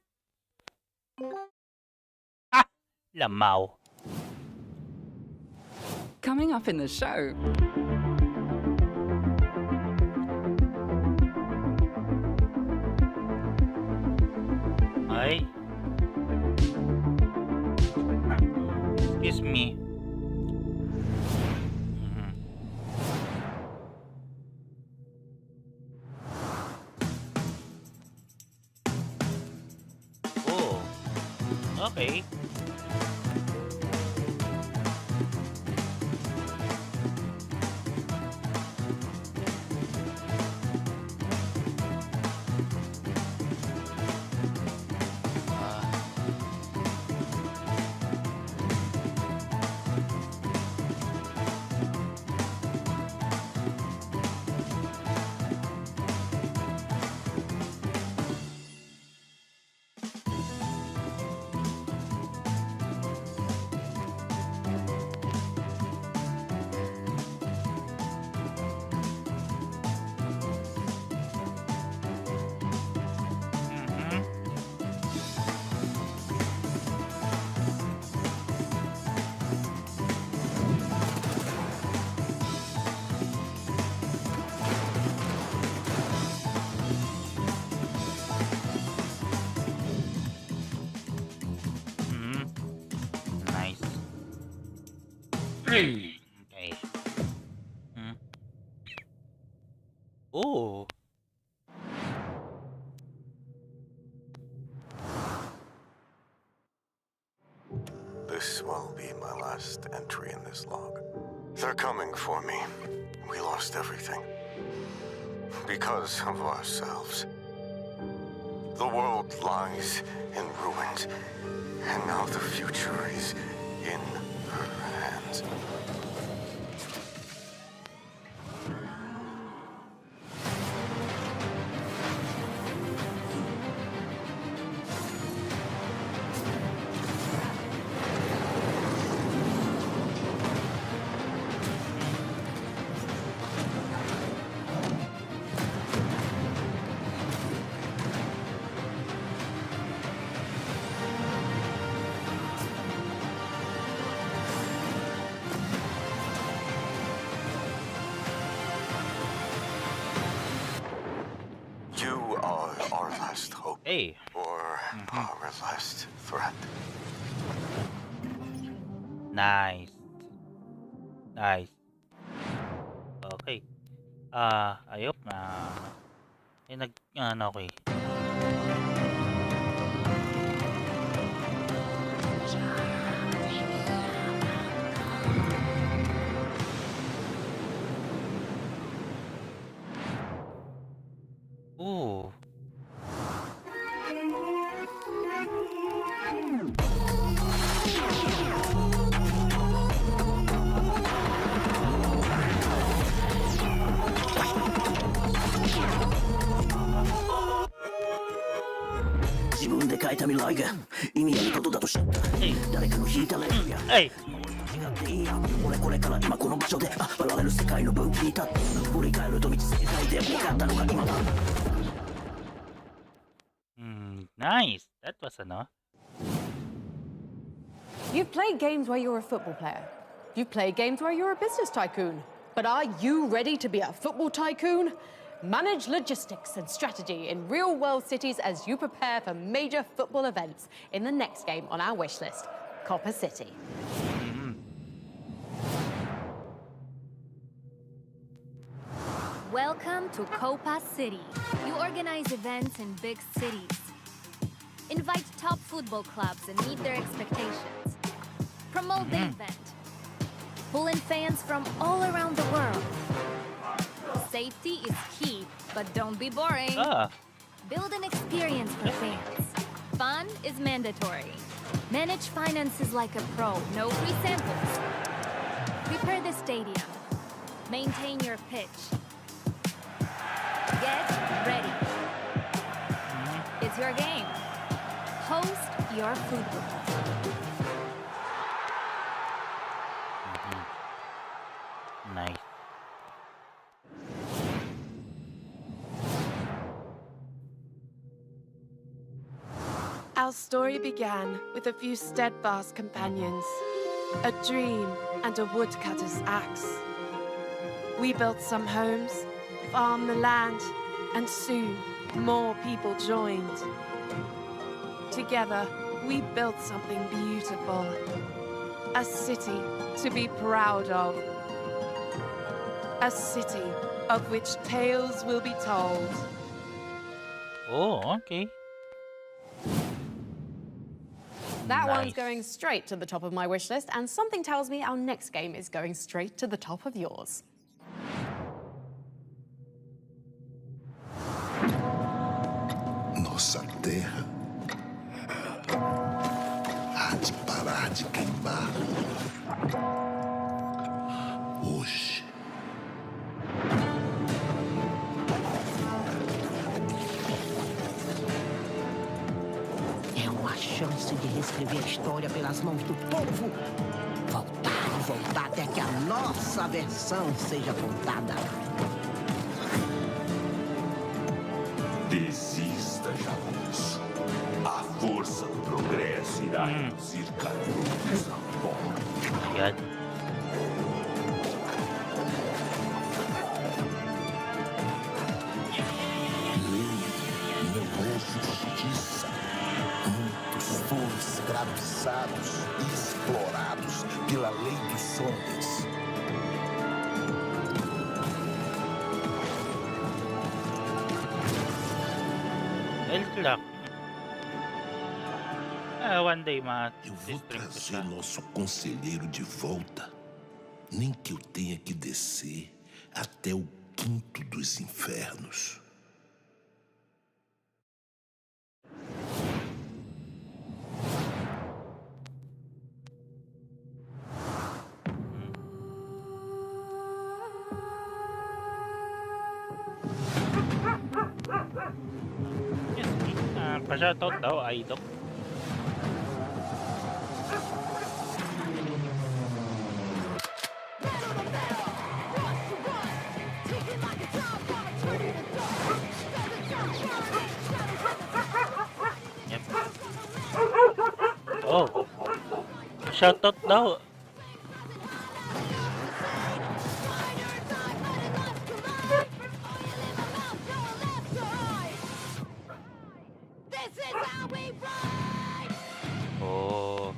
Ah! Lamaw. Coming up in the show. Ay. Excuse me. Mhm. Oh. Okay. Mhm. Mhm. Nice. Okay. Hmm. Oh. This will be my last entry in this log. They're coming for me. We lost everything. Because of ourselves. The world lies in ruins. And now the future is in her hands. You are our last hope. Hey. Or our last threat. Nice. Nice. Okay. Ayop na. Ano ko eh. Ooh. Hey. Nice. That was ano. You've played games where you're a football player. You've played games where you're a business tycoon. But are you ready to be a football tycoon? Manage logistics and strategy in real-world cities as you prepare for major football events in the next game on our wish list, Copper City. Welcome to Copa City. You organize events in big cities. Invite top football clubs and meet their expectations. Promote the event. Pull in fans from all around the world. Safety is key, but don't be boring. Build an experience for fans. Fun is mandatory. Manage finances like a pro, no free samples. Prepare the stadium. Maintain your pitch. Get ready. It's your game. Host your football. Nice. Our story began with a few steadfast companions, a dream and a woodcutter's axe. We built some homes, farmed the land, and soon more people joined. Together, we built something beautiful, a city to be proud of, a city of which tales will be told. Oh, okay. That one's going straight to the top of my wish list, and something tells me our next game is going straight to the top of yours. Nossa terra há de parar de queimar. Hoje. É uma chance de reescrever a história pelas mãos do povo. Voltar até que a nossa versão seja contada. Desista, Jagunço. A força do progresso irá reduzir canudos a pó. Não é justiça. Muitos foram escravizados e explorados pela lei dos homens. One day, eu vou trazer nosso conselheiro de volta. Nem que eu tenha que descer até o quinto dos infernos. Pa-shoutout daw, Idol. Yep. Oh, shoutout daw. Oh.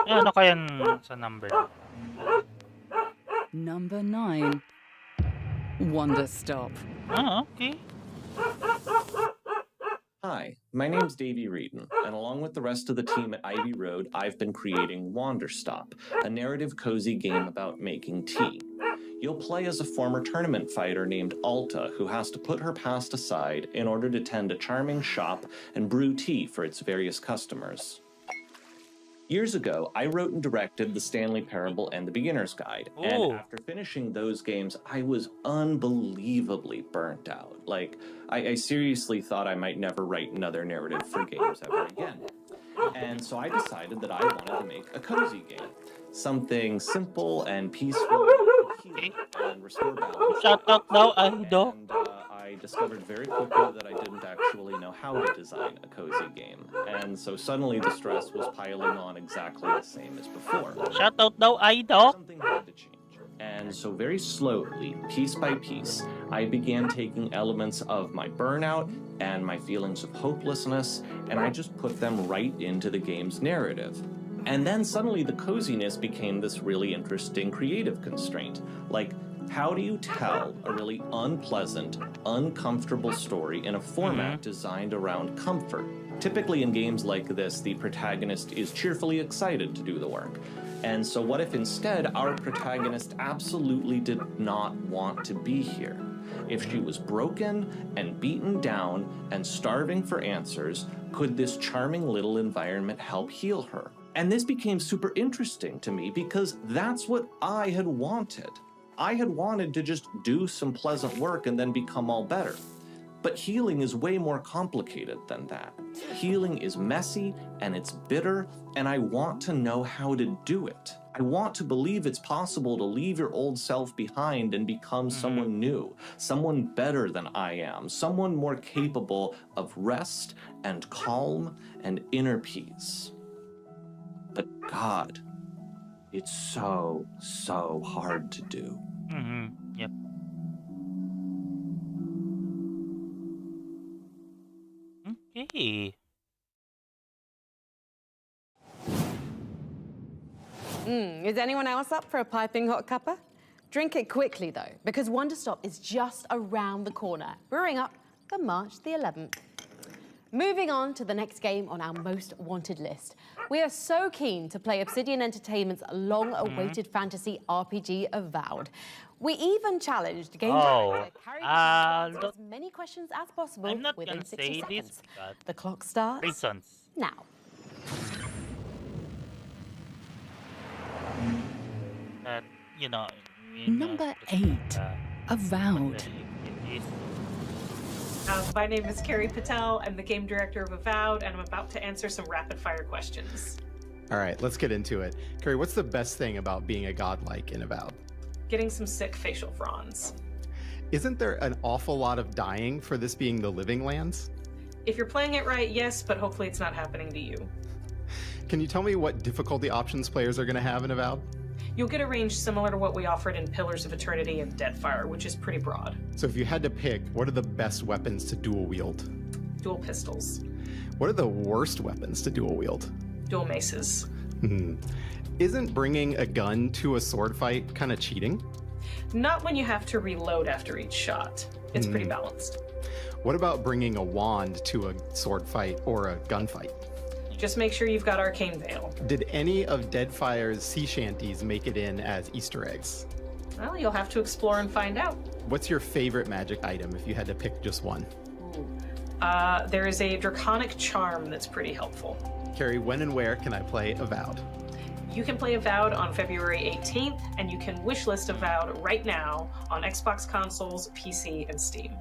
Ano kayang sa number? Number 9. Wonder Stop. Ah, okay. Hi, my name's Davey Reedon, and along with the rest of the team at Ivy Road, I've been creating Wanderstop, a narrative cozy game about making tea. You'll play as a former tournament fighter named Alta, who has to put her past aside in order to tend a charming shop and brew tea for its various customers. Years ago, I wrote and directed The Stanley Parable and The Beginner's Guide, and after finishing those games, I was unbelievably burnt out. Like, I seriously thought I might never write another narrative for games ever again. And so I decided that I wanted to make a cozy game. Something simple and peaceful, and restore balance. Shout out now, Idol. And I I discovered very quickly that I didn't actually know how to design a cozy game, and so suddenly the stress was piling on exactly the same as before. Shoutout daw, Aido. Something had to change. And so very slowly, piece by piece, I began taking elements of my burnout and my feelings of hopelessness, and I just put them right into the game's narrative. And then suddenly the coziness became this really interesting creative constraint. Like, how do you tell a really unpleasant, uncomfortable story in a format designed around comfort? Typically in games like this, the protagonist is cheerfully excited to do the work. And so what if instead our protagonist absolutely did not want to be here? If she was broken and beaten down and starving for answers, could this charming little environment help heal her? And this became super interesting to me because that's what I had wanted. I had wanted to just do some pleasant work and then become all better. But healing is way more complicated than that. Healing is messy and it's bitter, and I want to know how to do it. I want to believe it's possible to leave your old self behind and become someone new, someone better than I am, someone more capable of rest and calm and inner peace. But God, it's so, so hard to do. Yep. Okay. Is anyone else up for a piping hot cuppa? Drink it quickly, though, because Wonderstop is just around the corner, brewing up for March the 11th. Moving on to the next game on our most wanted list. We are so keen to play Obsidian Entertainment's long-awaited fantasy RPG, Avowed. We even challenged game director Carrie to answer as many questions as possible I'm not within gonna 60 say seconds. this, but The clock starts reasons. now. That, you know, Number 8. Avowed. My name is Carrie Patel. I'm the game director of Avowed, and I'm about to answer some rapid-fire questions. All right, let's get into it. Carrie, what's the best thing about being a godlike in Avowed? Getting some sick facial fronds. Isn't there an awful lot of dying for this being the Living Lands? If you're playing it right, yes, but hopefully it's not happening to you. Can you tell me what difficulty options players are going to have in Avowed? You'll get a range similar to what we offered in Pillars of Eternity and Deadfire, which is pretty broad. So if you had to pick, what are the best weapons to dual wield? Dual pistols. What are the worst weapons to dual wield? Dual maces. Isn't bringing a gun to a sword fight kind of cheating? Not when you have to reload after each shot. It's pretty balanced. What about bringing a wand to a sword fight or a gunfight? Just make sure you've got Arcane Veil. Did any of Deadfire's sea shanties make it in as Easter eggs? Well, you'll have to explore and find out. What's your favorite magic item if you had to pick just one? There is a Draconic Charm that's pretty helpful. Carrie, when and where can I play Avowed? You can play Avowed on February 18th, and you can wishlist Avowed right now on Xbox consoles, PC, and Steam.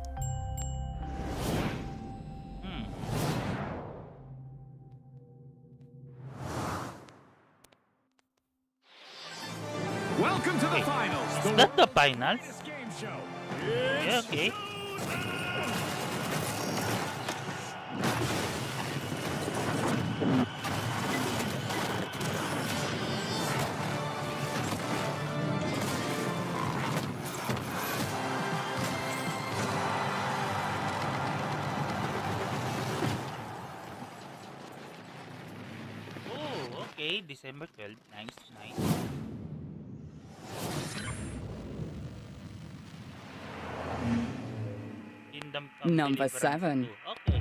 Welcome to the finals. Is that the finals? Game show. Yeah, okay. Oh, okay. December 12th. Nice. Number 7.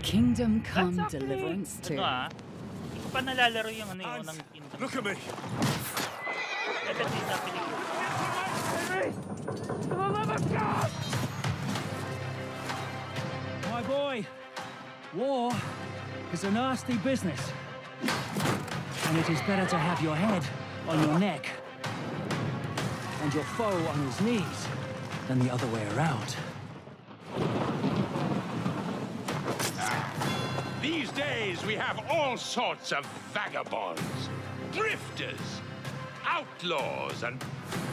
Kingdom Come Deliverance 2. Hindi ko pa nalalaro yung unang Kingdom. Look at me. For the love of God! My boy, war is a nasty business. And it is better to have your head on your neck and your foe on his knees than the other way around. These days, we have all sorts of vagabonds, drifters, outlaws, and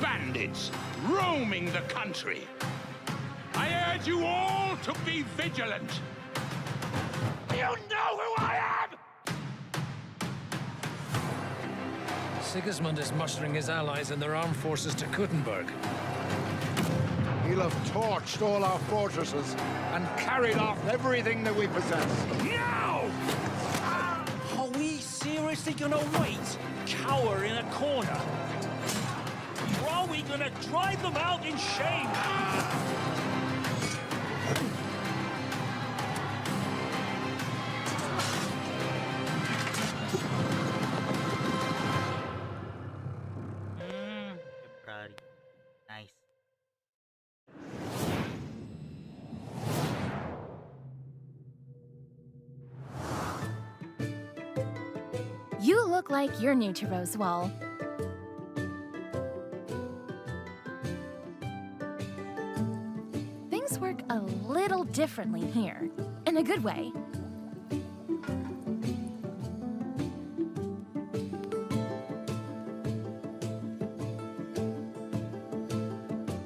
bandits roaming the country. I urge you all to be vigilant. You know who I am! Sigismund is mustering his allies and their armed forces to Kuttenberg. He'll have torched all our fortresses and carried off everything that we possess. Now! Are we seriously gonna wait, cower in a corner? Or are we gonna drive them out in shame? February. Nice. You look like you're new to Rosewall. Things work a little differently here, in a good way.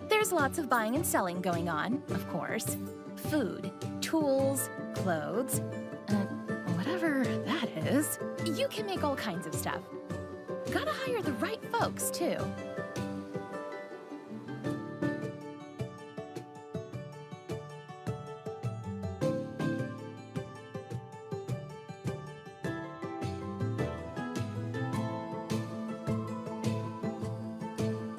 There's lots of buying and selling going on, of course. Food, tools, clothes, whatever that is. You can make all kinds of stuff. Gotta hire the right folks, too.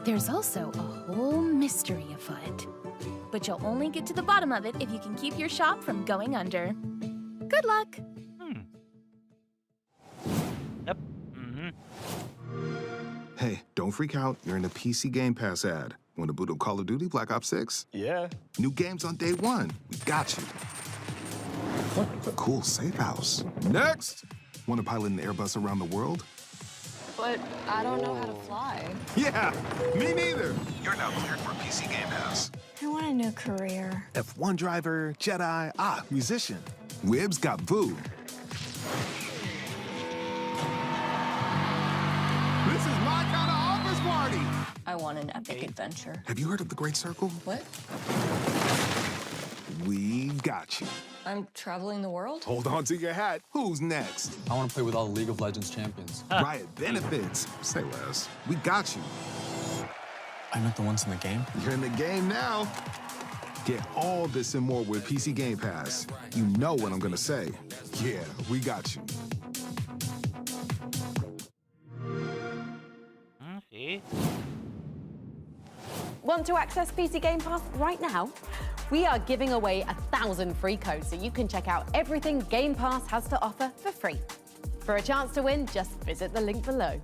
There's also a whole mystery afoot. But you'll only get to the bottom of it if you can keep your shop from going under. Good luck! Yep. Hey, don't freak out. You're in a PC Game Pass ad. Want to boot up Call of Duty Black Ops 6? Yeah. New games on day one. We got you. A cool safe house. Next! Want to pilot an Airbus around the world? But I don't know how to fly. Yeah, me neither. You're now cleared for PC Game Pass. I want a new career. F1 driver, Jedi, musician. Wibb's got Boo. This is my kind of office party. I want an epic adventure. Have you heard of the Great Circle? What? We got you. I'm traveling the world? Hold on to your hat. Who's next? I want to play with all the League of Legends champions. Riot benefits. Say less. We got you. I meant the ones in the game? You're in the game now. Get all this and more with PC Game Pass. You know what I'm gonna say. Yeah, we got you. Okay. Want to access PC Game Pass right now? We are giving away 1,000 free codes so you can check out everything Game Pass has to offer for free. For a chance to win, just visit the link below.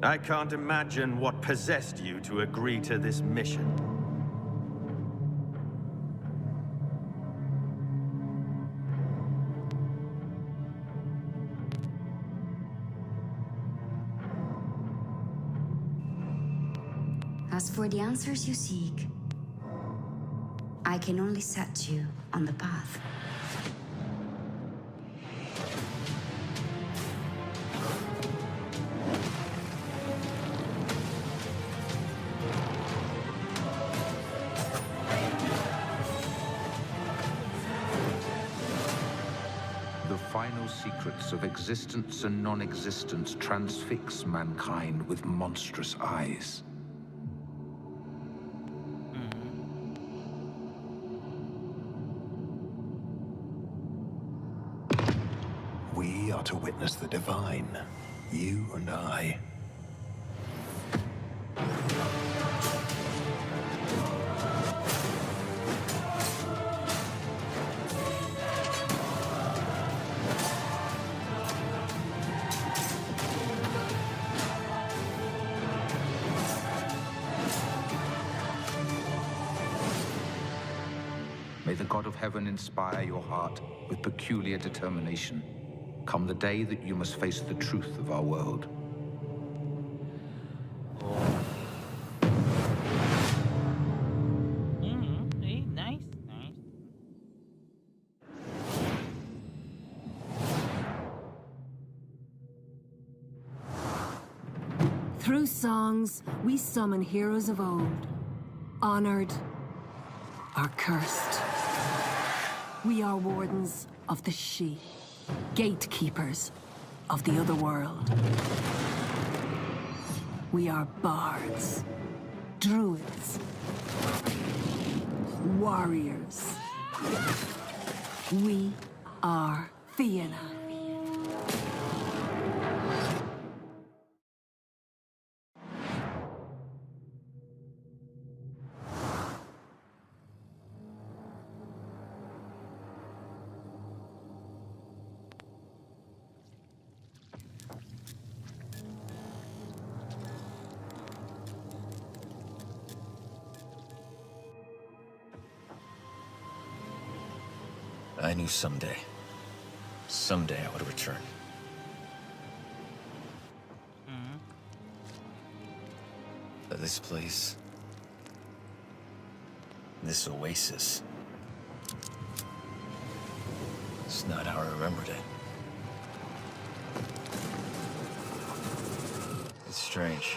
I can't imagine what possessed you to agree to this mission. As for the answers you seek, I can only set you on the path. The final secrets of existence and non-existence transfix mankind with monstrous eyes. We are to witness the divine, you and I. May the God of Heaven inspire your heart with peculiar determination. Come the day that you must face the truth of our world. Hey, nice, nice. Through songs, we summon heroes of old, honored or cursed. We are wardens of the She, gatekeepers of the other world. We are bards, druids, warriors. We are Fianna. I knew someday I would return. But this place, this oasis, it's not how I remembered it. It's strange.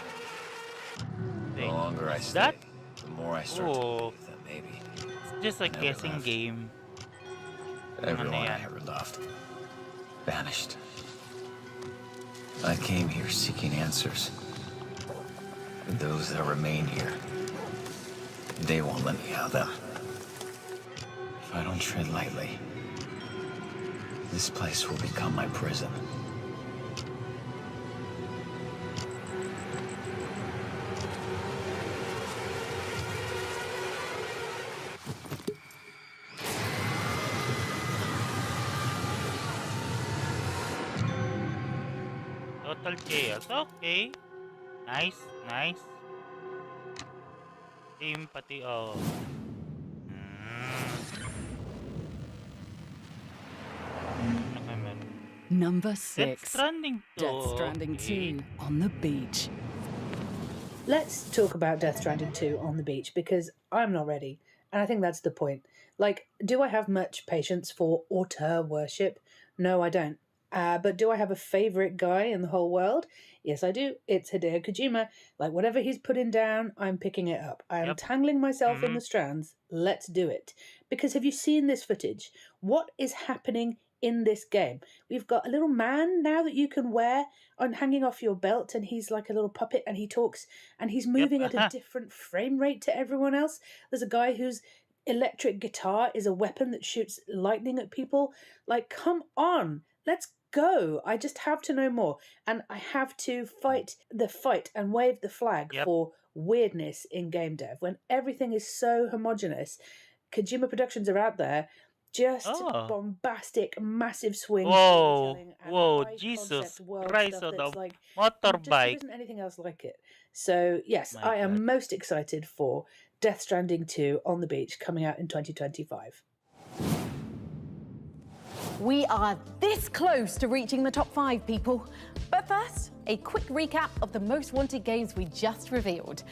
The longer I stay, the more I start to believe that maybe It's just a guessing game. everyone I ever loved vanished. I came here seeking answers. But those that remain here, they won't let me have them. If I don't tread lightly, this place will become my prison. Total chaos. Okay. Nice, nice. Team pati oh. Number 6. Death Stranding 2. Death Stranding 2 on the beach. Let's talk about Death Stranding 2 on the beach, because I'm not ready. And I think that's the point. Like, do I have much patience for auteur worship? No, I don't. But do I have a favourite guy in the whole world? Yes, I do. It's Hideo Kojima. Like, whatever he's putting down, I'm picking it up. I am tangling myself in the strands. Let's do it. Because have you seen this footage? What is happening in this game? We've got a little man now that you can wear on hanging off your belt, and he's like a little puppet, and he talks, and he's moving at a different frame rate to everyone else. There's a guy whose electric guitar is a weapon that shoots lightning at people. Like, come on, let's go. I just have to know more, and I have to fight the fight and wave the flag for weirdness in game dev when everything is so homogenous. Kojima Productions are out there, just bombastic, massive swings. Whoa, Jesus Christ on the There motorbike. isn't anything else like it. So yes, My I am most excited for Death Stranding 2 on the beach coming out in 2025. We are this close to reaching the top 5, people. But first, a quick recap of the most wanted games we just revealed.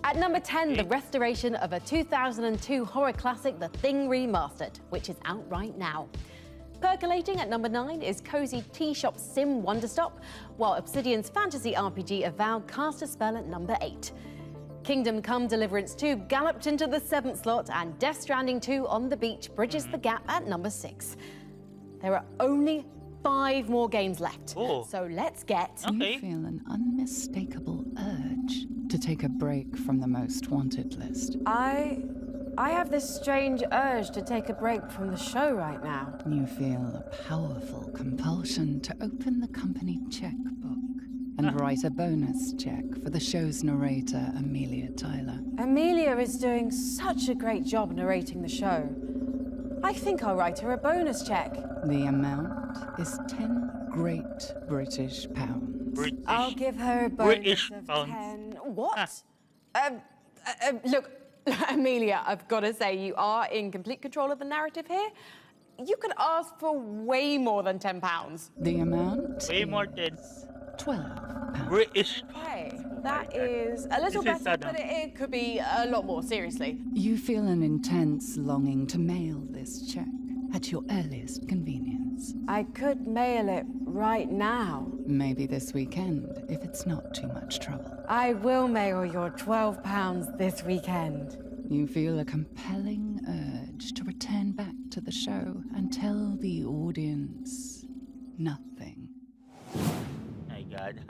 At number 10, the restoration of a 2002 horror classic, The Thing Remastered, which is out right now. Percolating at number 9 is cozy tea shop sim Wonderstop, while Obsidian's fantasy RPG Avowed cast a spell at number 8. Kingdom Come Deliverance 2 galloped into the 7th slot, and Death Stranding 2 on the beach bridges the gap at number 6. There are only 5 more games left, so let's get... You feel an unmistakable urge to take a break from the most wanted list. I have this strange urge to take a break from the show right now. You feel a powerful compulsion to open the company checkbook and write a bonus check for the show's narrator, Amelia Tyler. Amelia is doing such a great job narrating the show. I think I'll write her a bonus check. The amount is 10 great British pounds. I'll give her a bonus of 10. What? Look, Amelia, I've got to say, you are in complete control of the narrative here. You could ask for way more than £10. The amount? Way more than 12 British. Okay, that is a little better, but it could be a lot more, seriously. You feel an intense longing to mail this check, at your earliest convenience. I could mail it right now. Maybe this weekend, if it's not too much trouble. I will mail your £12 this weekend. You feel a compelling urge to return back to the show and tell the audience nothing. My God.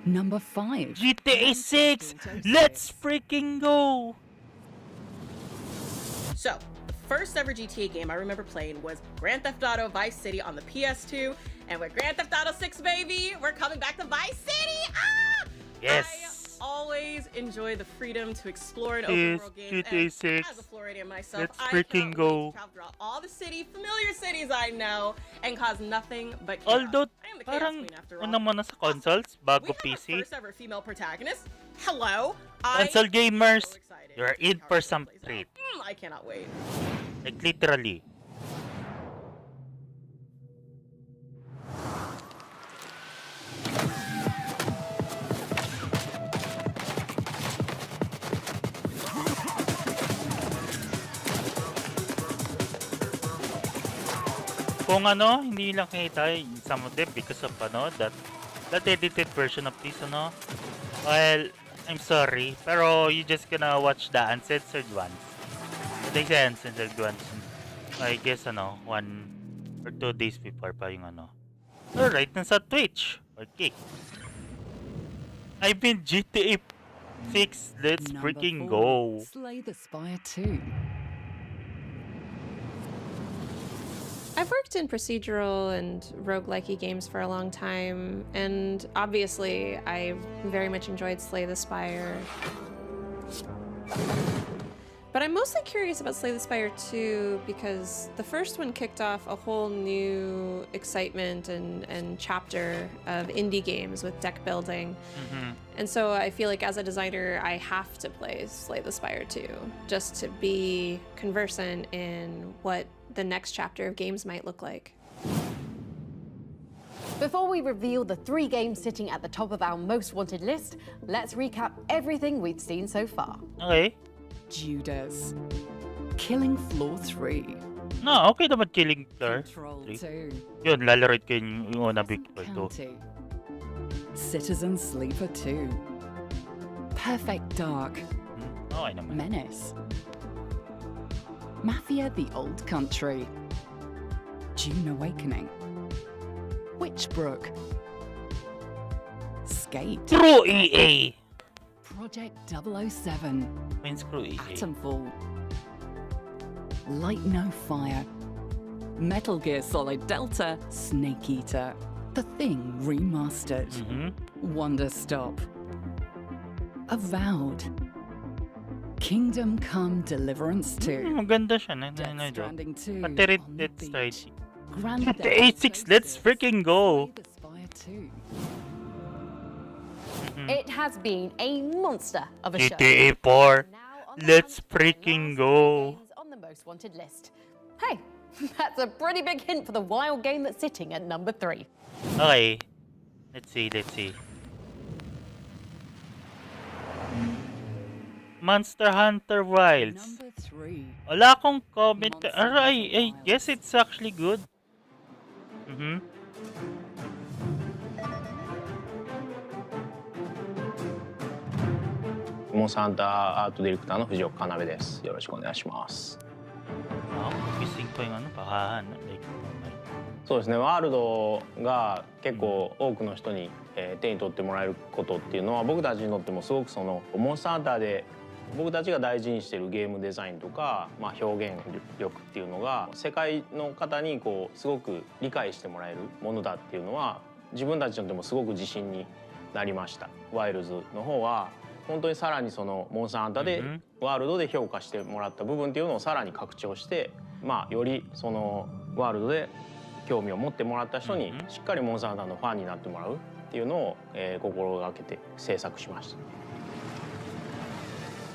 Number 5. GTA 6! Let's freaking go! So, the first ever GTA game I remember playing was Grand Theft Auto Vice City on the PS2, and with Grand Theft Auto 6, baby, we're coming back to Vice City! Ah! Yes! I always enjoy the freedom to explore an open world games, GTA and 6. as a Floridian myself, Let's I freaking cannot go. wait to travel throughout all the familiar cities I know, and cause nothing but chaos. Although, I am the chaos parang queen after all. una muna sa consoles, bago We have our PC. first ever female protagonist. Hello, Console gamers, you're in for some treat. I cannot wait. Like literally. Kung ano, hindi lang kita some of them because of that edited version of this well, I'm sorry, pero you just gonna watch the uncensored ones. They say uncensored ones. I guess 1 or 2 days before pa yung Alright, nasa Twitch. Okay. I mean GTA 6, let's Number freaking 4, go. Slay the Spire 2. I've worked in procedural and roguelike games for a long time, and obviously I very much enjoyed Slay the Spire. But I'm mostly curious about Slay the Spire 2 because the first one kicked off a whole new excitement and chapter of indie games with deck building. And so I feel like as a designer, I have to play Slay the Spire 2 just to be conversant in what the next chapter of games might look like. Before we reveal the 3 games sitting at the top of our most wanted list, let's recap everything we've seen so far. Okay. Judas. Killing Floor 3. No, okay naman Killing Floor Control 3. 2. Yun, lalaroid ko yung una big ko ito. County. Citizen Sleeper 2. Perfect Dark. Okay naman. Menace. Mafia the Old Country. Dune Awakening. Witchbrook. Skate. True EA! Project 007. Means screw EA. Atomfall. Light No Fire. Metal Gear Solid Delta. Snake Eater. The Thing Remastered. Wonder Stop. Avowed. Kingdom Come Deliverance 2. Maganda siya. Death Stranding 2. Pati rin Death Stranding. Grand GTA 6, let's freaking go! Spire 2. It has been a monster of a show. GTA 4, let's freaking go! On the most wanted list. Hey, that's a pretty big hint for the wild game that's sitting at number 3. Okay. Let's see. Monster Hunter Wilds. Number 3. Wala akong comment. I guess it's actually good. Mm-hmm. モンスターハンターアートディレクターの藤岡かなべです。よろしくお願いします。Missing ko yung bakaそうですね、ワールドが結構多くの人に手に取ってもらえることっていうのは僕たちにとってもすごくそのモンスターハンターで僕たちが大事にしているゲームデザインとか、表現力っていうのが世界の方にこうすごく理解してもらえるものだっていうのは自分たちにとってもすごく自信になりました。ワイルズの方は本当にさらにそのモンスターハンターでワールドで評価してもらった部分っていうのをさらに拡張して、よりそのワールドで興味を持ってもらった人にしっかりモンスターハンターのファンになってもらうっていうのを心がけて制作しました。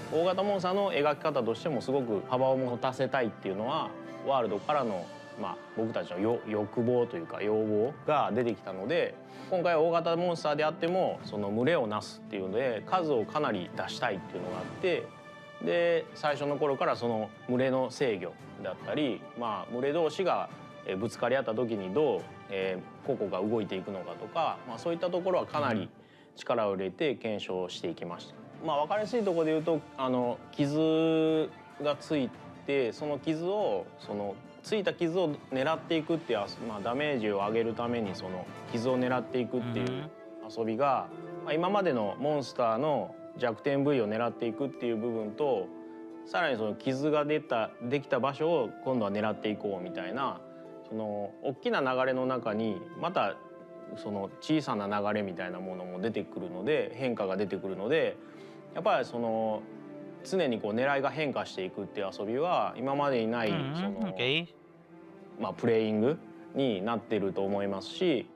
大型モンスターの描き方としてもすごく幅を持たせたいっていうのはワールドからの僕たちの欲望というか要望が出てきたので、今回は大型モンスターであってもその群れをなすっていうので数をかなり出したいっていうのがあって、で最初の頃からその群れの制御だったり、群れ同士がぶつかり合った時にどう個々が動いていくのかとか、そういったところはかなり力を入れて検証していきました。分かりやすいところで言うと傷がついてそのついた傷を狙っていくっていう、ダメージを上げるためにその傷を狙っていくっていう遊びが、今までのモンスターの弱点部位を狙っていくっていう部分と、さらにその傷ができた場所を今度は狙っていこうみたいな、その大きな流れの中にまたその小さな流れみたいなものも出てくるので、変化が出てくるので、やっぱりその常にこう狙いが変化していくっていう遊びは今までにないその、プレイングになってると思いますし、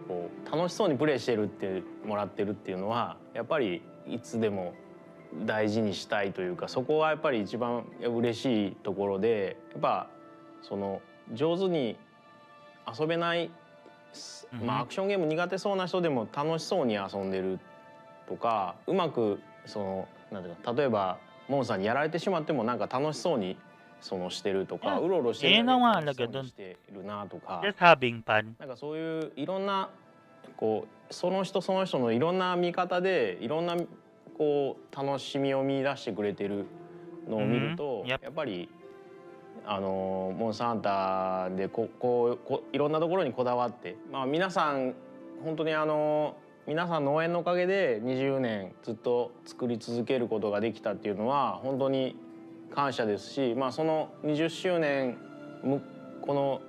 こう楽しそうにプレイしてるってもらってるっていうのはやっぱりいつでも大事にしたいというか、そこはやっぱり一番嬉しいところで、やっぱその上手に遊べない、アクションゲーム苦手そうな人でも楽しそうに遊んでるとか、うまくそのなんていうか、例えばモンスターにやられてしまってもなんか楽しそうにそのしてるとか、うろうろしてるなとか、Just having fun. なんかそういういろんなこうその人その人のいろんな見方でいろんなこう楽しみを見出してくれてるのを見ると、やっぱりモンスターハンターでいろんなところにこだわって、皆さん本当に皆さんの応援のおかげで20年ずっと作り続けることができたっていうのは本当に感謝ですし、その20周年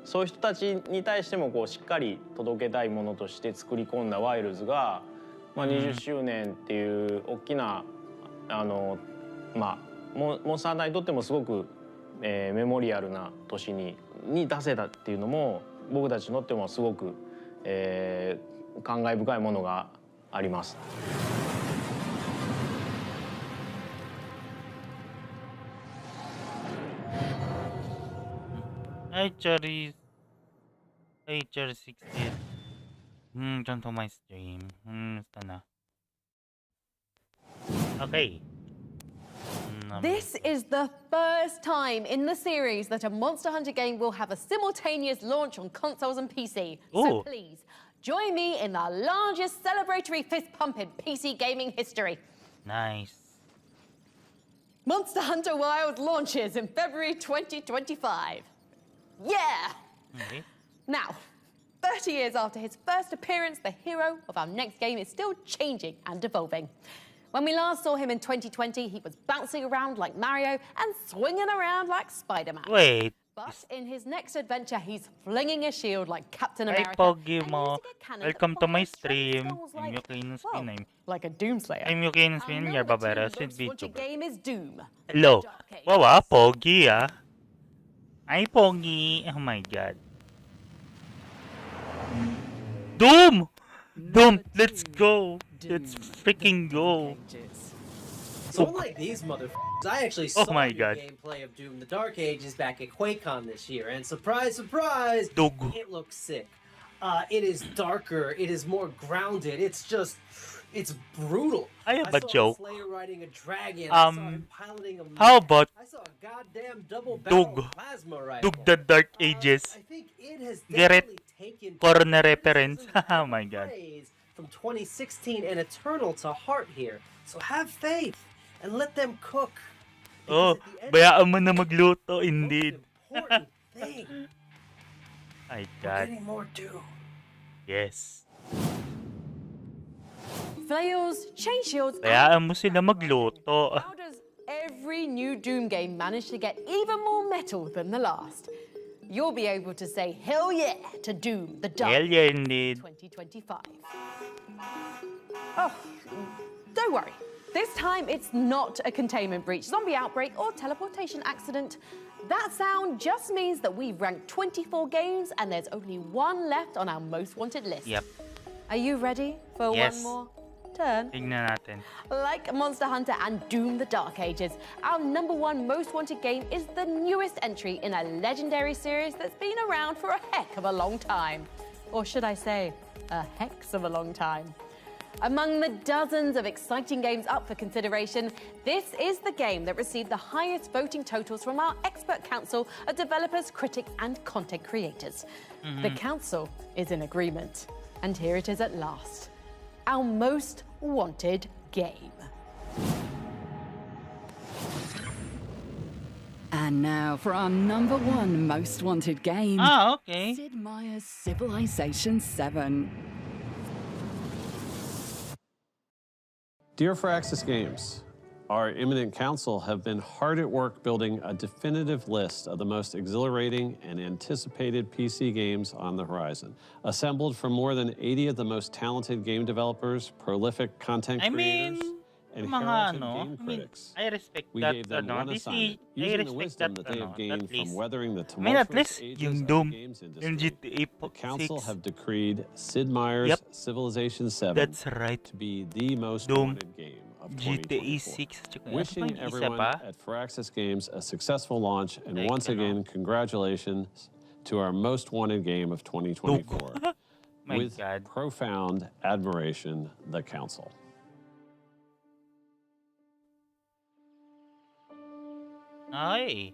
そういう人たちに対してもこうしっかり届けたいものとして作り込んだワイルズが、20周年っていう大きなモンスターハンターにとってもすごく、メモリアルな年に出せたっていうのも僕たちにとってもすごく、感慨深いものがあります。Hi, Cherry. Hey, Cherry 16. Join to my stream. Basta na. Okay. This is the first time in the series that a Monster Hunter game will have a simultaneous launch on consoles and PC. So please, join me in the largest celebratory fist pump in PC gaming history. Nice. Monster Hunter Wilds launches in February 2025. Yeah! Okay. Now, 30 years after his first appearance, the hero of our next game is still changing and evolving. When we last saw him in 2020, he was bouncing around like Mario and swinging around like Spider-Man. Wait. But in his next adventure, he's flinging a shield like Captain Hi, America. Pogi mo. Welcome to my stream. I'm Yuki Inuspin. Like a Doomslayer. I'm Yuki Inuspin, your babaras with VTuber. Game is Doom. Hello. Wow, Pogi ah. Hi, Pogi. Oh my god. Doom! Doom, let's go. Let's freaking go. So unlike these motherfuckers, I actually saw my your God. gameplay of Doom the Dark Ages back at QuakeCon this year, and surprise, surprise, it looks sick. It is darker, it is more grounded, it's brutal. I have a saw joke. Slayer riding a dragon, I saw him piloting a How mech, about I saw a goddamn double-barrel plasma rifle. Dug the Dark Ages? I think it has Get it? definitely taken Corner reference. Oh my god. praise from 2016 and Eternal to heart here. So have faith and let them cook. Oh, bayaan mo na magluto, indeed. Important thing. My We're god. getting more Doom. Yes. Flails, chain shields, Bayaan mo sila magluto. how does every new Doom game manage to get even more metal than the last? You'll be able to say hell yeah to Doom the Dark Hell yeah, indeed. 2025. Oh, don't worry. This time it's not a containment breach, zombie outbreak, or teleportation accident. That sound just means that we've ranked 24 games and there's only one left on our most wanted list. Yep. Are you ready for Yes. one more turn? Tingnan natin. Like Monster Hunter and Doom the Dark Ages, our #1 most wanted game is the newest entry in a legendary series that's been around for a heck of a long time. Or should I say, a hex of a long time. Among the dozens of exciting games up for consideration, this is the game that received the highest voting totals from our expert council of developers, critics, and content creators. The council is in agreement, and here it is at last. Our most wanted game. And now for our #1 most wanted game. Okay. Sid Meier's Civilization 7. Dear Firaxis Games, our imminent council have been hard at work building a definitive list of the most exhilarating and anticipated PC games on the horizon. Assembled from more than 80 of the most talented game developers, prolific content creators, and heralded game critics. I respect We that, gave them one this assignment, I using the respect wisdom that, that they have gained from list. weathering the I mean, at tumultuous least ages yung of the Doom, games yung industry. GTA The council 6. have decreed Sid Meier's Yep. Civilization 7 That's right. to be the most Doom, wanted game of GTA 2024. 6. Tsaka, Wishing ano pa yung isa everyone pa? at Firaxis Games a successful launch, and Like, once again, congratulations to our most wanted game of 2024. My With God. profound admiration, the council. Ay.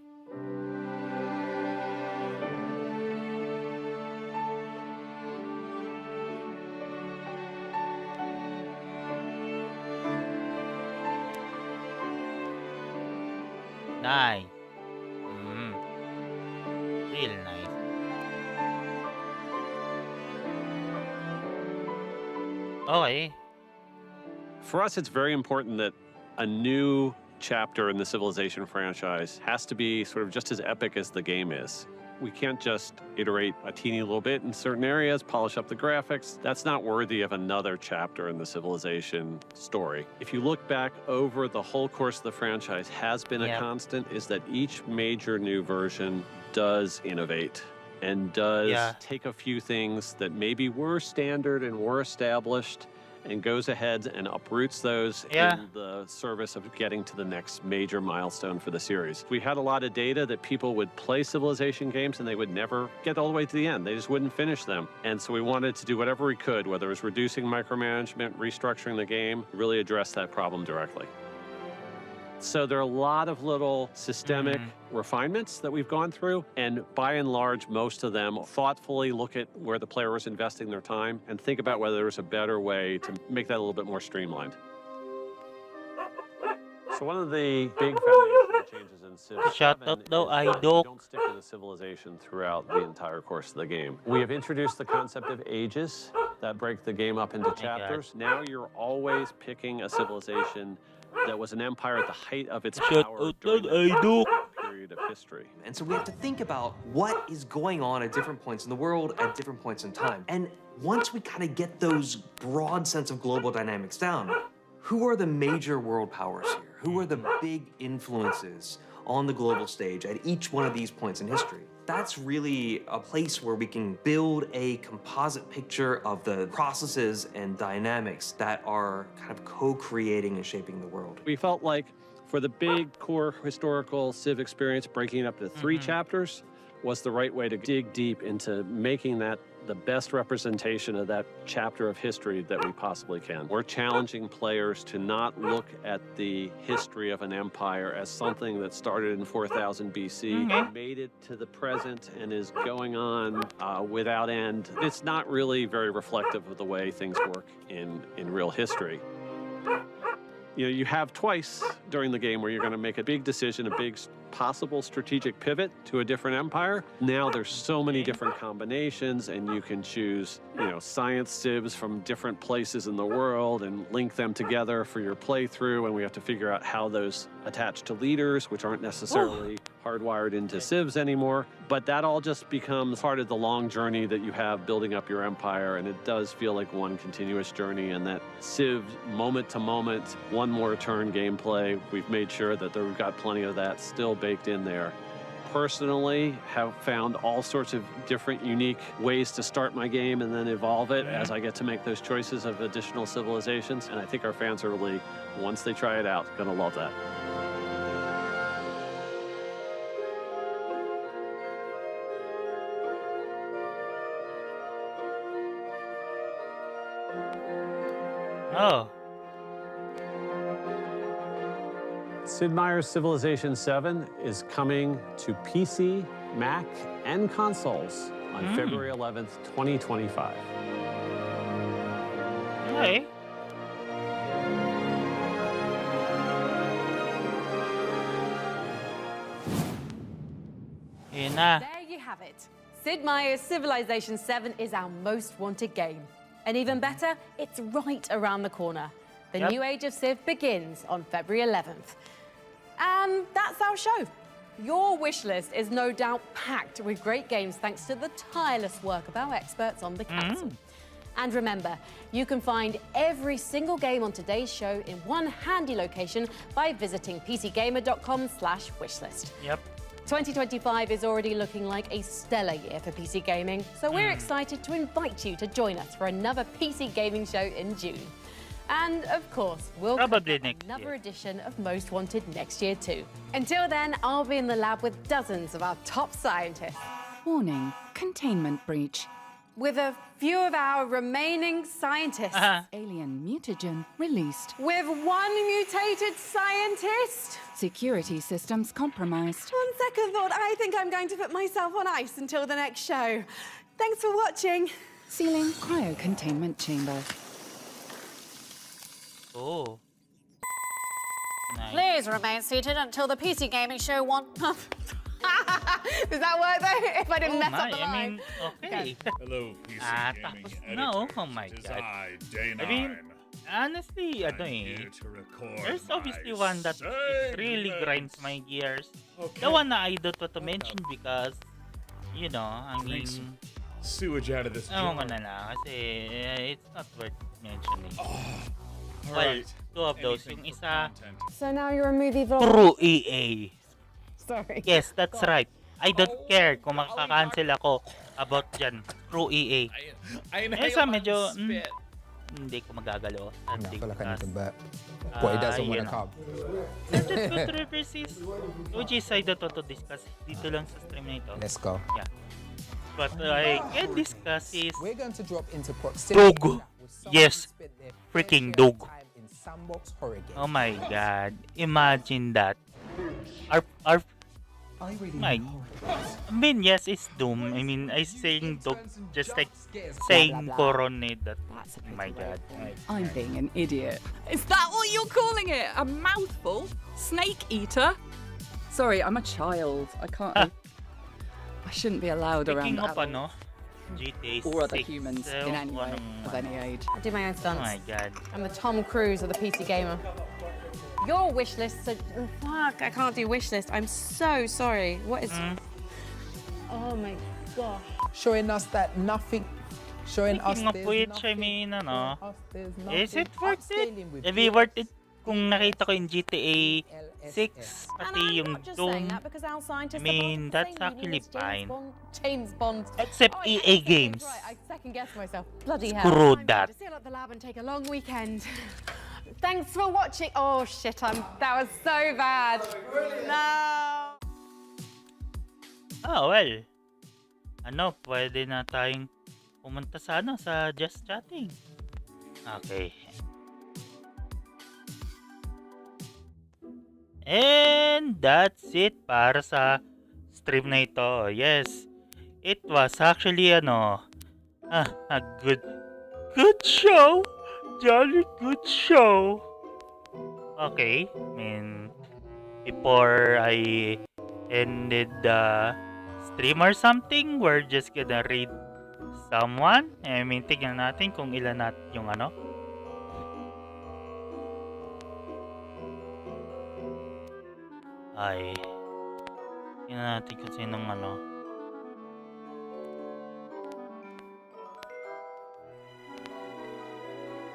Nice. Real nice. Okay. For us, it's very important that a new chapter in the Civilization franchise has to be sort of just as epic as the game is. We can't just iterate a teeny little bit in certain areas, polish up the graphics. That's not worthy of another chapter in the Civilization story. If you look back over the whole course of the franchise, has been a constant is that each major new version does innovate and does take a few things that maybe were standard and were established and goes ahead and uproots those in the service of getting to the next major milestone for the series. We had a lot of data that people would play Civilization games and they would never get all the way to the end. They just wouldn't finish them. And so we wanted to do whatever we could, whether it was reducing micromanagement, restructuring the game, really address that problem directly. So there are a lot of little systemic refinements that we've gone through, and by and large, most of them thoughtfully look at where the player is investing their time and think about whether there's a better way to make that a little bit more streamlined. So one of the big foundational changes in Civ 7 is that we don't stick with a civilization throughout the entire course of the game. We have introduced the concept of ages that break the game up into chapters. Now you're always picking a civilization that was an empire at the height of its power during that period of history. And so we have to think about what is going on at different points in the world at different points in time. And once we kind of get those broad sense of global dynamics down, who are the major world powers here? Who are the big influences on the global stage at each one of these points in history? That's really a place where we can build a composite picture of the processes and dynamics that are kind of co-creating and shaping the world. We felt like for the big core historical Civ experience, breaking it up to 3 chapters was the right way to dig deep into making that the best representation of that chapter of history that we possibly can. We're challenging players to not look at the history of an empire as something that started in 4000 BC, made it to the present, and is going on without end. It's not really very reflective of the way things work in real history. You know, you have twice during the game where you're going to make a big decision, a big possible strategic pivot to a different empire. Now there's so many different combinations, and you can choose, you know, science civs from different places in the world and link them together for your playthrough, and we have to figure out how those attach to leaders, which aren't necessarily hardwired into civs anymore. But that all just becomes part of the long journey that you have building up your empire, and it does feel like one continuous journey, and that civ moment to moment, one more turn gameplay, we've made sure that we've got plenty of that still baked in there. Personally, have found all sorts of different unique ways to start my game and then evolve it as I get to make those choices of additional civilizations, and I think our fans are really, once they try it out, gonna love that. Oh. Sid Meier's Civilization 7 is coming to PC, Mac, and consoles on February 11th, 2025. Okay. Yun na. There you have it. Sid Meier's Civilization 7 is our most wanted game. And even better, it's right around the corner. The new age of Civ begins on February 11th. And that's our show. Your wish list is no doubt packed with great games thanks to the tireless work of our experts on the council. And remember, you can find every single game on today's show in one handy location by visiting pcgamer.com/wishlist. Yep. 2025 is already looking like a stellar year for PC gaming, so we're excited to invite you to join us for another PC gaming show in June. And of course, we'll probably cover another edition of Most Wanted next year too. Until then, I'll be in the lab with dozens of our top scientists. Warning, containment breach. With a few of our remaining scientists. Alien mutagen released. With one mutated scientist. Security systems compromised. On second thought, I think I'm going to put myself on ice until the next show. Thanks for watching. Sealing cryo-containment chamber. Oh. Nice. Please remain seated until the PC gaming show Does that work though? If I didn't mess up the line. I mean, okay. Hello, PC gaming editor. No, oh my It is god. I mean, honestly, there's obviously one that it really grinds my gears. The one that I don't want to mention because, you know, I mean, sewage out of this ewan ko jar. na lang kasi it's not worth mentioning. Well, Alright. two of those. Yung isa, So now you're a movie vlog. through EA. Sorry. Yes, that's right. I don't care kung makaka-cancel ako about dyan. Through EA. Yung isa medyo, hindi ko magagalaw. But he doesn't want to come. Certain controversies, which is I don't want to discuss dito lang sa stream na ito. Let's go. Yeah. But I can discuss is We're going to drop into proximity. Dog. Yes. Freaking dog. Oh my god. Imagine that. Our my, I mean, yes, it's Doom. I mean, I saying dog just like saying Coronate that. Oh my god. I'm being an idiot. Is that what you're calling it? A mouthful? Snake eater? Sorry, I'm a child. I can't. I shouldn't be allowed Speaking around of ano, GTA or other 6, humans in any way of any age. I do my own Oh stunts. my god. I'm the Tom Cruise of the PC gamer. Your wish list. Fuck, I can't do wish list. I'm so sorry. What is? Oh my gosh. Showing us that nothing. Showing us Speaking of there's which, nothing. I mean, ano, There's is it nothing. worth it? It'd be worth it kung nakita ko yung GTA 6, pati yung Just Doom. saying that because our scientists I mean, that's actually fine. James Bond. Except EA games. Right, I second guessed myself. Bloody hell. Screw I'm that. going to seal up the lab and take a long weekend. Thanks for watching. Oh shit, that was so bad. No. Oh, well. Ano, pwede na tayong pumunta sa ano, sa Just Chatting. Okay. And that's it para sa stream na ito. Yes, it was actually ano, a good show. Jolly good show. Okay, I mean, before I ended the stream or something, we're just gonna read someone. I mean, tignan natin kung ilan natin yung ano. Ay, tignan natin kung sinong ano.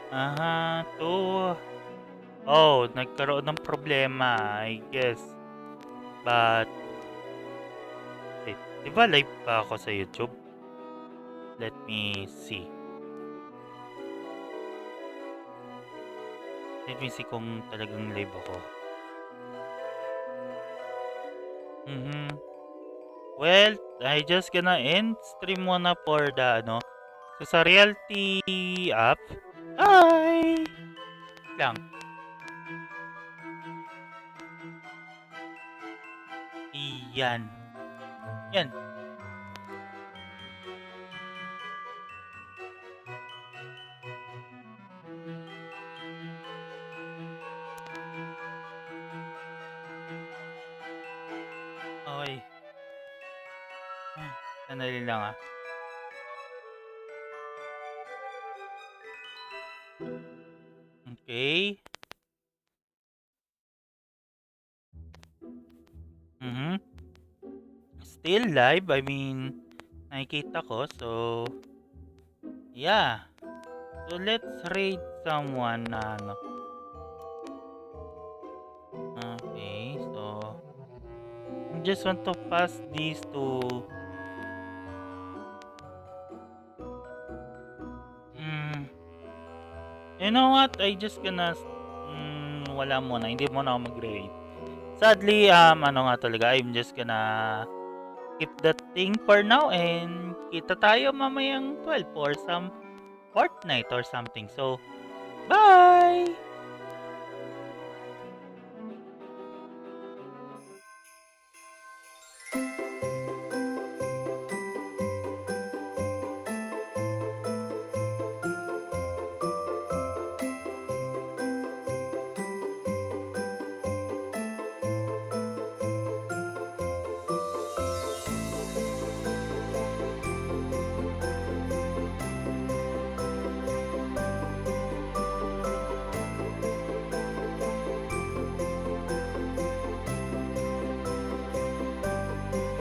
Aha, to. Oh, nagkaroon ng problema, I guess. But, wait, di ba live pa ako sa YouTube? Let me see. Let me see kung talagang live ako. Well, I just gonna end stream muna for the ano. So, sa Realty app. Bye! lang. Iyan. Yan. Okay. Sandali lang ah. Okay. Still live. I mean, nakikita ko. So, yeah. So, let's rate someone na ano. Okay. So, I just want to pass these to... You know what? I just gonna... wala muna. Hindi muna ako mag-rate. Sadly, ano nga talaga, I'm just gonna keep that thing for now and kita tayo mamayang 12 for some Fortnite or something. So, bye!